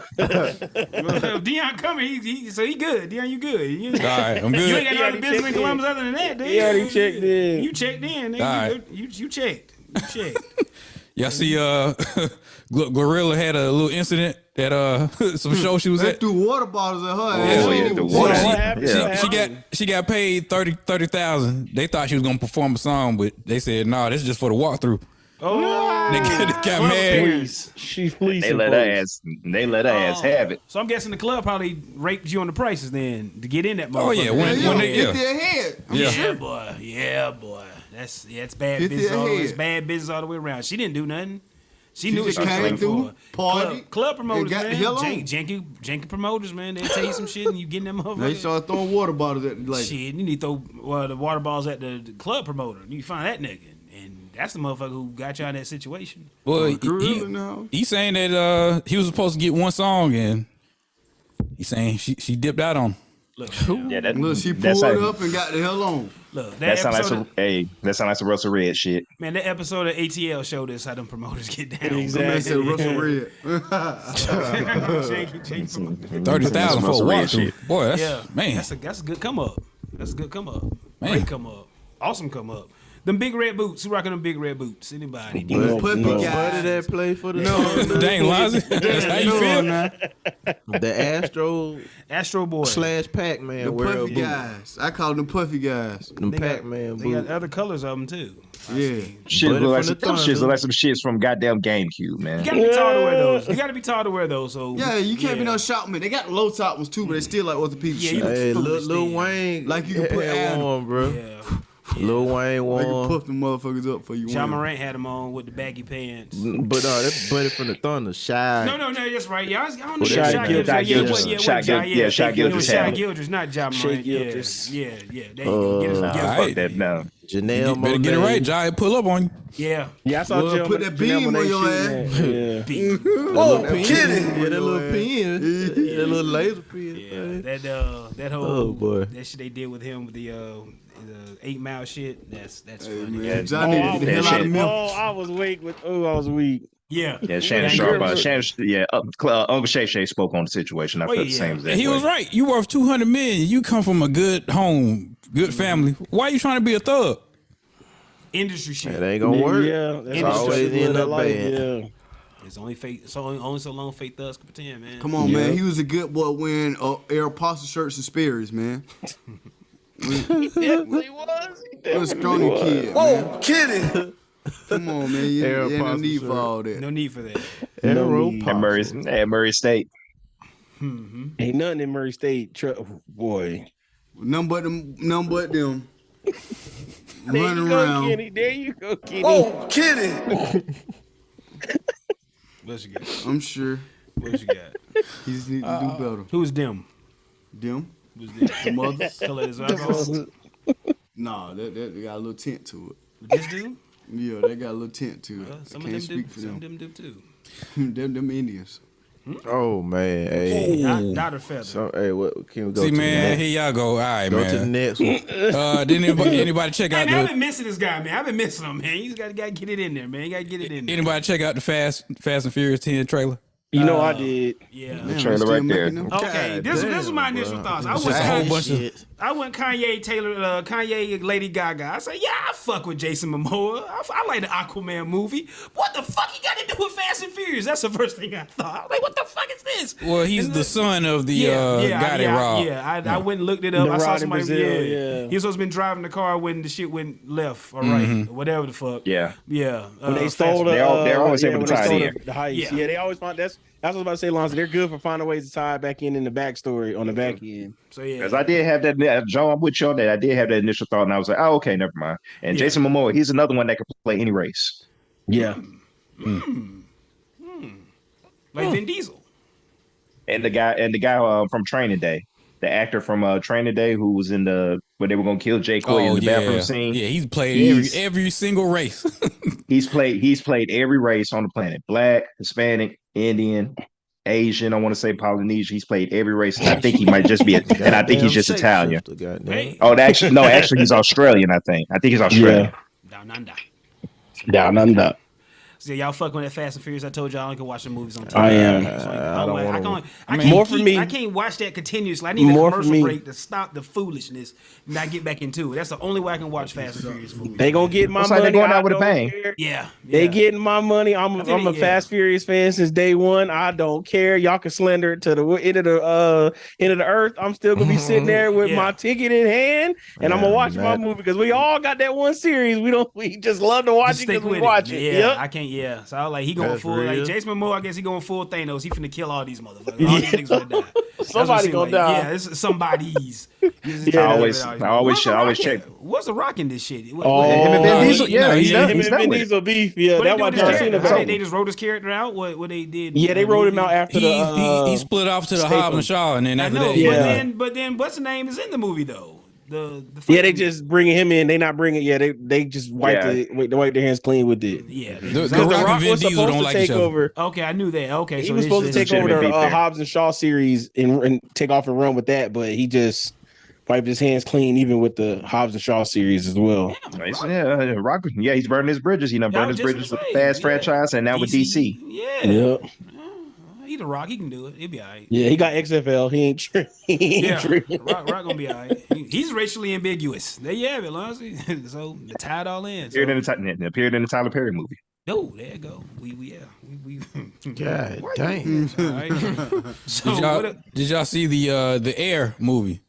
Speaker 2: Dion coming. So he good. Dion, you good. You,
Speaker 6: All right, I'm
Speaker 2: you
Speaker 6: good.
Speaker 2: ain't got no other business in Columbus other than that, dude.
Speaker 4: He already checked in.
Speaker 2: You checked in. Nigga.
Speaker 6: All right.
Speaker 2: You checked. You checked.
Speaker 6: Y'all see, Glorilla had a little incident at some show she was
Speaker 3: They
Speaker 6: at.
Speaker 3: threw water bottles at her.
Speaker 5: Oh, yeah, the water.
Speaker 4: What happened?
Speaker 5: Yeah.
Speaker 6: She got paid $30,000. They thought she was gonna perform a song, but they said, "No, this is just for the walkthrough."
Speaker 2: Oh,
Speaker 6: They got
Speaker 2: club
Speaker 6: mad.
Speaker 2: appearance.
Speaker 4: She's fleecing.
Speaker 5: They let her
Speaker 4: folks.
Speaker 5: ass. They let her ass have it.
Speaker 2: So I'm guessing the club probably raped you on the prices then to get in that motherfucker.
Speaker 6: Oh, yeah, when they-
Speaker 3: Get their head. I'm
Speaker 6: Yeah.
Speaker 3: sure.
Speaker 2: boy. Yeah, boy. It's bad
Speaker 3: 50
Speaker 2: business.
Speaker 3: ahead.
Speaker 2: It's bad business all the way around. She didn't do nothing. She knew what
Speaker 3: just
Speaker 2: she was
Speaker 3: came
Speaker 2: going
Speaker 3: through,
Speaker 2: for.
Speaker 3: partied,
Speaker 2: Club promoters,
Speaker 3: and got the
Speaker 2: man.
Speaker 3: hell on.
Speaker 2: Janky promoters, man. They'll tell you some shit and you get in that
Speaker 3: They
Speaker 2: motherfucker.
Speaker 3: started throwing water bottles at the lady.
Speaker 2: Shit, you need to throw the water balls at the club promoter. You find that nigga. And that's the motherfucker who got you in that situation.
Speaker 6: Well,
Speaker 3: Gorilla now.
Speaker 6: he's saying that he was supposed to get one song, and he's saying she dipped out on him.
Speaker 2: Look,
Speaker 5: Yeah, that,
Speaker 3: Look, she
Speaker 5: that's
Speaker 3: pulled
Speaker 5: how-
Speaker 3: up and got the hell on.
Speaker 2: look,
Speaker 5: That sound like
Speaker 2: episode
Speaker 5: some. That sound like some Russell Red shit.
Speaker 2: man, that episode of ATL showed us how them promoters get down.
Speaker 3: Man said Russell Red.
Speaker 2: Janky
Speaker 6: 30,000 for a
Speaker 5: Russell Red
Speaker 6: walkthrough.
Speaker 5: shit.
Speaker 6: Boy, that's
Speaker 2: Yeah,
Speaker 6: man.
Speaker 2: that's a good come up. That's a good come up.
Speaker 6: Man.
Speaker 2: Great come up. Awesome come up. Them big red boots. Who rocking them big red boots? Anybody?
Speaker 3: Puppy
Speaker 1: Buddy
Speaker 3: guy.
Speaker 1: that play for the
Speaker 6: Dang, Lonzy. That's how you feel?
Speaker 1: the
Speaker 2: Astro Boy.
Speaker 1: Astro / Pac-Man
Speaker 3: The
Speaker 1: wear
Speaker 3: puffy
Speaker 1: boots.
Speaker 3: guys. I call them puffy guys.
Speaker 1: Them Pac-Man
Speaker 2: They got
Speaker 1: boots.
Speaker 2: other colors of them too.
Speaker 3: Yeah.
Speaker 5: Shit
Speaker 1: Buddy
Speaker 5: look like
Speaker 1: from
Speaker 5: some
Speaker 1: the
Speaker 5: shits look
Speaker 1: Thunder.
Speaker 5: like some shits from goddamn GameCube, man.
Speaker 2: You gotta be tall to wear those. You gotta be tall to wear those. So
Speaker 3: Yeah, you can't be no shopman. They got the low top ones too, but they still like orthopedic
Speaker 2: Yeah,
Speaker 3: shit.
Speaker 2: you look
Speaker 1: Hey,
Speaker 2: foolish
Speaker 1: Lil
Speaker 2: then.
Speaker 1: Wayne,
Speaker 3: Like you can put
Speaker 1: had
Speaker 3: Adam.
Speaker 1: one, bro.
Speaker 2: Yeah.
Speaker 1: Lil Wayne
Speaker 3: They can
Speaker 1: one.
Speaker 3: puff them motherfuckers up for you.
Speaker 2: John
Speaker 3: win.
Speaker 2: Morant had them on with the baggy pants.
Speaker 1: But that's Buddy from the Thunder. Shy.
Speaker 2: No, that's right. Yeah, I don't know.
Speaker 5: Shai
Speaker 2: Shai
Speaker 5: Gilgeous.
Speaker 2: Gilgeous.
Speaker 5: Shai Gilgeous. Shai
Speaker 2: It was
Speaker 5: Gilgeous
Speaker 2: Shai
Speaker 5: had it.
Speaker 2: Gilgeous, not John
Speaker 4: Shai
Speaker 2: Morant. Yeah,
Speaker 4: Gilgeous.
Speaker 2: yeah. There you go. Get us
Speaker 5: Nah,
Speaker 2: together.
Speaker 5: fuck that now.
Speaker 1: Janelle
Speaker 6: You better get it
Speaker 1: Monáe.
Speaker 6: right, Jai. Pull up on you.
Speaker 2: Yeah.
Speaker 4: Yeah, I saw
Speaker 3: Well,
Speaker 4: Janelle
Speaker 3: put that
Speaker 4: Monáe
Speaker 3: beam on your
Speaker 4: shooting that. Yeah.
Speaker 1: Oh, kidding. Yeah, that little pin. That little laser pin.
Speaker 2: Yeah, that whole
Speaker 1: Oh, boy.
Speaker 2: that shit they did with him with the 8 Mile shit. That's funny.
Speaker 3: Man,
Speaker 5: Yeah.
Speaker 3: John need to get the hell out of
Speaker 5: shit.
Speaker 3: Memphis.
Speaker 4: I was weak. I was weak.
Speaker 2: Yeah.
Speaker 5: Yeah, Shannon
Speaker 2: Yeah,
Speaker 5: Sharp.
Speaker 2: you're-
Speaker 5: Uncle Shay spoke on the situation. I
Speaker 2: Oh,
Speaker 5: felt the
Speaker 2: yeah.
Speaker 5: same as that.
Speaker 6: He was right. You worth 200 million. You come from a good home, good family. Why you trying to be a thug?
Speaker 2: Industry shit.
Speaker 1: That ain't gonna work.
Speaker 4: Yeah,
Speaker 1: It's always end up bad.
Speaker 4: Yeah.
Speaker 2: It's only fake. It's only so long fake thugs can pretend, man.
Speaker 3: Come on, man. He was a good boy wearing Aeropostale shirts and Sperry's, man.
Speaker 4: Definitely was.
Speaker 3: He was a scrawny kid.
Speaker 1: Oh, kidding.
Speaker 3: Come on, man. You ain't no
Speaker 1: Aeropostale
Speaker 3: need for
Speaker 1: shirt.
Speaker 3: all that.
Speaker 2: No need for that.
Speaker 1: Arrow
Speaker 5: at Murray State.
Speaker 4: Ain't nothing in Murray State. Boy.
Speaker 3: None but them.
Speaker 4: There
Speaker 3: Running
Speaker 4: you go,
Speaker 3: around.
Speaker 4: Kenny. There you go, Kenny.
Speaker 1: Oh, kidding.
Speaker 2: What you got?
Speaker 3: I'm sure
Speaker 2: What you got?
Speaker 3: he just need to do better.
Speaker 2: Who's them?
Speaker 3: Them,
Speaker 2: Who's them?
Speaker 3: some others.
Speaker 2: Color his eyeballs.
Speaker 3: Nah, that got a little tint to
Speaker 2: This dude?
Speaker 3: it. Yeah, they got a little tint to it.
Speaker 2: Some
Speaker 3: I
Speaker 2: of them
Speaker 3: can't
Speaker 2: do.
Speaker 3: speak for
Speaker 2: Some of
Speaker 3: them.
Speaker 2: them do too.
Speaker 3: them Indians.
Speaker 1: Oh, man. Hey.
Speaker 2: Dr. Feather.
Speaker 1: So, hey, what can we go
Speaker 6: See,
Speaker 1: to the
Speaker 6: man,
Speaker 1: next?
Speaker 6: here y'all go. All right,
Speaker 1: Go to the
Speaker 6: man.
Speaker 1: next one.
Speaker 6: Didn't anybody check
Speaker 2: Hey,
Speaker 6: out
Speaker 2: man, I've
Speaker 6: the
Speaker 2: been missing this guy, man. I've been missing him, man. You just gotta get it in there, man. You gotta get it in there.
Speaker 6: anybody check out the Fast and Furious 10 trailer?
Speaker 4: You know I did.
Speaker 2: Yeah.
Speaker 3: Damn,
Speaker 5: trailer
Speaker 3: they still
Speaker 5: right there.
Speaker 3: making them?
Speaker 2: Okay,
Speaker 1: God
Speaker 2: this
Speaker 1: damn,
Speaker 2: was my
Speaker 1: bro.
Speaker 2: initial thoughts. I
Speaker 1: It's
Speaker 2: went
Speaker 1: just a whole bunch
Speaker 2: Kanye,
Speaker 1: of
Speaker 2: I went Kanye, Lady Gaga. I said, yeah, I fuck with Jason Momoa. I like the Aquaman movie. What the fuck he got to do with Fast and Furious? That's the first thing I thought. I was like, what the fuck is this?
Speaker 6: Well, he's the son of the guy that robbed.
Speaker 2: I went and looked it up.
Speaker 4: The
Speaker 2: I saw
Speaker 4: rod in
Speaker 2: somebody.
Speaker 4: Brazil,
Speaker 2: yeah.
Speaker 4: yeah.
Speaker 2: He was supposed to been driving the car when the shit went left or right, or whatever the fuck.
Speaker 5: Yeah.
Speaker 2: Yeah.
Speaker 4: When they stole the,
Speaker 5: They're always able
Speaker 4: when
Speaker 5: to
Speaker 4: they
Speaker 5: tie it
Speaker 4: stole
Speaker 5: in.
Speaker 4: the heist.
Speaker 2: Yeah.
Speaker 4: Yeah, they always find that's what I was about to say, Lonzo. They're good for finding ways to tie it back in the backstory on the back end.
Speaker 2: So yeah.
Speaker 5: Because I did have that, Joe, I'm with you on that. I did have that initial thought, and I was like, oh, okay, never mind. And
Speaker 2: Yeah.
Speaker 5: Jason Momoa, he's another one that can play any race.
Speaker 4: Yeah.
Speaker 2: Like Vin Diesel.
Speaker 5: And the guy from Training Day, the actor from Training Day who was in where they were gonna kill Jay Coy in the bathroom scene.
Speaker 6: Yeah, he's played
Speaker 5: He's-
Speaker 6: every single race.
Speaker 5: He's played every race on the planet: Black, Hispanic, Indian, Asian. I want to say Polynesian. He's played every race. And I think he might just be, and I think he's just Italian.
Speaker 2: Hey.
Speaker 5: Oh, actually, he's Australian. I think he's Australian.
Speaker 2: Down under.
Speaker 4: Down under.
Speaker 2: So y'all fuck with that Fast and Furious. I told y'all I can watch the movies on TV.
Speaker 4: I am.
Speaker 2: I can't watch that continuously. I need a
Speaker 4: More for
Speaker 2: commercial
Speaker 4: me.
Speaker 2: break to stop the foolishness and not get back into it. That's the only way I can watch Fast and Furious movies.
Speaker 4: They gonna get my
Speaker 5: Looks like
Speaker 4: money.
Speaker 5: they're going
Speaker 4: I
Speaker 5: out with a
Speaker 4: don't
Speaker 5: bang.
Speaker 4: care.
Speaker 2: Yeah,
Speaker 4: They
Speaker 2: yeah.
Speaker 4: getting my money. I'm a Fast Furious fan since day one. I don't care. Y'all can slander it to the end of the earth. I'm still gonna be sitting there with my ticket in hand, and I'm gonna watch my movie because we all got that one series. We just love to watch it because we watch it.
Speaker 2: Yeah,
Speaker 4: Yep.
Speaker 2: I can't. Yeah, so I was like, he going
Speaker 1: That's
Speaker 2: full.
Speaker 1: real.
Speaker 2: Like Jason Momoa, I guess he going full Thanos. He finna kill all these motherfuckers. All these niggas finna die. That's what it
Speaker 4: Somebody
Speaker 2: seem
Speaker 4: gonna die.
Speaker 2: Yeah, it's somebody's.
Speaker 5: I always check.
Speaker 2: What's the Rock in this shit?
Speaker 5: Him and Vin Diesel, yeah, he's done.
Speaker 4: Him
Speaker 5: He's
Speaker 4: and
Speaker 5: done
Speaker 4: Vin
Speaker 5: with it.
Speaker 4: Diesel beef. Yeah, that's why John Cena.
Speaker 2: How they just wrote his character out. What they did?
Speaker 4: Yeah, they wrote him out after
Speaker 6: He split off to the Hobbs and Shaw, and then
Speaker 2: I
Speaker 6: after
Speaker 2: know,
Speaker 6: that,
Speaker 2: but then what's the name is in the movie though. The
Speaker 4: they just bringing him in. They not bringing. Yeah, they just wipe their hands clean with it.
Speaker 2: Yeah,
Speaker 6: The
Speaker 4: Because
Speaker 6: Rock and Vin
Speaker 4: was
Speaker 6: Diesel
Speaker 4: supposed
Speaker 6: don't
Speaker 4: to
Speaker 6: like
Speaker 4: take
Speaker 6: each other.
Speaker 4: over.
Speaker 2: Okay, I knew that. Okay,
Speaker 4: He
Speaker 2: so
Speaker 4: was supposed to take over
Speaker 5: legitimate
Speaker 4: the
Speaker 5: beef there.
Speaker 4: Hobbs and Shaw series and take off and run with that, but he just wiped his hands clean, even with the Hobbs and Shaw series as well.
Speaker 5: Yeah, Rock. Yeah, he's burning his bridges. You know, burning his bridges with the Fast franchise, and now with DC.
Speaker 2: Yeah.
Speaker 4: Yep.
Speaker 2: He the Rock. He can do it. He'll be all right.
Speaker 4: Yeah, he got XFL. He ain't.
Speaker 2: Rock gonna be all right. He's racially ambiguous. There you have it, Lonzy. So they tied all in.
Speaker 5: Appeared in the Tyler Perry movie.
Speaker 2: Oh, there you go. We
Speaker 1: God dang.
Speaker 2: all right. So
Speaker 6: did y'all see the Air movie?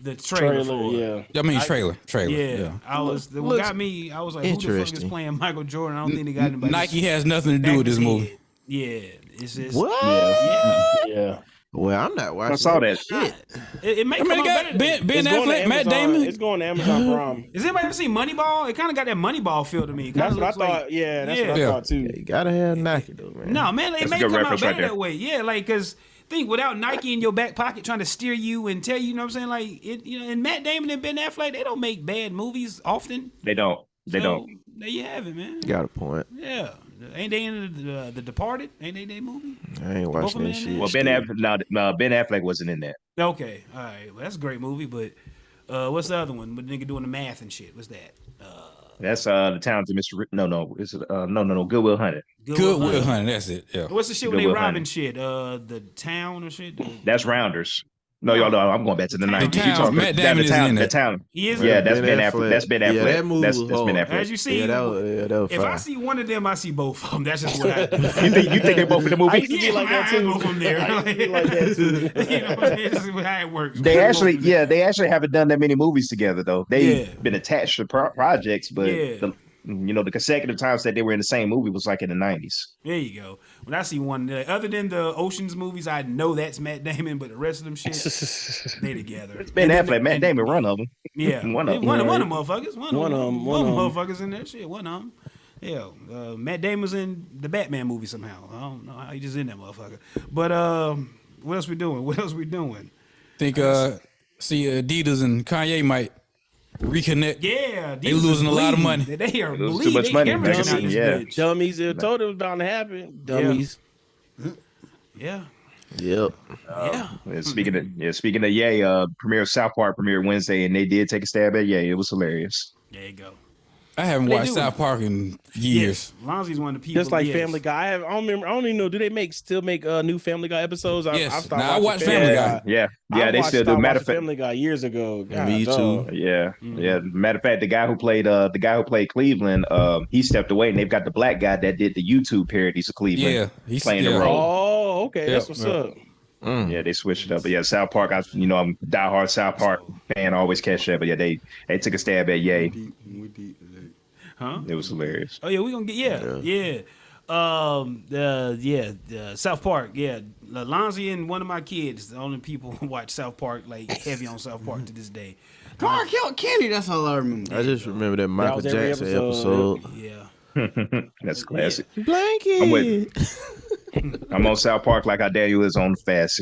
Speaker 2: the trailer for it.
Speaker 4: Yeah.
Speaker 6: I mean trailer.
Speaker 2: Yeah, I was. What got me? I was like, who the fuck is
Speaker 1: Interesting.
Speaker 2: playing Michael Jordan? I don't think they got anybody.
Speaker 6: Nike has nothing to do with this movie.
Speaker 2: Yeah, it's just
Speaker 1: What?
Speaker 4: Yeah.
Speaker 1: Well, I'm not watching.
Speaker 5: I saw that.
Speaker 1: shit.
Speaker 2: It may
Speaker 6: I mean,
Speaker 2: come
Speaker 6: they
Speaker 2: out
Speaker 6: got
Speaker 2: better.
Speaker 6: Ben
Speaker 4: It's going to
Speaker 6: Affleck, Matt
Speaker 4: Amazon-
Speaker 6: Damon.
Speaker 4: It's going to Amazon Prime.
Speaker 2: Has anybody ever seen Moneyball? It kind of got that Moneyball feel to me. It
Speaker 4: That's
Speaker 2: kinda
Speaker 4: what I
Speaker 2: looks like-
Speaker 4: thought. Yeah, that's what I
Speaker 6: Yeah.
Speaker 4: thought too.
Speaker 1: You gotta have Nike though, man.
Speaker 2: No, man, it
Speaker 5: That's a
Speaker 2: may
Speaker 5: good
Speaker 2: come out
Speaker 5: reference
Speaker 2: better
Speaker 5: right there.
Speaker 2: that way. Yeah, like because think without Nike in your back pocket trying to steer you and tell you, you know what I'm saying? Like it, you know, and Matt Damon and Ben Affleck, they don't make bad movies often.
Speaker 5: They don't. They
Speaker 2: So,
Speaker 5: don't.
Speaker 2: There you have it, man.
Speaker 1: Got a point.
Speaker 2: Yeah, ain't they in the Departed? Ain't they movie?
Speaker 1: I ain't
Speaker 2: Both of
Speaker 1: watching
Speaker 2: them
Speaker 1: that
Speaker 2: in
Speaker 1: shit.
Speaker 2: there?
Speaker 5: Well, Ben Affleck wasn't in that.
Speaker 2: Okay, all right. Well, that's a great movie, but what's the other one? With the nigga doing the math and shit. What's that?
Speaker 5: That's the Talented Mr. No. It's no. Good Will Hunting.
Speaker 6: Good Will Hunting. That's it. Yeah.
Speaker 2: What's the shit when
Speaker 5: Good
Speaker 2: they
Speaker 5: Will
Speaker 2: robbing
Speaker 5: Hunting.
Speaker 2: shit? The town or shit.
Speaker 5: That's Rounders. No, y'all know. I'm going back to the 90s. You
Speaker 6: Town.
Speaker 5: talking-
Speaker 6: Matt Damon is in
Speaker 5: the
Speaker 6: that.
Speaker 5: town.
Speaker 2: He is.
Speaker 5: Yeah, that's Ben Affleck. That's Ben Affleck.
Speaker 1: Yeah, that movie
Speaker 5: that's
Speaker 1: was
Speaker 5: Ben
Speaker 1: hard.
Speaker 5: Affleck.
Speaker 2: As you see,
Speaker 1: Yeah, that was
Speaker 2: if I
Speaker 1: fire.
Speaker 2: see one of them, I see both of them. That's just what I do.
Speaker 5: You think they both in the movie?
Speaker 4: I used to be like that too.
Speaker 2: Both of them there.
Speaker 4: I used to be like that too.
Speaker 2: You know what I'm saying? This is how it works.
Speaker 5: They actually haven't done that many movies together though. They've
Speaker 2: Yeah.
Speaker 5: been attached to projects, but
Speaker 2: Yeah.
Speaker 5: the consecutive times that they were in the same movie was like in the 90s.
Speaker 2: There you go. When I see one, other than the Ocean's movies, I know that's Matt Damon, but the rest of them shit, they together.
Speaker 5: Ben
Speaker 2: And then
Speaker 5: Affleck, Matt Damon, run of them.
Speaker 2: Yeah,
Speaker 5: One of them.
Speaker 2: One of them motherfuckers. One of them
Speaker 4: One of 'em.
Speaker 2: motherfuckers in that shit. One of them. Yeah, Matt Damon's in the Batman movie somehow. I don't know how he just in that motherfucker. But what else we doing?
Speaker 6: Think see Adidas and Kanye might reconnect.
Speaker 2: Yeah,
Speaker 6: They losing a lot of money.
Speaker 2: They are
Speaker 5: Losing too
Speaker 2: bleeding.
Speaker 5: much
Speaker 2: They
Speaker 5: money.
Speaker 2: hemorrhaging
Speaker 5: Dummies,
Speaker 2: out this
Speaker 5: yeah.
Speaker 2: bitch.
Speaker 4: Dummies. It told it was bound to happen. Dummies.
Speaker 2: Yeah,
Speaker 1: Yep.
Speaker 2: yeah.
Speaker 5: And speaking of Ye, premiere of South Park premiered Wednesday, and they did take a stab at Ye. It was hilarious.
Speaker 2: There you go.
Speaker 6: I haven't
Speaker 2: They
Speaker 6: watched
Speaker 2: do.
Speaker 6: South Park in years.
Speaker 2: Yes, Lonzy's one of the people.
Speaker 4: Just like
Speaker 2: yes.
Speaker 4: Family Guy. I don't remember. I don't even know. Do they still make new Family Guy episodes?
Speaker 6: Yes.
Speaker 4: stopped
Speaker 6: Now, I
Speaker 4: watching
Speaker 6: watch Family Guy.
Speaker 5: Yeah,
Speaker 4: I
Speaker 5: they still do.
Speaker 4: stopped
Speaker 5: Matter of
Speaker 4: watching
Speaker 5: fact,
Speaker 4: Family Guy years ago. God,
Speaker 1: Me too.
Speaker 4: dog.
Speaker 5: yeah. Matter of fact, the guy who played Cleveland, he stepped away, and they've got the black guy that did the YouTube parodies of Cleveland.
Speaker 6: Yeah, he's
Speaker 5: playing the
Speaker 6: yeah.
Speaker 5: role.
Speaker 4: Oh, okay.
Speaker 6: Yeah,
Speaker 4: That's what's
Speaker 6: yeah.
Speaker 4: up.
Speaker 5: Yeah, they switched it up. But yeah, South Park. I'm a diehard South Park fan. I always catch that. But yeah, they took a stab at Ye.
Speaker 3: We deep today.
Speaker 2: Huh?
Speaker 5: It was hilarious.
Speaker 2: Oh yeah, we gonna get South Park. Yeah, Lonzy and one of my kids, the only people who watch South Park like heavy on South Park to this day.
Speaker 3: Clark Kent Kenny, that's all I remember.
Speaker 1: I just remember that Michael
Speaker 4: was every
Speaker 1: Jackson
Speaker 4: episode.
Speaker 1: episode.
Speaker 5: That's classic.
Speaker 1: Blanket.
Speaker 5: I'm with. I'm on South Park like how Daniel is on fast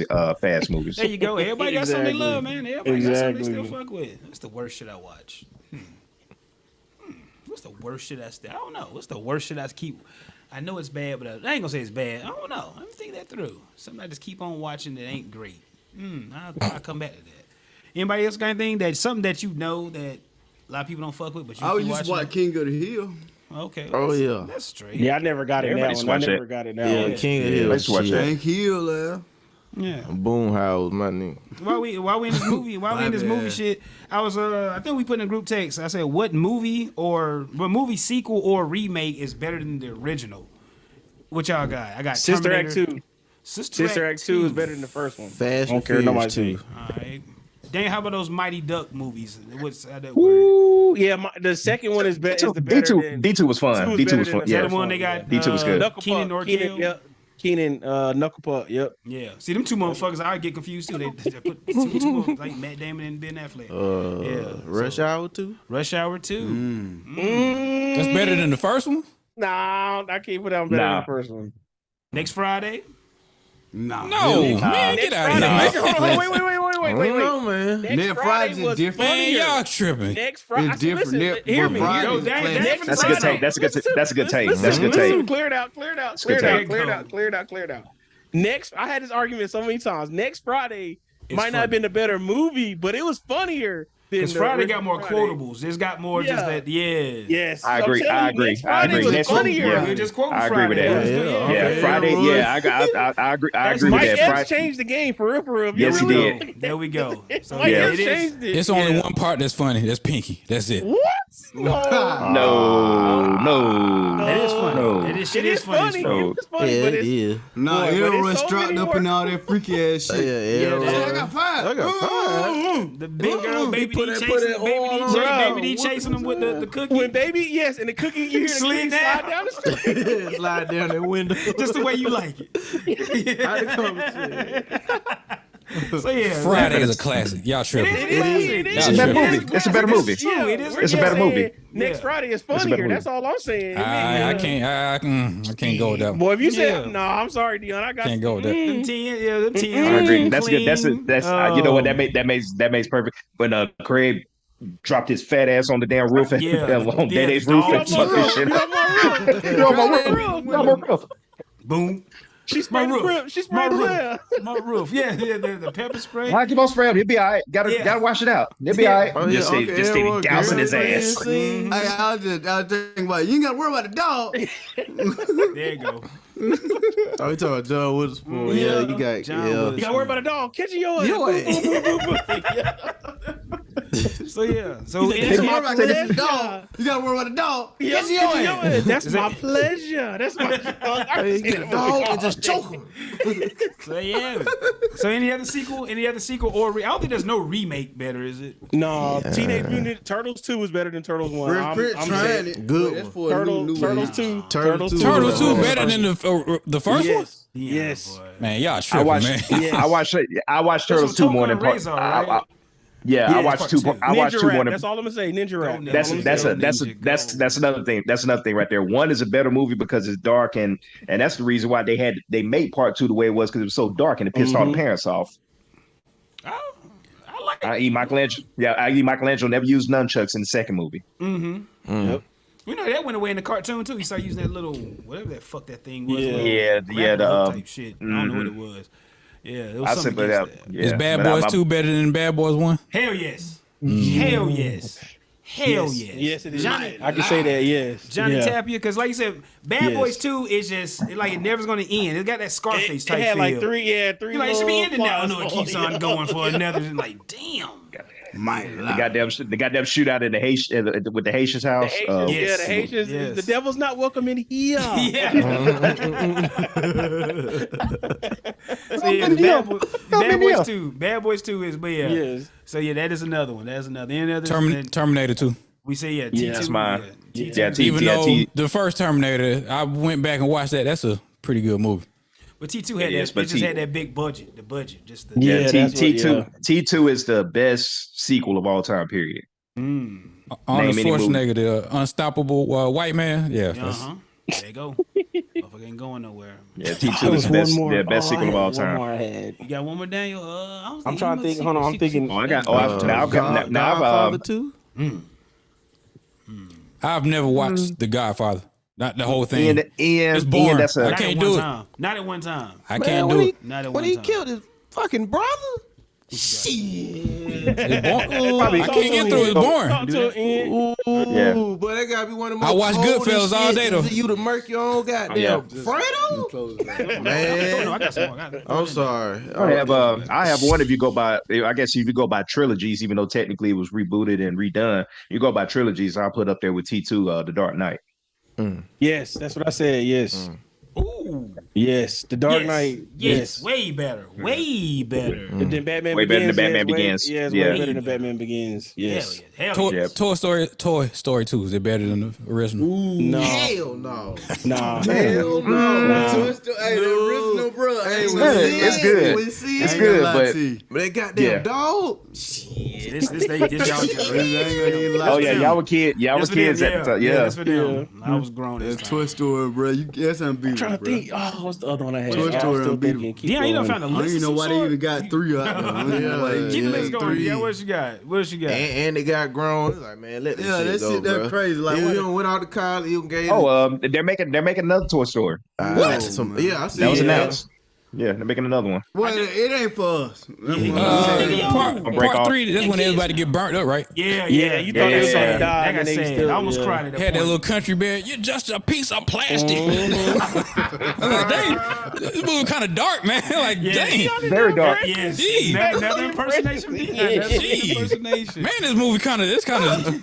Speaker 5: movies.
Speaker 2: There you go. Everybody got something they
Speaker 4: Exactly.
Speaker 2: love, man. Everybody got something they still
Speaker 4: Exactly.
Speaker 2: fuck with. That's the worst shit I watch. What's the worst shit I don't know. What's the worst shit I keep? I know it's bad, but I ain't gonna say it's bad. I don't know. Let me think that through. Something I just keep on watching that ain't great. I'll come back to that. Anybody else got anything something that you know that a lot of people don't fuck with, but you
Speaker 3: I
Speaker 2: keep
Speaker 3: used to
Speaker 2: watching
Speaker 3: watch King of the Hill.
Speaker 2: Okay.
Speaker 1: Oh yeah.
Speaker 2: That's straight.
Speaker 4: Yeah, I never got it
Speaker 5: Everybody
Speaker 4: that
Speaker 5: should
Speaker 4: one. I
Speaker 5: watch
Speaker 4: never
Speaker 5: it.
Speaker 4: got it that
Speaker 1: Yeah,
Speaker 4: one.
Speaker 1: King of Hill.
Speaker 5: let's watch
Speaker 1: shit.
Speaker 5: that.
Speaker 3: Thank you,
Speaker 2: Yeah.
Speaker 1: Boomhouse, my nigga.
Speaker 2: While we in this movie,
Speaker 3: bad.
Speaker 2: shit, I think we put in a group text. I said, what movie sequel or remake is better than the original? What y'all got? I got
Speaker 4: Sister Act
Speaker 2: Terminator.
Speaker 4: 2.
Speaker 2: Sister
Speaker 4: Act 2 is better than the first one.
Speaker 1: Fast
Speaker 4: I
Speaker 1: and
Speaker 4: don't care nobody
Speaker 1: Furious
Speaker 4: say.
Speaker 1: too.
Speaker 2: All right. Dang, how about those Mighty Duck movies? What's that word?
Speaker 4: Ooh, yeah, the second one is better.
Speaker 5: D2 was fun. D2 was fun.
Speaker 2: Is that
Speaker 5: Yeah.
Speaker 2: the one they got?
Speaker 5: D2 was good.
Speaker 2: Keenan or Kel?
Speaker 4: Keenan, Knuckle Puck. Yep.
Speaker 2: Yeah. See, them two motherfuckers, I get confused too. They put two like Matt Damon and Ben Affleck.
Speaker 1: Rush Hour 2.
Speaker 2: Rush Hour 2.
Speaker 6: That's better than the first one.
Speaker 4: Nah, I can't put that one better than the first one.
Speaker 2: Next Friday.
Speaker 3: No,
Speaker 6: Man, get out of here.
Speaker 4: Friday,
Speaker 6: Man.
Speaker 4: hold on, wait.
Speaker 1: No, man.
Speaker 3: Next Friday's
Speaker 4: was
Speaker 3: different.
Speaker 6: Man,
Speaker 4: funnier.
Speaker 6: y'all tripping.
Speaker 4: Next Friday,
Speaker 3: It's different.
Speaker 4: hear me.
Speaker 3: Friday
Speaker 2: Yo,
Speaker 3: is
Speaker 2: that-
Speaker 3: classic.
Speaker 2: that-
Speaker 5: That's a good take. That's a good take. That's a good take.
Speaker 4: Clear it out. Next, I had this argument so many times. Next Friday might not have been a better movie, but it was funnier.
Speaker 2: Because Friday got more quotables. It's got more just that,
Speaker 4: Yes,
Speaker 5: I agree.
Speaker 4: Next Friday was funnier.
Speaker 5: Yeah.
Speaker 2: You're just quoting
Speaker 5: I agree
Speaker 2: Friday.
Speaker 5: with that.
Speaker 1: Yeah,
Speaker 5: Yeah, Friday. Yeah, I agree. I agree with
Speaker 4: Mike
Speaker 5: that.
Speaker 4: Epps
Speaker 5: Friday.
Speaker 4: changed the game for real.
Speaker 5: Yes, he did.
Speaker 2: There we go. So
Speaker 4: Mike
Speaker 2: yeah,
Speaker 4: Epps
Speaker 2: it is.
Speaker 4: changed it.
Speaker 6: It's only one part that's funny. That's Pinky. That's it.
Speaker 4: What? No.
Speaker 5: No.
Speaker 2: That is funny.
Speaker 5: No.
Speaker 2: That is, shit
Speaker 4: It
Speaker 2: is
Speaker 4: is
Speaker 2: funny.
Speaker 4: funny.
Speaker 5: No.
Speaker 4: It's funny,
Speaker 1: Yeah,
Speaker 4: but
Speaker 1: it
Speaker 4: it's
Speaker 1: is.
Speaker 3: Nah,
Speaker 4: Boy, but
Speaker 3: Errol
Speaker 4: it's
Speaker 3: was
Speaker 4: so
Speaker 3: strapped
Speaker 4: many
Speaker 3: up and all that freaky ass shit.
Speaker 1: Yeah.
Speaker 3: I got five.
Speaker 1: I got five.
Speaker 2: The big girl, baby
Speaker 1: put
Speaker 2: D
Speaker 1: that-
Speaker 2: chasing,
Speaker 1: put that oil on
Speaker 2: baby D chasing them with the cookie.
Speaker 4: when baby, yes, and the cookie, you hear the
Speaker 2: Slid
Speaker 4: cookie slide down the street.
Speaker 1: Slide down that window.
Speaker 2: Just the way you like it.
Speaker 1: How to come shit.
Speaker 2: So yeah,
Speaker 6: Friday is a classic. Y'all tripping.
Speaker 5: It's a better movie. It's a better movie.
Speaker 4: Yeah,
Speaker 5: It's a better movie.
Speaker 4: Next Friday is
Speaker 5: better
Speaker 4: funnier.
Speaker 5: movie.
Speaker 4: That's all I'm saying.
Speaker 6: I can't go with that one.
Speaker 4: Boy, if you said no, I'm sorry, Dion. I got
Speaker 6: Can't go with that.
Speaker 2: them 10, them 10.
Speaker 5: I agree. That's good. That's you know what
Speaker 2: Oh.
Speaker 5: that makes perfect. When Craig dropped his fat ass on the damn roof and on Daddy's roof and fucked this shit. Get on my roof.
Speaker 2: Boom.
Speaker 4: She sprayed the roof. She sprayed the roof.
Speaker 2: My roof. Yeah, the pepper spray.
Speaker 5: I keep on spraying. He'll be all right. Gotta wash it out. He'll be all right.
Speaker 1: Oh,
Speaker 5: Just
Speaker 1: yeah,
Speaker 5: stay
Speaker 1: well,
Speaker 5: dousing
Speaker 1: girl,
Speaker 5: his ass.
Speaker 3: Hey, I was thinking about you ain't got to worry about the dog.
Speaker 2: There you go.
Speaker 1: Oh, you talking about John Witherspoon? Yeah, you got
Speaker 2: John
Speaker 4: You
Speaker 2: Witherspoon.
Speaker 4: gotta worry about a dog catching your ass.
Speaker 1: Your
Speaker 2: So yeah. So
Speaker 3: You
Speaker 2: it's
Speaker 3: gotta
Speaker 2: my
Speaker 3: worry about the dog. You got to worry about the dog.
Speaker 4: Yes, that's my pleasure. That's my
Speaker 1: Hey, you get a dog and just choke him.
Speaker 2: So yeah. So any other sequel or I don't think there's no remake better, is it?
Speaker 4: No, Teenage Mutant Turtles 2 is better than Turtles 1.
Speaker 3: Fresh Prince trying it.
Speaker 1: Good
Speaker 3: That's
Speaker 1: one.
Speaker 3: for a new
Speaker 4: Turtles 2.
Speaker 1: Turtles 2.
Speaker 6: Turtles 2 better than the first one?
Speaker 4: Yes. Yes.
Speaker 2: Boy.
Speaker 6: Man, y'all
Speaker 5: I
Speaker 6: tripping,
Speaker 5: watched.
Speaker 6: man.
Speaker 4: Yes.
Speaker 5: I watched Turtles
Speaker 2: That's
Speaker 5: 2 more than
Speaker 2: Toko and Razor, right?
Speaker 5: Yeah, I watched
Speaker 2: part
Speaker 5: two.
Speaker 2: two.
Speaker 5: I watched
Speaker 4: Ninja
Speaker 5: two
Speaker 4: Rap.
Speaker 5: more than.
Speaker 4: That's all I'm gonna say. Ninja Rap.
Speaker 5: That's another thing. That's another thing right there. One is a better movie because it's dark and that's the reason why they made part 2 the way it was because it was so dark and it pissed all the parents off.
Speaker 2: I like it.
Speaker 5: I.e. Michelangelo. Yeah, I.e. Michelangelo never used nunchucks in the second movie.
Speaker 4: Yep.
Speaker 2: You know that went away in the cartoon too. He started using that little whatever that fuck that thing was.
Speaker 5: Yeah,
Speaker 2: the type shit. I don't know what it was. Yeah, it was
Speaker 5: I
Speaker 2: something
Speaker 5: said,
Speaker 2: against that.
Speaker 5: yeah,
Speaker 6: Is Bad
Speaker 5: but
Speaker 6: Boys 2 better than Bad Boys 1?
Speaker 2: Hell yes. Hell yes. Hell yes.
Speaker 4: Yes, it is.
Speaker 2: Johnny,
Speaker 4: I can say that. Yes.
Speaker 2: Johnny
Speaker 4: Yeah.
Speaker 2: Tapia, because like you said, Bad
Speaker 4: Yes.
Speaker 2: Boys 2 is just like it never's gonna end. It got that Scarface
Speaker 4: It
Speaker 2: type
Speaker 4: had
Speaker 2: feel.
Speaker 4: like three.
Speaker 2: You're like, it should be ending now.
Speaker 4: plots.
Speaker 2: No, it keeps on going for another. It's like, damn.
Speaker 5: the goddamn shootout in the Haitian with the Haitian's house.
Speaker 4: Haitians,
Speaker 2: Yes.
Speaker 4: yeah, the Haitians.
Speaker 2: Yes.
Speaker 4: The devil's not welcome in here.
Speaker 2: Yeah. So yeah, Bad Boys 2 is, but yeah.
Speaker 4: Yes.
Speaker 2: So yeah, that is another one. That's another. Any other?
Speaker 6: Terminator 2.
Speaker 2: We say yeah. T2.
Speaker 4: Yeah,
Speaker 5: that's mine.
Speaker 2: T2.
Speaker 5: Yeah,
Speaker 6: Even though
Speaker 5: T.
Speaker 6: the first Terminator, I went back and watched that. That's a pretty good movie.
Speaker 2: But T2 had
Speaker 5: Yes,
Speaker 2: that.
Speaker 5: but
Speaker 2: It just
Speaker 5: T-
Speaker 2: had that big budget. The budget, just the
Speaker 4: Yeah, that's what-
Speaker 5: T2 is the best sequel of all time. Period.
Speaker 6: Arnold
Speaker 5: Name any movie.
Speaker 6: Schwarzenegger, the unstoppable white man. Yeah. that's-
Speaker 2: There you go. Motherfucker ain't going nowhere.
Speaker 5: Yeah, T2 is the best sequel of all time.
Speaker 4: One more I had.
Speaker 2: You got one more, Daniel?
Speaker 4: I'm trying to think. Hold on, I'm thinking.
Speaker 5: Oh, I got.
Speaker 1: Godfather 2.
Speaker 6: I've never watched The Godfather. Not the whole thing.
Speaker 5: It's
Speaker 6: boring.
Speaker 5: That's a,
Speaker 6: I can't do it.
Speaker 2: Not at one time.
Speaker 6: I can't do it.
Speaker 2: Not at
Speaker 1: When
Speaker 2: one
Speaker 1: he
Speaker 2: time.
Speaker 1: killed his fucking brother. Shit.
Speaker 6: I can't get through it. It's boring.
Speaker 4: Talk to an end.
Speaker 5: Yeah.
Speaker 1: But that gotta be one of the most
Speaker 6: I watch
Speaker 1: coldest
Speaker 6: Goodfellas all
Speaker 1: shit
Speaker 6: day, though.
Speaker 1: for you to murk your own goddamn
Speaker 5: Yeah.
Speaker 1: Fredo. Man,
Speaker 2: I got some more.
Speaker 1: I'm sorry.
Speaker 5: I have one. If you go by, I guess if you go by trilogies, even though technically it was rebooted and redone, you go by trilogies. I'll put up there with T2, The Dark Knight.
Speaker 4: Yes, that's what I said. Yes.
Speaker 2: Ooh.
Speaker 4: Yes. The Dark Knight.
Speaker 2: Yes. Way better. Way better.
Speaker 4: Than Batman
Speaker 5: Way better
Speaker 4: Begins.
Speaker 5: than Batman
Speaker 4: Way-
Speaker 5: Begins.
Speaker 4: Yeah, it's
Speaker 5: Yeah.
Speaker 4: way better than Batman Begins. Yes.
Speaker 2: Hell
Speaker 6: Toy,
Speaker 2: yeah.
Speaker 6: Toy Story 2, is it better than the original?
Speaker 4: No.
Speaker 1: Hell no.
Speaker 4: Nah.
Speaker 1: Hell no.
Speaker 3: Hey, the original, bro.
Speaker 1: Hey,
Speaker 3: Hey,
Speaker 1: we
Speaker 5: Yeah,
Speaker 1: see
Speaker 5: it's
Speaker 1: it.
Speaker 5: good.
Speaker 1: We see
Speaker 5: It's
Speaker 1: it.
Speaker 5: good,
Speaker 3: lie
Speaker 5: but
Speaker 3: to you.
Speaker 1: But they got them
Speaker 5: Yeah.
Speaker 1: dog.
Speaker 2: Yeah, this y'all generation.
Speaker 5: Oh yeah, y'all were kids. Y'all were
Speaker 2: That's for them,
Speaker 5: kids at the time.
Speaker 2: Yeah,
Speaker 5: Yeah.
Speaker 2: that's for them. I was grown this
Speaker 3: That
Speaker 2: time.
Speaker 3: Toy Story, bro. That's unbeatable,
Speaker 4: I'm trying to
Speaker 3: bro.
Speaker 4: think. Oh, what's the other one I had?
Speaker 3: Toy
Speaker 4: I'm
Speaker 3: Story
Speaker 4: still
Speaker 3: unbeatable.
Speaker 4: thinking. Keep
Speaker 2: Yeah, you done
Speaker 4: going.
Speaker 2: found a
Speaker 3: I don't
Speaker 2: list.
Speaker 3: even know
Speaker 2: of
Speaker 3: why
Speaker 2: some
Speaker 3: they
Speaker 2: sort?
Speaker 3: even got 3 out there. I don't know why they
Speaker 2: Keep the
Speaker 3: just
Speaker 2: list
Speaker 3: got
Speaker 2: going.
Speaker 3: 3.
Speaker 2: Yeah, what you got? What you got?
Speaker 1: And they got grown. It's like, man, let this
Speaker 3: Yeah,
Speaker 1: shit
Speaker 3: that
Speaker 1: go,
Speaker 3: shit that
Speaker 1: bro.
Speaker 3: crazy. Like,
Speaker 1: you
Speaker 3: what-
Speaker 1: don't went out to college, you gave
Speaker 5: They're making another Toy Story.
Speaker 1: what?
Speaker 3: man.
Speaker 1: Yeah, I see
Speaker 5: That was
Speaker 1: it.
Speaker 5: announced. Yeah, they're making another one.
Speaker 3: Well, it ain't for us. That's what I'm saying.
Speaker 5: break
Speaker 6: Part
Speaker 5: off.
Speaker 6: 3, that's when everybody get burnt up, right?
Speaker 2: Yeah,
Speaker 4: Yeah, you thought
Speaker 2: that
Speaker 4: they was
Speaker 2: got
Speaker 4: gonna
Speaker 2: sad.
Speaker 4: die,
Speaker 2: That got
Speaker 4: and they
Speaker 2: sad.
Speaker 4: still-
Speaker 2: I almost
Speaker 4: yeah.
Speaker 2: cried at that
Speaker 6: Had that
Speaker 2: point.
Speaker 6: little country bear. You're just a piece of plastic. I was like, dang, this movie kind of dark, man. Like, dang.
Speaker 5: Very dark.
Speaker 2: Yes.
Speaker 6: Gee.
Speaker 2: Another impersonation. Another
Speaker 6: Gee.
Speaker 2: impersonation.
Speaker 6: Man, this movie kind of,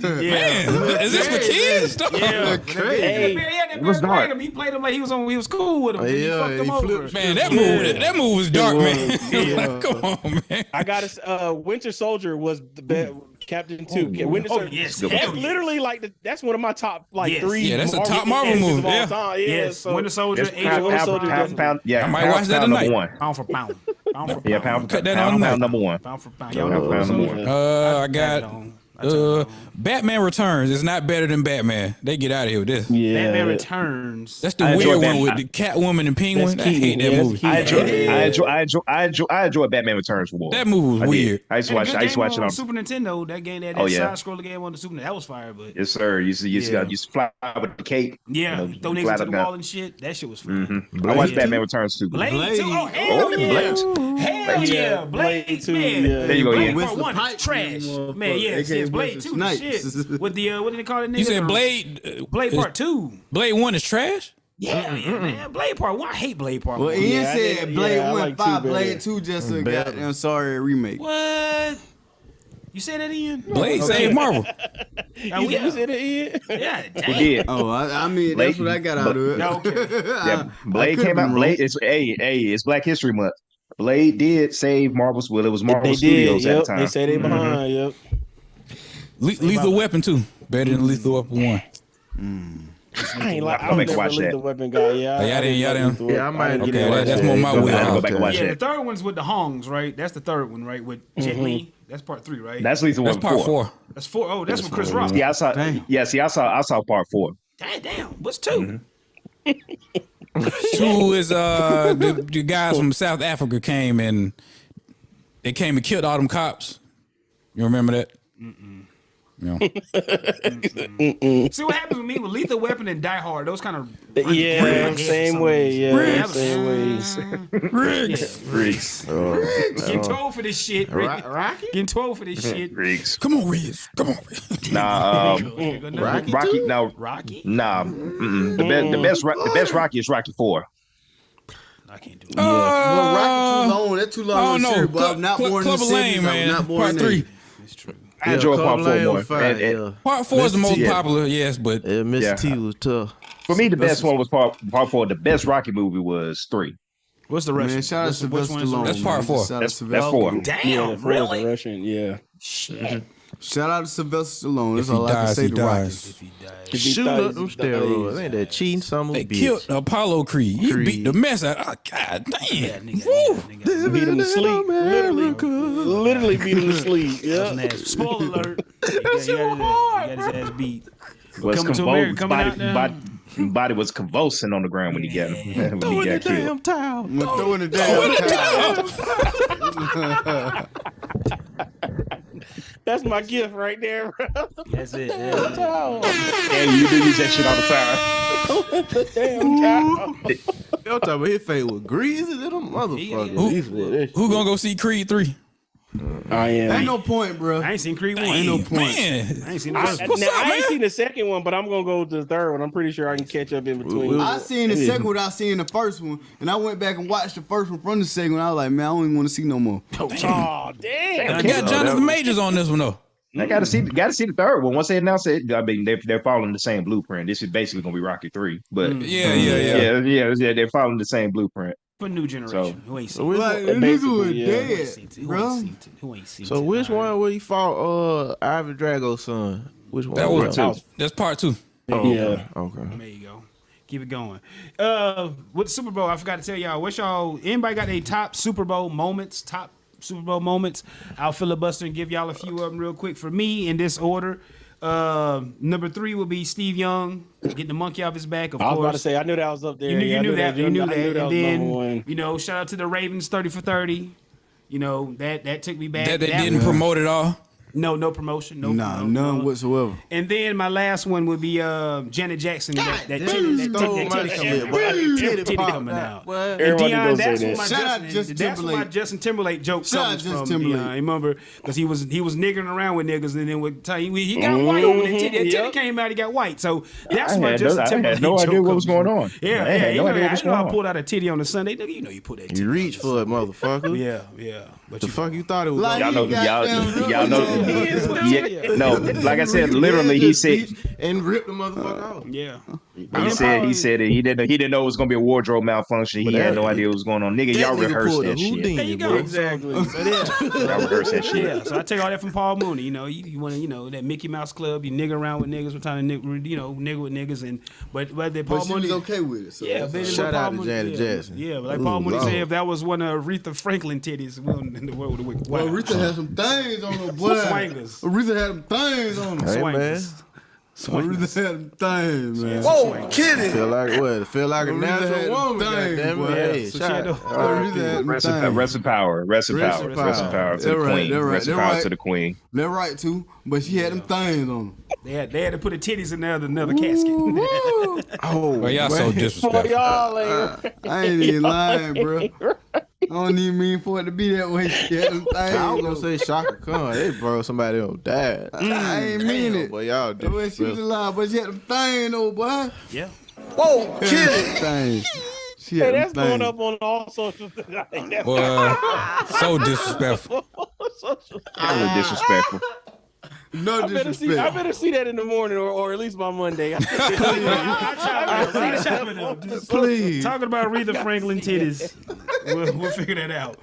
Speaker 6: man, is this for kids?
Speaker 2: Yeah.
Speaker 4: Hey,
Speaker 2: That
Speaker 5: was
Speaker 2: man
Speaker 5: dark.
Speaker 2: played him. He played him like he was cool with him. He
Speaker 1: Yeah,
Speaker 2: fucked him
Speaker 1: he
Speaker 2: over.
Speaker 1: flipped-
Speaker 6: Man, that movie was dark, man. Like, come on, man.
Speaker 4: I got to. Winter Soldier was the best. Captain 2. Winter
Speaker 2: Oh,
Speaker 4: Soldier.
Speaker 2: yes.
Speaker 4: That's
Speaker 2: Hell yes.
Speaker 4: literally like that's one of my top
Speaker 2: Yes.
Speaker 4: 3.
Speaker 6: Yeah, that's a top Marvel
Speaker 4: movies
Speaker 6: movie,
Speaker 4: of all
Speaker 6: yeah.
Speaker 4: time. Yeah,
Speaker 2: Yes.
Speaker 4: so
Speaker 2: Winter Soldier,
Speaker 5: It's
Speaker 2: Age of
Speaker 4: Winter
Speaker 2: Ultron.
Speaker 4: Soldier.
Speaker 6: I might watch that
Speaker 5: number
Speaker 6: tonight.
Speaker 5: one.
Speaker 2: Pound for pound. Pound for pound.
Speaker 5: Yeah, pound
Speaker 6: Cut that on tonight.
Speaker 5: number one.
Speaker 2: Pound for pound. Y'all know
Speaker 5: Pound
Speaker 2: Winter
Speaker 5: number
Speaker 2: Soldier.
Speaker 5: one.
Speaker 6: I got Batman Returns. It's not better than Batman. They get out of here with this.
Speaker 4: yeah.
Speaker 2: Batman Returns.
Speaker 6: That's the
Speaker 5: I enjoy
Speaker 6: weird one
Speaker 5: Batman.
Speaker 6: with the Catwoman and Penguin.
Speaker 4: That's
Speaker 6: I hate
Speaker 4: Keaton.
Speaker 6: that
Speaker 4: Yeah, that's
Speaker 6: movie.
Speaker 4: Keaton.
Speaker 5: I enjoy Batman Returns more.
Speaker 6: That movie was
Speaker 5: I did.
Speaker 6: weird.
Speaker 5: I used to
Speaker 2: And a
Speaker 5: watch.
Speaker 2: good
Speaker 5: I used to
Speaker 2: game
Speaker 5: watch it on.
Speaker 2: Super Nintendo. That game, that
Speaker 5: Oh, yeah.
Speaker 2: side scroller game on the Super Nintendo, that was fire. But
Speaker 5: Yes, sir. You used to fly with the cape.
Speaker 2: yeah,
Speaker 5: You know,
Speaker 2: throw niggas
Speaker 5: fly
Speaker 2: to
Speaker 5: up
Speaker 2: the
Speaker 5: that.
Speaker 2: wall and shit. That shit was fun.
Speaker 5: I watched
Speaker 2: Blade
Speaker 5: Batman
Speaker 2: too.
Speaker 5: Returns too.
Speaker 2: Blade,
Speaker 3: Blade.
Speaker 2: too. Oh hell yeah!
Speaker 5: Blade.
Speaker 2: Hell yeah!
Speaker 4: Blade
Speaker 2: Blade
Speaker 4: too,
Speaker 2: man.
Speaker 4: yeah.
Speaker 5: There you go,
Speaker 2: Blade
Speaker 5: yeah.
Speaker 2: Part
Speaker 3: Wesley
Speaker 2: 1 is
Speaker 3: Pipes,
Speaker 2: trash.
Speaker 3: motherfucker.
Speaker 2: Man, yes,
Speaker 3: AKA
Speaker 2: yes. Blade
Speaker 3: Wesley
Speaker 2: 2 is
Speaker 3: Snipes.
Speaker 2: shit. With the what did they call it? Nigga?
Speaker 6: You said Blade.
Speaker 2: Blade Part 2.
Speaker 6: Blade 1 is trash.
Speaker 2: Yeah, man. Blade Part 1. I hate Blade Part 1.
Speaker 3: Well, Ian
Speaker 4: Yeah, I
Speaker 3: said
Speaker 4: did-
Speaker 3: Blade
Speaker 4: yeah, I
Speaker 3: 1
Speaker 4: like
Speaker 3: 5,
Speaker 4: 2
Speaker 3: Blade
Speaker 4: better.
Speaker 3: 2 just a
Speaker 1: Better.
Speaker 3: goddamn sorry remake.
Speaker 2: What? You said that, Ian?
Speaker 6: Blade saved Marvel.
Speaker 2: Oh,
Speaker 4: You
Speaker 2: yeah.
Speaker 4: said it, Ian?
Speaker 2: Yeah,
Speaker 5: He
Speaker 2: damn.
Speaker 5: did.
Speaker 3: Oh, I mean, that's
Speaker 5: Blade-
Speaker 3: what I got out of it.
Speaker 2: No, okay.
Speaker 5: Yeah,
Speaker 3: I
Speaker 5: Blade
Speaker 3: could've
Speaker 5: came
Speaker 3: been
Speaker 5: out.
Speaker 3: wrong.
Speaker 5: Blade, it's Black History Month. Blade did save Marvel's. Well, it was Marvel
Speaker 4: They
Speaker 5: Studios
Speaker 4: did.
Speaker 5: at
Speaker 4: Yep.
Speaker 5: the time.
Speaker 4: They say they behind. Yep.
Speaker 6: Lethal Weapon 2. Better than Lethal Weapon 1.
Speaker 4: I ain't like.
Speaker 5: I'll
Speaker 4: I'm
Speaker 5: make
Speaker 4: never
Speaker 5: watch
Speaker 4: the
Speaker 5: that.
Speaker 4: weapon guy. Yeah.
Speaker 6: y'all didn't.
Speaker 1: Yeah, I might
Speaker 2: get
Speaker 6: Okay, that's more my
Speaker 5: Go
Speaker 6: wheelhouse.
Speaker 5: back and watch
Speaker 2: Yeah, the
Speaker 5: that.
Speaker 2: third one's with the Hongs, right? That's the third one, right? With Jet Li. That's part 3, right?
Speaker 5: That's Lethal
Speaker 6: That's
Speaker 5: Weapon
Speaker 6: part 4.
Speaker 2: That's 4. Oh, that's with Chris Rock.
Speaker 5: Yeah, I saw.
Speaker 3: Damn.
Speaker 5: Yeah, see, I saw part 4.
Speaker 2: Damn. What's 2?
Speaker 6: 2 is the guys from South Africa came and they came and killed all them cops. You remember that? Yeah.
Speaker 2: See what happens with me with Lethal Weapon and Die Hard. Those kind of
Speaker 4: Yeah, same way. Yeah, same ways.
Speaker 5: Riggs.
Speaker 2: Getting told for this shit.
Speaker 1: Rocky?
Speaker 2: Getting told for this shit.
Speaker 5: Riggs.
Speaker 6: Come on, Riz. Come on, Riz.
Speaker 5: Nah,
Speaker 1: Rocky
Speaker 5: Rocky.
Speaker 1: too?
Speaker 5: No,
Speaker 2: Rocky?
Speaker 5: nah. The best Rocky is Rocky 4.
Speaker 2: I can't do it.
Speaker 3: Well, Rocky too long. That's too long.
Speaker 6: Oh
Speaker 3: of a
Speaker 6: no,
Speaker 3: series, but not more than
Speaker 6: Club
Speaker 3: the
Speaker 6: of Lane,
Speaker 3: 70s.
Speaker 6: man.
Speaker 3: Not more
Speaker 6: Part
Speaker 3: than
Speaker 6: 3.
Speaker 2: It's true.
Speaker 5: I enjoy part 4
Speaker 1: Club Lane
Speaker 5: more.
Speaker 1: was fine,
Speaker 5: And-
Speaker 1: yeah.
Speaker 6: Part 4 is the most
Speaker 5: Yeah.
Speaker 6: popular, yes, but
Speaker 1: Yeah, Mr.
Speaker 5: Yeah.
Speaker 1: T was tough.
Speaker 5: For me, the best one was part 4. The best Rocky movie was 3.
Speaker 2: What's the
Speaker 3: Man,
Speaker 2: Russian?
Speaker 3: shout out to
Speaker 2: Which
Speaker 3: Sylvester
Speaker 2: one is the
Speaker 3: Stallone.
Speaker 6: That's
Speaker 2: Russian?
Speaker 6: part 4.
Speaker 3: Shout out to
Speaker 5: That's
Speaker 3: Sylvester.
Speaker 5: 4.
Speaker 2: Damn,
Speaker 4: Yeah, the
Speaker 2: really?
Speaker 4: Russian. Yeah.
Speaker 2: Shit.
Speaker 3: Shout out to Sylvester Stallone. That's
Speaker 6: If he
Speaker 3: all I can
Speaker 6: dies,
Speaker 3: say
Speaker 6: he
Speaker 3: to
Speaker 6: dies.
Speaker 3: Rocky.
Speaker 2: If he dies.
Speaker 4: he
Speaker 1: Shoot
Speaker 4: dies,
Speaker 1: up them
Speaker 4: he dies.
Speaker 1: steroids. Ain't that cheating some
Speaker 6: they
Speaker 1: bitch?
Speaker 6: killed Apollo Creed. He
Speaker 1: Creed.
Speaker 6: beat the mess out. Oh, God
Speaker 2: Yeah,
Speaker 6: damn.
Speaker 2: nigga.
Speaker 4: Beat him to sleep. Literally beat him to sleep.
Speaker 2: Wasn't
Speaker 4: Yeah.
Speaker 2: that- Spoiler alert. He got his ass beat.
Speaker 5: Was
Speaker 2: Coming to America, coming out now.
Speaker 5: body was convulsing on the ground when he got when he got killed.
Speaker 1: towel.
Speaker 3: I'm throwing the damn towel.
Speaker 4: That's my gift right there, bro.
Speaker 2: That's it.
Speaker 5: And you do use that shit all the time.
Speaker 4: Damn cow.
Speaker 1: Y'all talking about his face was greasy little motherfucker.
Speaker 6: Who gonna go see Creed 3?
Speaker 4: I am.
Speaker 3: Ain't no point, bro.
Speaker 2: I ain't seen Creed 1.
Speaker 3: Ain't no point.
Speaker 6: Man.
Speaker 2: I ain't seen the first one.
Speaker 6: What's up,
Speaker 4: I ain't
Speaker 6: man?
Speaker 4: seen the second one, but I'm gonna go to the third one. I'm pretty sure I can catch up in between.
Speaker 3: I seen the second without seeing the first one, and I went back and watched the first one from the second one. I was like, man, I don't even want to see no more.
Speaker 4: Oh damn!
Speaker 6: We got Jonas the Majors on this one though.
Speaker 5: I gotta see the third one. Once they announce it, I mean they're following the same blueprint. This is basically gonna be Rocky 3, but
Speaker 6: Yeah.
Speaker 5: they're following the same blueprint.
Speaker 2: For new generation. Who ain't seen
Speaker 1: which
Speaker 2: it?
Speaker 3: Like,
Speaker 1: one-
Speaker 3: niggas was
Speaker 4: yeah.
Speaker 2: Who ain't
Speaker 3: dead,
Speaker 2: seen it?
Speaker 3: bro.
Speaker 2: Who ain't seen it?
Speaker 1: So which one where he fought Ivan Drago's son? Which one?
Speaker 6: That was
Speaker 5: Two.
Speaker 6: That's part 2.
Speaker 1: Oh,
Speaker 4: Yeah.
Speaker 1: Okay.
Speaker 2: There you go. Keep it going. With the Super Bowl, I forgot to tell y'all. Anybody got a top Super Bowl moments? I'll filibuster and give y'all a few of them real quick. For me, in this order, number 3 will be Steve Young getting the monkey off his back. Of
Speaker 4: I was
Speaker 2: course,
Speaker 4: about to say I knew that was up there.
Speaker 2: you
Speaker 4: Yeah, I
Speaker 2: knew that. You knew that.
Speaker 4: was
Speaker 2: And then
Speaker 4: number one.
Speaker 2: shout out to the Ravens, 30 for 30. That took me back.
Speaker 6: That they didn't promote at all.
Speaker 2: No promotion.
Speaker 3: Nah, none whatsoever.
Speaker 2: And then my last one would be Janet Jackson. That titty coming out. And
Speaker 4: Everybody
Speaker 2: Deion,
Speaker 4: gonna
Speaker 2: that's
Speaker 4: say
Speaker 2: where
Speaker 4: that.
Speaker 3: Shout out
Speaker 2: my
Speaker 3: Justin
Speaker 2: that's where my
Speaker 3: Timberlake.
Speaker 2: Justin Timberlake joke
Speaker 3: Shout out
Speaker 2: comes from.
Speaker 3: Justin Timberlake.
Speaker 2: Deion, remember? Because he was niggering around with niggas, and then he got white over the titty. That titty came out, he got white. So that's my Justin Timberlake.
Speaker 5: I had no
Speaker 2: joke
Speaker 5: idea what was
Speaker 2: comes
Speaker 5: going
Speaker 2: from.
Speaker 5: on.
Speaker 2: Yeah,
Speaker 5: I had no idea what was
Speaker 2: I
Speaker 5: going
Speaker 2: know I
Speaker 5: on.
Speaker 2: pulled out a titty on the Sunday. Nigga, you pulled that titty.
Speaker 1: You reach for it, motherfucker.
Speaker 2: Yeah. But
Speaker 1: The fuck you thought it was?
Speaker 3: Like,
Speaker 5: Y'all know, y'all know.
Speaker 2: Yeah.
Speaker 5: No, like I said, literally, he said
Speaker 1: and rip the motherfucker out.
Speaker 2: Yeah.
Speaker 5: he said it. He didn't know it was gonna be a wardrobe malfunction. He had no idea what was going on. Nigga, y'all rehearsed that shit.
Speaker 2: There you go. Exactly. So there.
Speaker 5: Y'all rehearsed that shit.
Speaker 2: Yeah, so I take all that from Paul Mooney. You want to, that Mickey Mouse Club. You nigga around with niggas. We're trying to nigga with niggas, and but the Paul
Speaker 3: But she
Speaker 2: Mooney
Speaker 3: was okay with it. So
Speaker 2: Yeah, but
Speaker 1: Shout
Speaker 2: Paul
Speaker 1: out to
Speaker 2: Mooney-
Speaker 1: Janet
Speaker 2: yeah,
Speaker 1: Jackson.
Speaker 2: Yeah, but like
Speaker 1: Ooh,
Speaker 2: Paul Mooney
Speaker 1: Lord.
Speaker 2: said, if that was one of Aretha Franklin titties, we in the world would have
Speaker 3: Well, Aretha had some things on her, boy.
Speaker 2: Swingers.
Speaker 3: Aretha had them things on her.
Speaker 1: Hey, man.
Speaker 2: Swingers.
Speaker 3: Aretha had them things, man.
Speaker 2: Whoa,
Speaker 1: Feel like what? Feel like a
Speaker 3: Aretha had
Speaker 1: natural woman.
Speaker 3: them things,
Speaker 1: Goddamn
Speaker 3: boy.
Speaker 1: it. Hey,
Speaker 2: So she
Speaker 1: shout
Speaker 2: had
Speaker 1: out.
Speaker 2: the-
Speaker 3: Aretha had them
Speaker 5: Rest
Speaker 3: things.
Speaker 5: in power to
Speaker 1: Rest in
Speaker 5: the
Speaker 1: power.
Speaker 5: queen.
Speaker 3: They're right,
Speaker 5: Rest in
Speaker 3: they're
Speaker 5: power
Speaker 3: right.
Speaker 5: to the queen.
Speaker 3: They're right too, but she had them things on
Speaker 2: They had to put the titties in another casket.
Speaker 3: her.
Speaker 1: Oh,
Speaker 6: Well, y'all so
Speaker 1: man.
Speaker 6: disrespectful.
Speaker 4: Y'all ain't.
Speaker 3: I ain't even lying, bro. I don't even mean for it to be that way. She had them things.
Speaker 1: I was
Speaker 3: on.
Speaker 1: gonna say Shaka Khan. They bro somebody else died.
Speaker 3: I ain't mean it.
Speaker 1: Boy, y'all
Speaker 3: The way she was
Speaker 1: disrespectful.
Speaker 3: alive, but she had them things, though, boy.
Speaker 2: Yeah.
Speaker 3: Whoa, kid. She
Speaker 4: Hey,
Speaker 3: had
Speaker 4: that's
Speaker 3: them
Speaker 4: going
Speaker 3: things.
Speaker 4: up on all social. That's
Speaker 6: Boy, so disrespectful.
Speaker 5: Really disrespectful.
Speaker 3: No
Speaker 4: I better
Speaker 3: disrespect.
Speaker 4: see that in the morning or at least by Monday.
Speaker 3: Please.
Speaker 2: Talking about Aretha Franklin titties. We'll figure that out.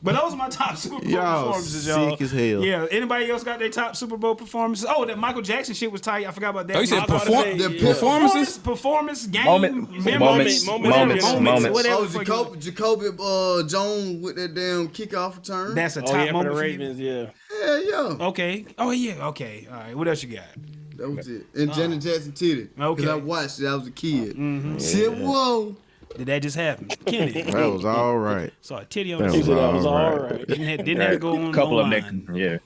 Speaker 2: But those are my top Super Bowl
Speaker 1: Y'all
Speaker 2: performances, y'all.
Speaker 1: sick as hell.
Speaker 2: Yeah. Anybody else got their top Super Bowl performances? Oh, that Michael Jackson shit was tight. I forgot about that.
Speaker 6: Oh, you said
Speaker 4: I was about to say,
Speaker 6: performances?
Speaker 2: Performance, game,
Speaker 5: Moments.
Speaker 2: whatever
Speaker 3: Oh,
Speaker 2: the fuck you-
Speaker 3: Jacoby Jones with that damn kickoff return.
Speaker 2: That's a
Speaker 4: Oh
Speaker 2: top
Speaker 4: yeah, for
Speaker 2: moment
Speaker 4: the
Speaker 2: for you?
Speaker 4: Ravens, yeah.
Speaker 3: Hell yeah.
Speaker 2: Okay. Oh yeah. Okay. All right. What else you got?
Speaker 3: That was it. And Janet Jackson titty.
Speaker 2: Okay.
Speaker 3: Because I watched it. I was a kid. Said, whoa.
Speaker 2: Did that just happen? Kenny.
Speaker 1: That was all right.
Speaker 2: Saw a titty on
Speaker 1: That
Speaker 2: the
Speaker 1: was
Speaker 2: show.
Speaker 4: That was
Speaker 1: all
Speaker 4: all
Speaker 1: right.
Speaker 4: right.
Speaker 2: Didn't have to go on
Speaker 5: A couple of them
Speaker 2: line.
Speaker 5: that, yeah.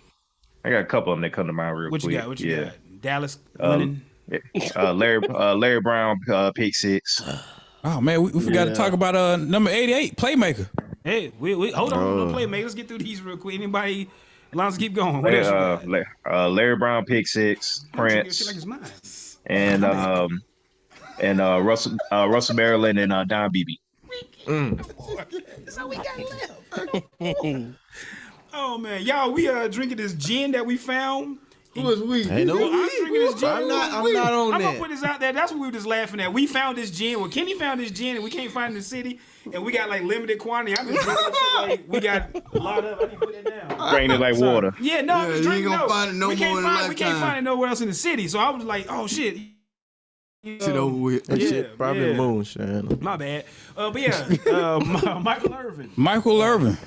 Speaker 5: I got a couple of them that come to mind real
Speaker 2: What
Speaker 5: quick.
Speaker 2: you got? What you
Speaker 5: yeah.
Speaker 2: got? Dallas winning.
Speaker 5: Larry Brown pick six.
Speaker 6: Oh man, we forgot to talk about number 88, Playmaker.
Speaker 2: Hey, we hold on. Don't play, man. Let's get through these real quick. Anybody? Let's keep going. What else you got?
Speaker 5: Larry Brown pick six,
Speaker 2: Shit like
Speaker 5: Prince,
Speaker 2: it's mine.
Speaker 5: and Russell Maryland and Don Beebe.
Speaker 2: That's all we got left. Oh man, y'all, we drinking this gin that we found.
Speaker 3: Who is we?
Speaker 1: Ain't no
Speaker 2: Well, I'm drinking this gin.
Speaker 1: I'm not on
Speaker 2: I'm
Speaker 1: that.
Speaker 2: gonna put this out there. That's what we were just laughing at. We found this gin. Well, Kenny found this gin, and we can't find it in the city, and we got like limited quantity. I'm just drinking this shit like we got a lot of. I need to put that down.
Speaker 5: Drain it like water.
Speaker 2: Yeah, no, I'm
Speaker 3: Yeah,
Speaker 2: just
Speaker 3: you
Speaker 2: drinking.
Speaker 3: ain't gonna find it no
Speaker 2: we
Speaker 3: more
Speaker 2: can't
Speaker 3: in a
Speaker 2: find. We can't
Speaker 3: lifetime.
Speaker 2: find it nowhere else in the city. So I was like, oh shit.
Speaker 3: Shit over with.
Speaker 1: That
Speaker 2: Yeah,
Speaker 1: shit probably
Speaker 2: yeah.
Speaker 1: moonshine.
Speaker 2: My bad. But yeah, Michael Irvin.
Speaker 6: Michael Irvin.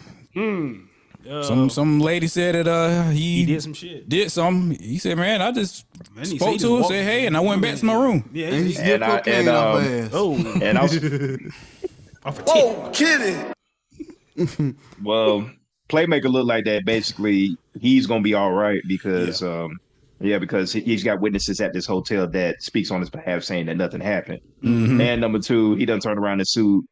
Speaker 6: Some lady said that
Speaker 2: He did some shit.
Speaker 6: did something. He said, "Man, I just
Speaker 2: Man, he
Speaker 6: spoke
Speaker 2: said
Speaker 6: to
Speaker 2: he
Speaker 6: her,
Speaker 2: just
Speaker 6: said
Speaker 2: walked-
Speaker 6: hey, and I went back to my room."
Speaker 2: Yeah,
Speaker 3: And he
Speaker 2: he,
Speaker 3: still
Speaker 5: And
Speaker 3: cocaine off her ass.
Speaker 2: oh,
Speaker 5: And I was
Speaker 2: off a tip.
Speaker 5: well, Playmaker looked like that. Basically, he's gonna be all right because because he's got witnesses at this hotel that speaks on his behalf, saying that nothing happened. And number two, he done turned around and sued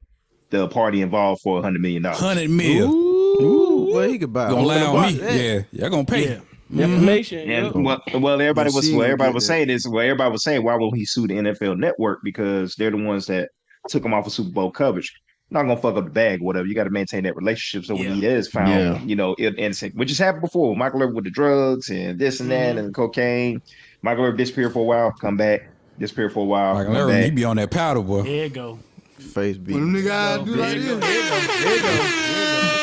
Speaker 5: the party involved for $100 million.
Speaker 6: 100 mil.
Speaker 1: Ooh, well, he could buy.
Speaker 6: Gonna lie on me.
Speaker 1: Yeah.
Speaker 6: Yeah, y'all gonna pay.
Speaker 2: Yeah.
Speaker 4: Defamation.
Speaker 5: And
Speaker 4: yeah.
Speaker 5: well, everybody
Speaker 3: Yeah,
Speaker 5: was
Speaker 3: she ain't
Speaker 5: well,
Speaker 3: gonna
Speaker 5: everybody
Speaker 3: get
Speaker 5: was
Speaker 3: that.
Speaker 5: saying this. Well, everybody was saying, why won't he sue the NFL Network? Because they're the ones that took him off of Super Bowl coverage. Not gonna fuck up the bag, or whatever. You got to maintain that relationship. So when he is found, innocent, which has happened before. Michael Irvin with the drugs and this and that and cocaine. Michael Irvin disappeared for a while, come back. Disappear for a while,
Speaker 6: Like
Speaker 5: come
Speaker 6: Larry, he
Speaker 5: back.
Speaker 6: be on that powder, boy.
Speaker 2: There you go.
Speaker 1: Face beat.
Speaker 3: When them niggas do like this,
Speaker 2: There you go.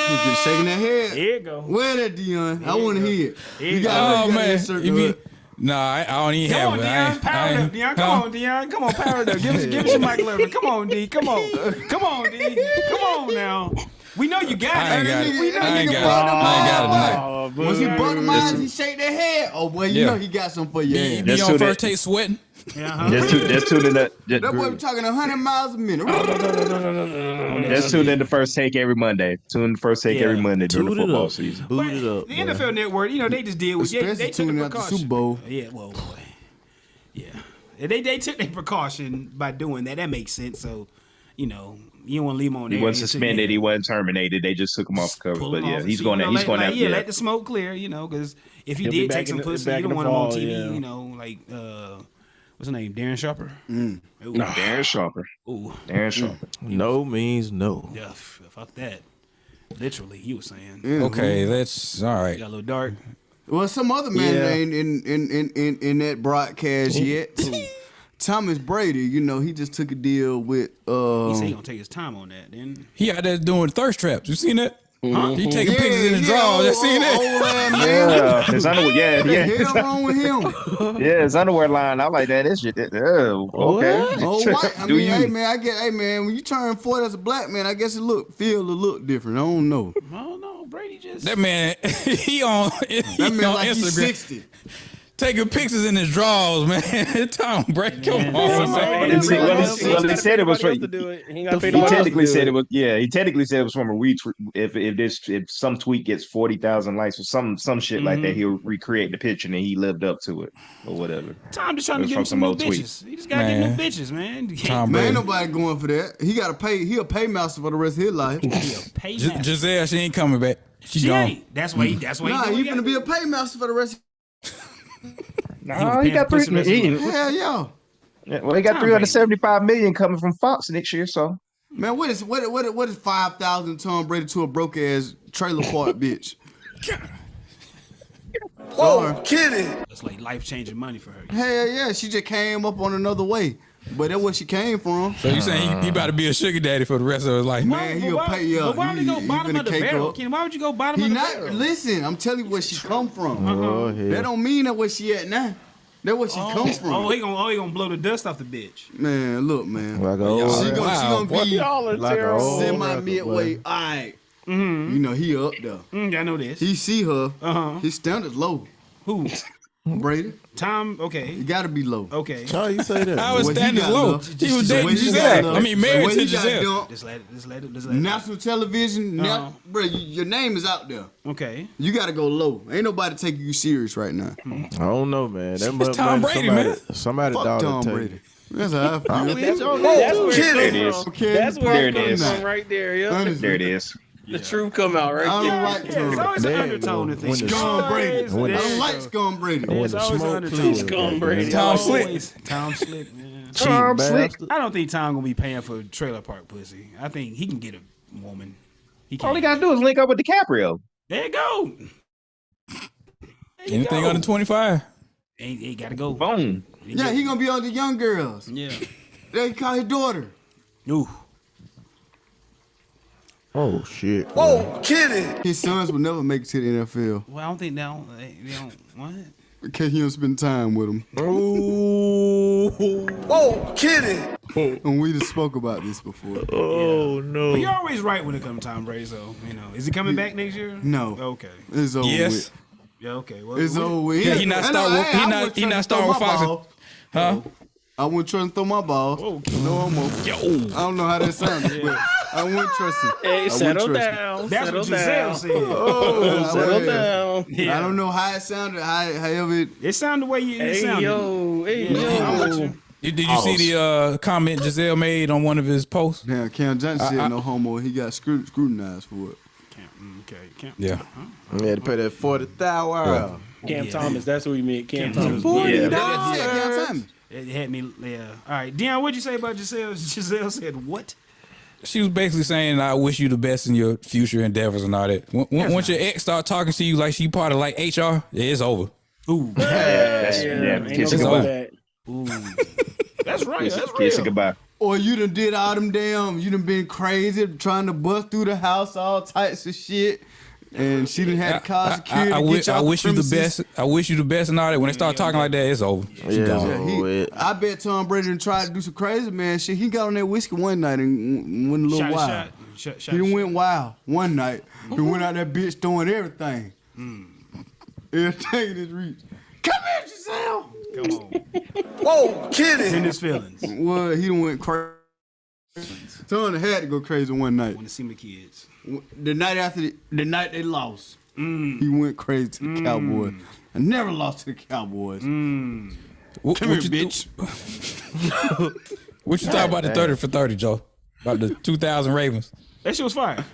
Speaker 3: he just shaking that head.
Speaker 2: There you go.
Speaker 3: Where that, Dion? I want to hear it.
Speaker 2: There
Speaker 3: You
Speaker 2: you
Speaker 3: got
Speaker 6: Oh
Speaker 3: you
Speaker 6: man,
Speaker 3: circle
Speaker 6: you be.
Speaker 3: up.
Speaker 6: Nah, I don't even
Speaker 2: Come on,
Speaker 6: have it.
Speaker 2: Dion. Power up, Dion. Come on, Dion. Come on, power it up. Give us your Michael Irvin. Come on, D. Come on. Come on, D. Come on now. We know you got
Speaker 6: I ain't
Speaker 2: it.
Speaker 6: got it.
Speaker 2: We know
Speaker 6: I ain't
Speaker 2: you
Speaker 6: got it. I ain't got it tonight.
Speaker 4: Oh,
Speaker 3: Once he
Speaker 4: boo.
Speaker 3: butt them eyes, he shake their head. Oh boy, you
Speaker 6: Yeah.
Speaker 3: know he got something for your
Speaker 6: He
Speaker 3: ass.
Speaker 6: be
Speaker 5: That's
Speaker 6: on
Speaker 5: who
Speaker 6: first
Speaker 5: that-
Speaker 6: take sweating.
Speaker 5: Just tuned in
Speaker 3: That boy be talking 100 miles a minute.
Speaker 5: Just tune in the first take every Monday. Tune in the first take every Monday during the
Speaker 1: Toot it
Speaker 5: football
Speaker 1: up.
Speaker 5: season.
Speaker 1: Boot
Speaker 2: But
Speaker 1: it up.
Speaker 2: the
Speaker 1: boy.
Speaker 2: NFL Network, they just deal with
Speaker 3: Especially
Speaker 2: they took
Speaker 3: tuning
Speaker 2: the
Speaker 3: out the
Speaker 2: precaution.
Speaker 3: Super Bowl.
Speaker 2: Yeah, well, boy. Yeah. They took their precaution by doing that. That makes sense. So, you don't want to leave him on there.
Speaker 5: He wasn't suspended. He wasn't terminated. They just took him off the cover.
Speaker 2: Pull
Speaker 5: But
Speaker 2: him
Speaker 5: yeah,
Speaker 2: off and
Speaker 5: he's
Speaker 2: see,
Speaker 5: going to. He's going to.
Speaker 2: let the smoke clear, because if he
Speaker 4: He'll be
Speaker 2: did
Speaker 4: back
Speaker 2: take some
Speaker 4: in the-
Speaker 2: pussy,
Speaker 4: back
Speaker 2: you
Speaker 4: in
Speaker 2: don't
Speaker 4: the
Speaker 2: want him on
Speaker 4: fall,
Speaker 2: TV,
Speaker 4: yeah.
Speaker 2: like what's his name? Darren Sharper? Ooh.
Speaker 5: Darren Sharper.
Speaker 2: Ooh.
Speaker 5: Darren Sharper.
Speaker 1: No means no.
Speaker 2: Yeah, fuck that. Literally, you were saying.
Speaker 6: Okay, let's. All right.
Speaker 2: Got a little dark.
Speaker 3: Well, some other man
Speaker 4: Yeah.
Speaker 3: ain't in that broadcast yet. Thomas Brady, he just took a deal with
Speaker 2: He said he gonna take his time on that. Then
Speaker 6: He out there doing thirst traps. You seen that?
Speaker 2: Huh?
Speaker 6: He taking pictures in his drawers. You seen that?
Speaker 3: Old ass man.
Speaker 5: Yeah, his underwear. Yeah,
Speaker 3: What the
Speaker 5: yeah.
Speaker 3: hell wrong with him?
Speaker 5: Yeah, his underwear line. I like that. This shit. Oh, okay.
Speaker 3: Oh, white. I
Speaker 5: Do
Speaker 3: mean,
Speaker 5: you?
Speaker 3: hey man, when you turn 40 as a black man, I guess it feel a look different. I don't know.
Speaker 2: oh no, Brady just
Speaker 6: That man, he on
Speaker 3: That man
Speaker 6: on
Speaker 3: like he's
Speaker 6: Instagram
Speaker 3: 60.
Speaker 6: taking pictures in his drawers, man. Tom Brady, come on, man.
Speaker 5: He said it was from.
Speaker 4: to do it. He
Speaker 5: He
Speaker 4: technically
Speaker 5: technically said it was. Yeah, he technically said it was from a retweet. If some tweet gets 40,000 likes or some shit like that, he'll recreate the picture and he lived up to it or whatever.
Speaker 2: Tom just trying to
Speaker 5: It was
Speaker 2: get
Speaker 5: from
Speaker 2: him some
Speaker 5: some
Speaker 2: new
Speaker 5: old tweet.
Speaker 2: bitches. He just gotta get
Speaker 6: Man.
Speaker 2: new bitches, man.
Speaker 6: Tom
Speaker 3: Man, ain't
Speaker 6: Brady.
Speaker 3: nobody going for that. He got to pay. He a paymaster for the rest of his life.
Speaker 2: Pay
Speaker 6: Giselle, she ain't coming back.
Speaker 2: She
Speaker 6: gone.
Speaker 2: ain't. That's why. That's why.
Speaker 3: Nah,
Speaker 2: he
Speaker 3: he finna be a paymaster for the rest.
Speaker 5: No, he got three.
Speaker 3: Hell yeah.
Speaker 5: Well, he got
Speaker 2: Tom
Speaker 5: 375 million coming from Fox next year. So
Speaker 3: Man, what is 5,000 Tom Brady to a broke ass trailer park bitch?
Speaker 2: It's like life changing money for her.
Speaker 3: Hell yeah, she just came up on another way, but that's where she came from.
Speaker 6: So you saying he about to be a sugar daddy for the rest of his life?
Speaker 3: Man, he'll pay you.
Speaker 2: But why would he go bottom of the barrel? Ken, why would you go bottom
Speaker 3: He
Speaker 2: of the
Speaker 3: not
Speaker 2: barrel?
Speaker 3: listen. I'm telling you where she come from.
Speaker 1: Oh, hell.
Speaker 3: That don't mean that where she at now. That where she come from.
Speaker 2: Oh, he gonna blow the dust off the bitch.
Speaker 3: Man, look, man.
Speaker 1: Like a
Speaker 6: y'all-
Speaker 1: old,
Speaker 3: She gonna
Speaker 6: Wow,
Speaker 3: be
Speaker 4: Y'all are
Speaker 1: like a
Speaker 4: terrible.
Speaker 1: old
Speaker 3: semi
Speaker 1: record,
Speaker 3: midway.
Speaker 1: boy.
Speaker 3: All right. He up there.
Speaker 2: I know this.
Speaker 3: He see her.
Speaker 2: Uh-huh.
Speaker 3: His standards low.
Speaker 2: Who?
Speaker 3: Brady,
Speaker 2: Tom.
Speaker 3: he
Speaker 2: Okay.
Speaker 3: gotta be low.
Speaker 2: Okay.
Speaker 1: How you say that?
Speaker 6: How his
Speaker 3: What he
Speaker 6: standards
Speaker 3: got,
Speaker 6: low?
Speaker 3: love?
Speaker 6: He was
Speaker 3: The
Speaker 6: dating
Speaker 3: way he got
Speaker 6: Giselle.
Speaker 3: love.
Speaker 6: I mean,
Speaker 3: The
Speaker 6: married
Speaker 3: way
Speaker 6: to
Speaker 3: he got
Speaker 6: Giselle.
Speaker 3: dumped.
Speaker 2: Just let it.
Speaker 3: National television, bro, your name is out there.
Speaker 2: Okay.
Speaker 3: You gotta go low. Ain't nobody taking you serious right now.
Speaker 1: I don't know, man. That must
Speaker 6: Tom
Speaker 1: be
Speaker 6: Brady,
Speaker 1: somebody,
Speaker 6: man.
Speaker 1: Somebody
Speaker 3: Fuck
Speaker 1: daughter
Speaker 3: Tom
Speaker 1: take
Speaker 3: Brady.
Speaker 1: it.
Speaker 3: That's how I feel.
Speaker 1: I mean,
Speaker 4: That's
Speaker 1: y'all
Speaker 4: where
Speaker 1: know
Speaker 4: it
Speaker 1: too.
Speaker 5: There it
Speaker 4: comes
Speaker 5: is.
Speaker 4: from.
Speaker 3: Okay,
Speaker 4: That's where
Speaker 5: there
Speaker 4: it
Speaker 5: it
Speaker 4: comes
Speaker 5: is.
Speaker 4: from right there. Yeah.
Speaker 3: Honestly.
Speaker 5: There it is.
Speaker 4: The truth come out right
Speaker 3: I
Speaker 4: there.
Speaker 3: don't like
Speaker 2: Yeah, there's
Speaker 3: Tom.
Speaker 2: always an
Speaker 1: There you
Speaker 2: undertone
Speaker 1: go.
Speaker 2: to things.
Speaker 1: When the-
Speaker 3: Scum Brady.
Speaker 1: When
Speaker 3: I
Speaker 1: the-
Speaker 3: don't like Scum Brady.
Speaker 1: When
Speaker 2: There's
Speaker 1: the
Speaker 2: always
Speaker 1: smoke
Speaker 2: undertone.
Speaker 1: clears,
Speaker 4: Scum
Speaker 1: goddamn.
Speaker 4: Brady.
Speaker 6: Tom Slick.
Speaker 2: Always. Tom Slick, man.
Speaker 1: Cheap
Speaker 5: Tom Slick.
Speaker 1: bastard.
Speaker 2: I don't think Tom gonna be paying for trailer park pussy. I think he can get a woman. He can.
Speaker 5: All he gotta do is link up with DiCaprio.
Speaker 2: There you go. There you
Speaker 6: Anything
Speaker 2: go.
Speaker 6: under 25?
Speaker 2: Ain't gotta go.
Speaker 5: Boom.
Speaker 3: Yeah, he gonna be on the young girls.
Speaker 2: Yeah.
Speaker 3: They call his daughter.
Speaker 2: Ooh.
Speaker 1: Oh shit.
Speaker 3: His sons will never make it to the NFL
Speaker 2: Well, I don't think they don't what?
Speaker 3: because he don't spend time with them.
Speaker 1: Oh.
Speaker 3: And we just spoke about this before.
Speaker 1: Oh no.
Speaker 2: But you're always right when it comes to Tom Brady, so is he coming back next year?
Speaker 3: No.
Speaker 2: Okay.
Speaker 3: It's over
Speaker 6: Yes.
Speaker 3: with.
Speaker 2: Yeah, okay. Well,
Speaker 3: It's over with.
Speaker 6: Yeah, he not starting with- he not starting with Fox. Huh?
Speaker 3: I wouldn't trust him to throw my balls. No homo. I don't know how that sounded, but I wouldn't trust him.
Speaker 4: Hey,
Speaker 3: I
Speaker 4: settle
Speaker 3: wouldn't trust him.
Speaker 4: down.
Speaker 2: That's
Speaker 4: settle
Speaker 2: what Giselle
Speaker 4: down.
Speaker 2: said.
Speaker 4: Settle
Speaker 3: Yeah.
Speaker 4: down.
Speaker 2: Yeah.
Speaker 3: I don't know how it sounded. However, it,
Speaker 2: It sounded the way it
Speaker 4: Hey
Speaker 2: sounded.
Speaker 4: yo, hey
Speaker 2: Yeah, I'm with
Speaker 4: yo.
Speaker 2: you.
Speaker 6: Did you see the comment Giselle made on one of his posts?
Speaker 3: damn, Cam Johnson said no homo. He got scrutinized for it.
Speaker 2: Camp.
Speaker 6: Yeah.
Speaker 1: You had to pay that $40,000.
Speaker 4: Cam
Speaker 2: Yeah.
Speaker 4: Thomas, that's who he meant. Cam
Speaker 2: Cam
Speaker 4: Thomas.
Speaker 2: Thomas.
Speaker 3: Yeah,
Speaker 2: Yeah.
Speaker 3: Thomas.
Speaker 2: It had me. Yeah. All right, Dion, what'd you say about Giselle? Giselle said what?
Speaker 6: She was basically saying, "I wish you the best in your future endeavors and all that." Once your ex start talking to you like she part of like HR, it's over.
Speaker 2: Ooh.
Speaker 4: Ain't
Speaker 6: kiss
Speaker 4: no
Speaker 6: her
Speaker 4: going
Speaker 6: goodbye.
Speaker 4: back.
Speaker 2: Ooh. That's right. That's real.
Speaker 5: Kiss it goodbye.
Speaker 3: Or you done did all them you done been crazy trying to bust through the house, all types of shit. And she done had to call security.
Speaker 6: I wish you the best. I wish you the best and all that. When they start talking like that, it's over. She gone.
Speaker 3: I bet Tom Brady done tried to do some crazy man shit. He got on that whiskey one night and went a little wild. He done went wild one night. He went out that bitch throwing everything. Everything in his reach. Come here, Giselle.
Speaker 2: Come on.
Speaker 1: Whoa, kidding.
Speaker 2: In his feelings.
Speaker 3: Well, he done went crazy. Tom had to go crazy one night.
Speaker 2: Want to see my kids.
Speaker 3: The night after the night they lost, he went crazy to the Cowboys. I never lost to the Cowboys.
Speaker 6: What
Speaker 3: Come here,
Speaker 6: you
Speaker 3: bitch.
Speaker 6: What you thought about the 30 for 30, Joe? About the 2000 Ravens?
Speaker 2: That shit was fire.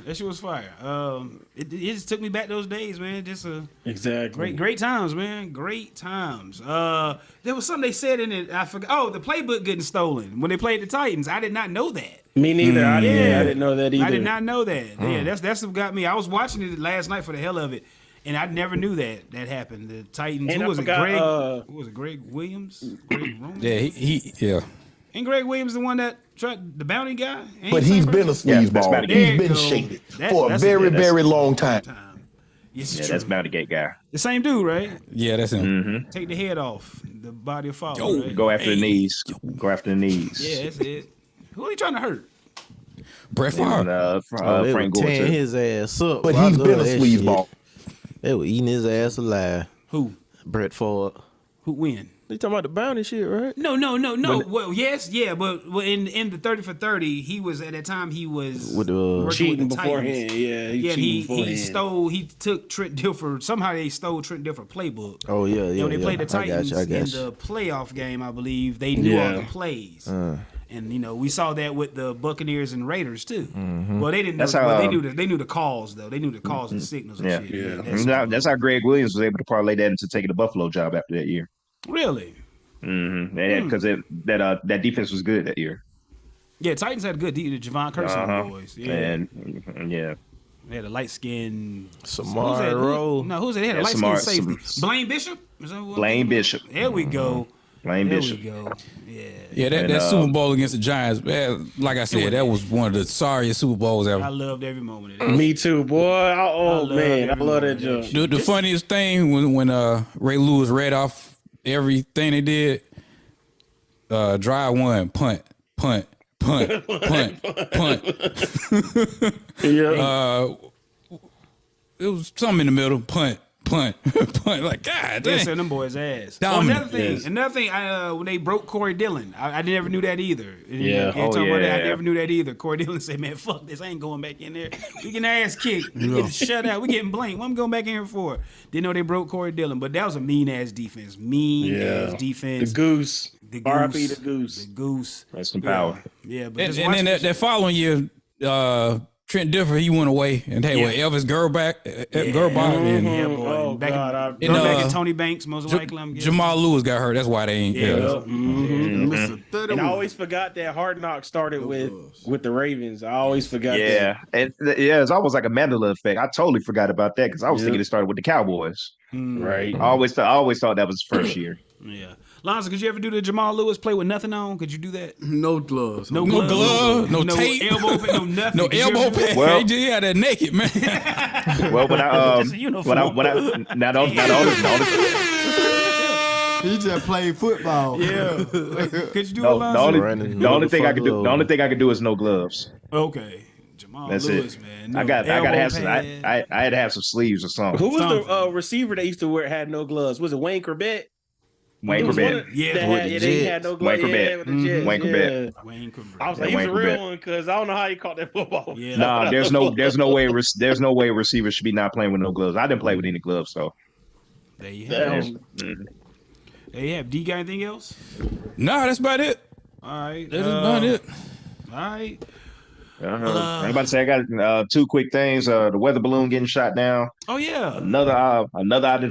Speaker 2: It just took me back those days, man. Just
Speaker 4: Exactly.
Speaker 2: great times, man. Great times. There was something they said in it. I forgot. Oh, the playbook getting stolen when they played the Titans. I did not know that.
Speaker 4: Me neither. I didn't know that either.
Speaker 2: I did not know that. Yeah, that's what got me. I was watching it last night for the hell of it, and I never knew that happened. The Titans.
Speaker 4: And
Speaker 2: who
Speaker 4: I
Speaker 2: was
Speaker 4: forgot,
Speaker 2: it? Greg. Who was it? Greg Williams. Greg Roman.
Speaker 6: Yeah.
Speaker 2: Ain't Greg Williams the one that tried the bounty guy? Ain't
Speaker 7: But
Speaker 2: the same
Speaker 7: he's been a
Speaker 2: person?
Speaker 7: sleazeball.
Speaker 5: Bounty
Speaker 2: There
Speaker 7: He's
Speaker 2: you
Speaker 7: been
Speaker 2: go.
Speaker 7: shaded
Speaker 2: That-
Speaker 7: for a
Speaker 2: that's
Speaker 7: very,
Speaker 2: a- that's
Speaker 7: very long time.
Speaker 2: Yes, it's
Speaker 5: Yeah,
Speaker 2: true.
Speaker 5: that's Bounty Gate guy.
Speaker 2: The same dude, right?
Speaker 6: Yeah, that's him.
Speaker 2: Take the head off, the body of fall.
Speaker 6: Yo,
Speaker 2: right?
Speaker 5: Go after the knees. Go after the knees.
Speaker 2: Yeah, that's it. Who are you trying to hurt?
Speaker 6: Brett
Speaker 5: And,
Speaker 6: Favre.
Speaker 1: They
Speaker 5: Frank
Speaker 1: were
Speaker 5: Gore
Speaker 1: tearing
Speaker 5: too.
Speaker 1: his ass up.
Speaker 7: But
Speaker 1: I
Speaker 7: he's
Speaker 1: love
Speaker 7: been a
Speaker 1: that
Speaker 7: sleazeball.
Speaker 1: shit. They were eating his ass alive.
Speaker 2: Who?
Speaker 1: Brett Favre.
Speaker 2: Who win?
Speaker 1: You talking about the bounty shit, right?
Speaker 2: No. Well, yes, yeah, but in the 30 for 30, he was at that time he was
Speaker 1: With the
Speaker 2: working
Speaker 4: Cheating
Speaker 2: with the
Speaker 4: beforehand.
Speaker 2: Titans.
Speaker 4: Yeah,
Speaker 2: Yeah,
Speaker 4: cheating beforehand.
Speaker 2: he took Trent Dilfer. Somehow they stole Trent Dilfer playbook.
Speaker 1: Oh yeah,
Speaker 2: And
Speaker 1: yeah.
Speaker 2: when they played the
Speaker 1: I got
Speaker 2: Titans
Speaker 1: you. I
Speaker 2: in
Speaker 1: got you.
Speaker 2: the playoff game, I believe they knew all
Speaker 4: Yeah.
Speaker 2: the plays. And we saw that with the Buccaneers and Raiders too. Well, they didn't know.
Speaker 5: That's how,
Speaker 2: Well, they knew the calls though. They knew the calls and signals and
Speaker 5: Yeah.
Speaker 2: shit.
Speaker 5: That's how Greg Williams was able to parlay that into taking the Buffalo job after that year.
Speaker 2: Really.
Speaker 5: Because that defense was good that year.
Speaker 2: Yeah, Titans had a good the Javon Curson boys. Yeah,
Speaker 5: And yeah.
Speaker 2: they had a light skinned
Speaker 1: Samara Rowe.
Speaker 2: Who's it? They had a
Speaker 5: Yeah,
Speaker 2: light
Speaker 5: Samara-
Speaker 2: skinned safety. Blaine Bishop. Is that what-
Speaker 5: Blaine Bishop.
Speaker 2: There we go.
Speaker 5: Blaine
Speaker 2: There
Speaker 5: Bishop.
Speaker 2: we go. Yeah.
Speaker 6: Yeah, that Super Bowl against the Giants, man, like I said, that was one of the sorriest Super Bowls ever.
Speaker 2: I loved every moment of that.
Speaker 4: Me too, boy. Oh
Speaker 2: love
Speaker 4: man, I
Speaker 2: every
Speaker 4: love
Speaker 2: moment
Speaker 4: that
Speaker 2: of that
Speaker 4: jump.
Speaker 6: The funniest thing when Ray Lewis read off everything they did, drive one, punt, punt, punt, punt, punt.
Speaker 4: Yeah.
Speaker 6: It was something in the middle, punt, punt, punt. Like, God
Speaker 2: They
Speaker 6: damn.
Speaker 2: sent them boys ass.
Speaker 6: Dominant.
Speaker 2: Another thing. When they broke Corey Dillon, I never knew that either.
Speaker 4: Yeah.
Speaker 2: About that. I
Speaker 5: yeah.
Speaker 2: never knew that either. Corey Dillon said, "Man, fuck this. I ain't going back in there. We getting ass kicked. We getting shut out. We getting blamed. What I'm going back in here for?" Didn't know they broke Corey Dillon, but that was a mean ass defense. Mean ass defense.
Speaker 4: The goose.
Speaker 2: The
Speaker 4: R.I.P.
Speaker 2: goose.
Speaker 4: the goose.
Speaker 2: The goose.
Speaker 5: That's some power.
Speaker 2: Yeah, but
Speaker 6: And
Speaker 2: just
Speaker 6: then
Speaker 2: watching
Speaker 6: that following year, Trent Dilfer, he went away and they were Elvis Gerback, and
Speaker 2: yeah, boy.
Speaker 4: Oh,
Speaker 2: back
Speaker 4: God,
Speaker 2: in, back in Tony Banks, most likely. I'm guessing.
Speaker 6: Jamal Lewis got hurt. That's why they ain't.
Speaker 4: And I always forgot that Hard Knock started with the Ravens. I always forgot that.
Speaker 5: Yeah. It's almost like a Mandela effect. I totally forgot about that because I was thinking it started with the Cowboys.
Speaker 4: Right.
Speaker 5: I always thought that was the first year.
Speaker 2: Yeah. Lonzo, could you ever do the Jamal Lewis play with nothing on? Could you do that?
Speaker 3: No gloves.
Speaker 2: No
Speaker 6: glove, no tape.
Speaker 2: elbow pad, no nothing.
Speaker 6: No
Speaker 2: Could you ever
Speaker 6: elbow
Speaker 2: do that?
Speaker 6: pad.
Speaker 5: Well-
Speaker 6: He had that naked, man.
Speaker 5: Well, when I
Speaker 2: Just a uniform.
Speaker 5: not only
Speaker 3: He just played football.
Speaker 2: Yeah. Could you do it,
Speaker 5: the
Speaker 2: Lonzo?
Speaker 5: only thing I could do is no gloves.
Speaker 2: Okay. Jamal
Speaker 5: That's
Speaker 2: Lewis,
Speaker 5: it.
Speaker 2: man. No
Speaker 5: I gotta
Speaker 2: elbow
Speaker 5: have some.
Speaker 2: pad.
Speaker 5: I had to have some sleeves or something.
Speaker 4: Who was the
Speaker 2: Something.
Speaker 4: receiver that used to had no gloves? Was it Wayne Corbett?
Speaker 5: Wayne
Speaker 4: He was
Speaker 5: Corbett.
Speaker 4: one of-
Speaker 2: Yeah,
Speaker 4: that
Speaker 2: with
Speaker 4: had-
Speaker 2: the
Speaker 4: yeah, they
Speaker 1: Jets.
Speaker 4: had no
Speaker 5: Wayne
Speaker 4: gloves.
Speaker 5: Corbett.
Speaker 4: Yeah, with the Jets,
Speaker 5: Wayne Corbett.
Speaker 4: yeah.
Speaker 2: Wayne Corbett.
Speaker 4: I was like,
Speaker 5: Yeah,
Speaker 4: he was a
Speaker 5: Wayne
Speaker 4: real
Speaker 5: Corbett.
Speaker 4: one because I don't know how he caught that football.
Speaker 2: Yeah.
Speaker 5: Nah, there's no way receivers should be not playing with no gloves. I didn't play with any gloves, so.
Speaker 2: There you have it.
Speaker 4: Damn.
Speaker 2: There you have it. D, got anything else?
Speaker 6: Nah, that's about it.
Speaker 2: All right.
Speaker 6: That's about it.
Speaker 2: All right.
Speaker 5: I'm about to say I got two quick things. The weather balloon getting shot down.
Speaker 2: Oh yeah.
Speaker 5: Another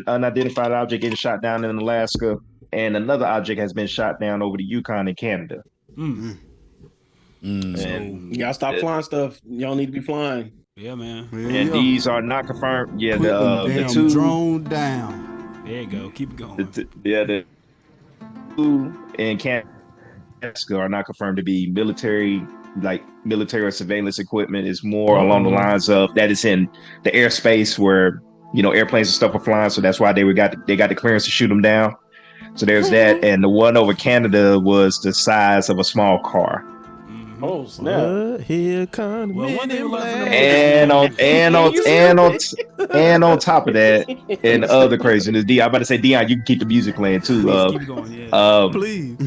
Speaker 5: unidentified object getting shot down in Alaska, and another object has been shot down over the Yukon in Canada.
Speaker 4: And you gotta stop flying stuff. Y'all need to be flying.
Speaker 2: Yeah, man.
Speaker 5: And these are not confirmed. Yeah,
Speaker 3: the
Speaker 5: two
Speaker 3: drone down.
Speaker 2: There you go. Keep it going.
Speaker 5: The two in Canada are not confirmed to be military or surveillance equipment. Is more along the lines of that is in the airspace where airplanes and stuff are flying. So that's why they got the clearance to shoot them down. So there's that, and the one over Canada was the size of a small car.
Speaker 4: Oh snap!
Speaker 1: Here comes
Speaker 5: and on top of that, and other craziness. I'm about to say, Dion, you can keep the music playing too.
Speaker 2: Keep it going, yeah.
Speaker 1: Please.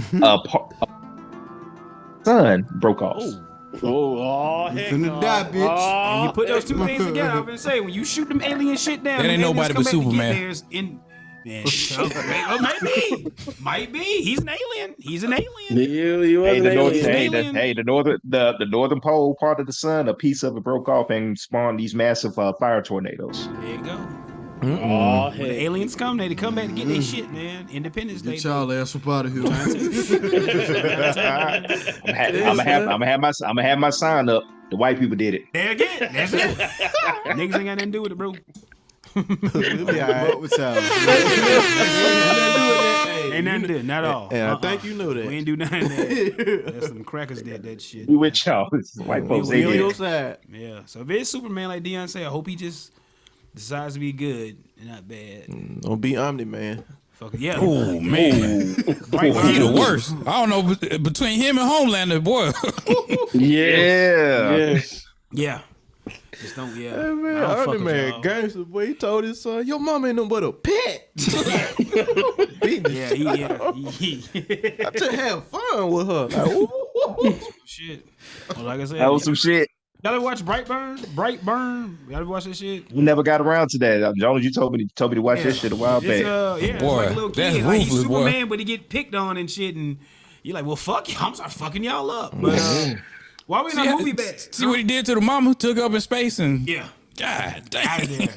Speaker 5: Son broke off.
Speaker 3: Heck no. Die, bitch.
Speaker 2: And you put those two things together. I'm gonna say when you shoot them alien shit down,
Speaker 6: that ain't nobody but Superman.
Speaker 2: Man, might be. He's an alien. He's an alien.
Speaker 4: He was an alien.
Speaker 5: The northern pole part of the sun, a piece of it broke off and spawned these massive fire tornadoes.
Speaker 2: There you go.
Speaker 4: When
Speaker 2: the aliens come, they come back to get their shit, man. Independence Day.
Speaker 3: Get y'all ass up out of here.
Speaker 5: I'm gonna have my sign up. The white people did it.
Speaker 2: There again. That's it. Niggas ain't got nothing to do with it, bro.
Speaker 1: We'll be all right.
Speaker 2: Ain't nothing to do, not all.
Speaker 1: And I think you know that.
Speaker 2: We ain't do nothing that. That's some crackers did that shit.
Speaker 5: We with y'all. White folks, they
Speaker 1: on
Speaker 5: did.
Speaker 1: your side.
Speaker 2: Yeah. So if it's Superman, like Dion said, I hope he just decides to be good and not bad.
Speaker 1: Don't be Omni, man.
Speaker 2: Fuck it, yeah.
Speaker 6: Oh man, he the worst. I don't know between him and Homelander, boy.
Speaker 4: Yes.
Speaker 2: Yeah. Just don't, yeah.
Speaker 1: Hey, man, Omni, man, gangster boy, he told his son, your mama ain't no but a pet. Beating I just have fun with her. Like, ooh.
Speaker 2: Shit. Well, like I said,
Speaker 5: That was some shit.
Speaker 2: Y'all ever watch Brightburn? Y'all ever watch that shit?
Speaker 5: We never got around to that. Jonas, you told me to watch this shit a while back.
Speaker 2: It's
Speaker 6: boy,
Speaker 2: like a little
Speaker 6: that's
Speaker 2: kid. Like, he's
Speaker 6: ruthless,
Speaker 2: Superman,
Speaker 6: boy.
Speaker 2: but he get picked on and shit, and you're like, well, fuck you. I'm sorry, fucking y'all up. But why we in a movie back?
Speaker 6: See what he did to the mama? Took her up in space and
Speaker 2: Yeah.
Speaker 6: God damn.
Speaker 2: Out of there.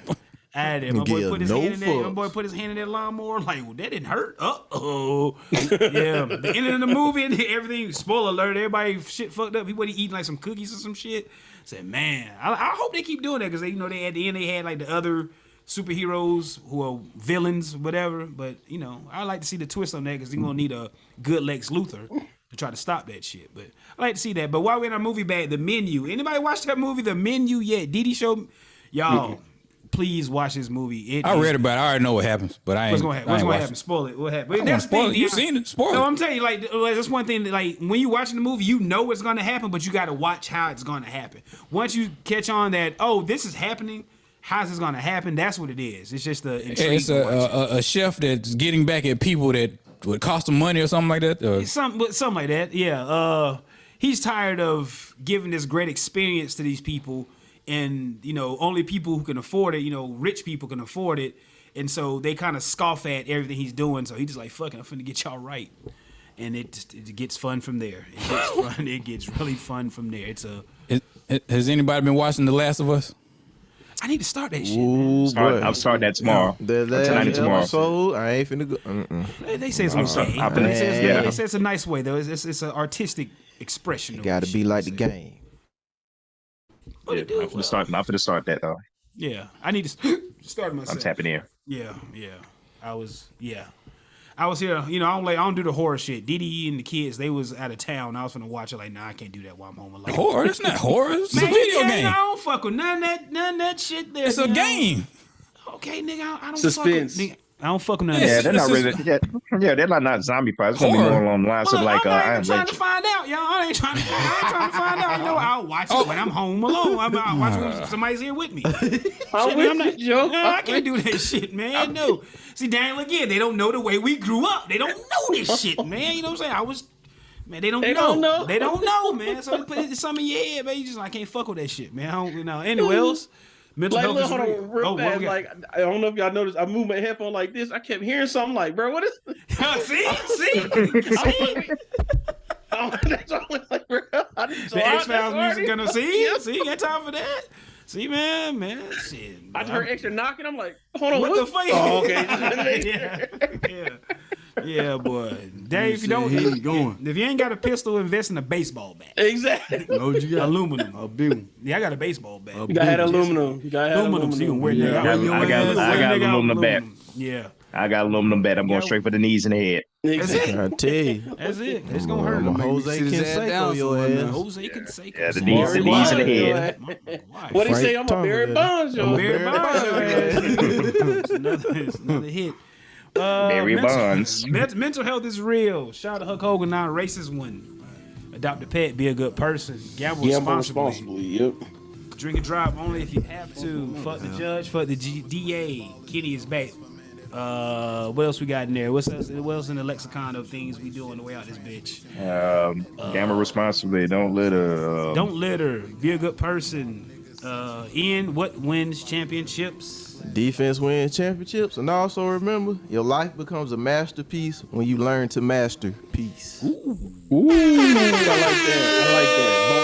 Speaker 2: Out of there. My boy
Speaker 1: Give
Speaker 2: put his
Speaker 1: no
Speaker 2: hand in that. My boy put his hand in that lawnmower. Like, well, that didn't hurt. Uh-oh. Yeah. The end of the movie and everything. Spoiler alert. Everybody shit fucked up. He wasn't eating like some cookies or some shit. Said, man, I hope they keep doing that because they at the end they had like the other superheroes who are villains, whatever. But I like to see the twist on that because they're gonna need a good Lex Luthor to try to stop that shit. But I like to see that. But while we're in our movie bag, The Menu. Anybody watch that movie, The Menu, yet? Didi showed y'all. Please watch this movie.
Speaker 6: I read about it. I already know what happens, but I ain't.
Speaker 2: What's gonna happen? Spoil it. What happened? That's the thing.
Speaker 6: You seen it? Spoil it.
Speaker 2: No, I'm telling you, like that's one thing that, like, when you watching the movie, you know what's gonna happen, but you got to watch how it's gonna happen. Once you catch on that, oh, this is happening. How's this gonna happen? That's what it is. It's just the intrigue.
Speaker 6: It's a chef that's getting back at people that would cost him money or something like that.
Speaker 2: Something like that. Yeah. He's tired of giving this great experience to these people. And, only people who can afford it, rich people can afford it. And so they kind of scoff at everything he's doing. So he's just like, fuck it, I'm finna get y'all right. And it gets fun from there. It gets fun. It gets really fun from there.
Speaker 6: Has anybody been watching The Last of Us?
Speaker 2: I need to start that shit.
Speaker 1: Ooh,
Speaker 5: I'm starting that tomorrow.
Speaker 1: Tonight and tomorrow. So I ain't finna go.
Speaker 2: They say it's okay. They say it's a nice way, though. It's an artistic expression.
Speaker 1: It gotta be like the game.
Speaker 5: I'm finna start that though.
Speaker 2: Yeah, I need to start myself.
Speaker 5: I'm tapping in.
Speaker 2: Yeah. I was here. I don't do the horror shit. Didi and the kids, they was out of town. I was gonna watch it. Like, nah, I can't do that while I'm home alone.
Speaker 6: Horror? It's not horror. It's a video game.
Speaker 2: I don't fuck with none of that shit. There.
Speaker 6: It's a game.
Speaker 2: Okay, nigga, I don't
Speaker 4: Suspense.
Speaker 2: fuck with. I don't fuck with none of
Speaker 5: Yeah,
Speaker 2: that.
Speaker 5: they're not really. Yeah, they're not zombie parts. It's gonna be more along the lines of like.
Speaker 2: I'm trying to find out, y'all. I ain't trying to find out. I'll watch it when I'm home alone. I'll watch it when somebody's here with me. I can't do that shit, man. No. See, Daniel, again, they don't know the way we grew up. They don't know this shit, man. You know what I'm saying? Man, they don't know. They don't know, man. So they put some in your head, man. You just like, I can't fuck with that shit, man. I don't. Anyway else. Mental health is real.
Speaker 4: Like, I don't know if y'all noticed, I moved my headphone like this. I kept hearing something like, bro, what is
Speaker 2: See?
Speaker 4: That's all I'm like, bro.
Speaker 2: The X-Files music gonna see got time for that. See, man, shit.
Speaker 4: I just heard extra knocking. I'm like, hold on,
Speaker 2: What the fuck?
Speaker 4: Oh, okay.
Speaker 2: yeah, boy. Dave, if you don't,
Speaker 3: He's going.
Speaker 2: if you ain't got a pistol, invest in a baseball bat.
Speaker 4: Exactly.
Speaker 3: No, what you got?
Speaker 2: Aluminum.
Speaker 3: A big one.
Speaker 2: Yeah, I got a baseball bat.
Speaker 4: You gotta have aluminum. You gotta have
Speaker 2: Aluminum, so you can wear
Speaker 3: Yeah.
Speaker 2: that.
Speaker 5: I got aluminum bat.
Speaker 2: Yeah.
Speaker 5: I got aluminum bat. I'm going straight for the knees and the head.
Speaker 4: Exactly.
Speaker 1: I tell you.
Speaker 2: That's it. It's gonna hurt him.
Speaker 1: Jose
Speaker 3: Sit his ass
Speaker 1: Canseco
Speaker 3: down
Speaker 1: your
Speaker 3: somewhere
Speaker 1: ass.
Speaker 3: now.
Speaker 2: Jose Canseco.
Speaker 5: Yeah, the knees and the head.
Speaker 4: What he say?
Speaker 1: Frank
Speaker 4: I'm a Barry
Speaker 1: Thomas.
Speaker 4: Bonds, yo.
Speaker 2: Barry Bonds. It's another hit.
Speaker 5: Barry Bonds.
Speaker 2: Mental health is real. Shout out to Hulk Hogan, not a racist one. Adopt a pet, be a good person. Gamble responsibly.
Speaker 4: Yep.
Speaker 2: Drink and drive only if you have to. Fuck the judge, fuck the DA. Kenny is back. What else we got in there? What else in the lexicon of things we do on the way out this bitch?
Speaker 5: Gamble responsibly. Don't litter.
Speaker 2: Don't litter. Be a good person. Ian, what wins championships?
Speaker 1: Defense wins championships, and also remember, your life becomes a masterpiece when you learn to master peace.
Speaker 4: I like that.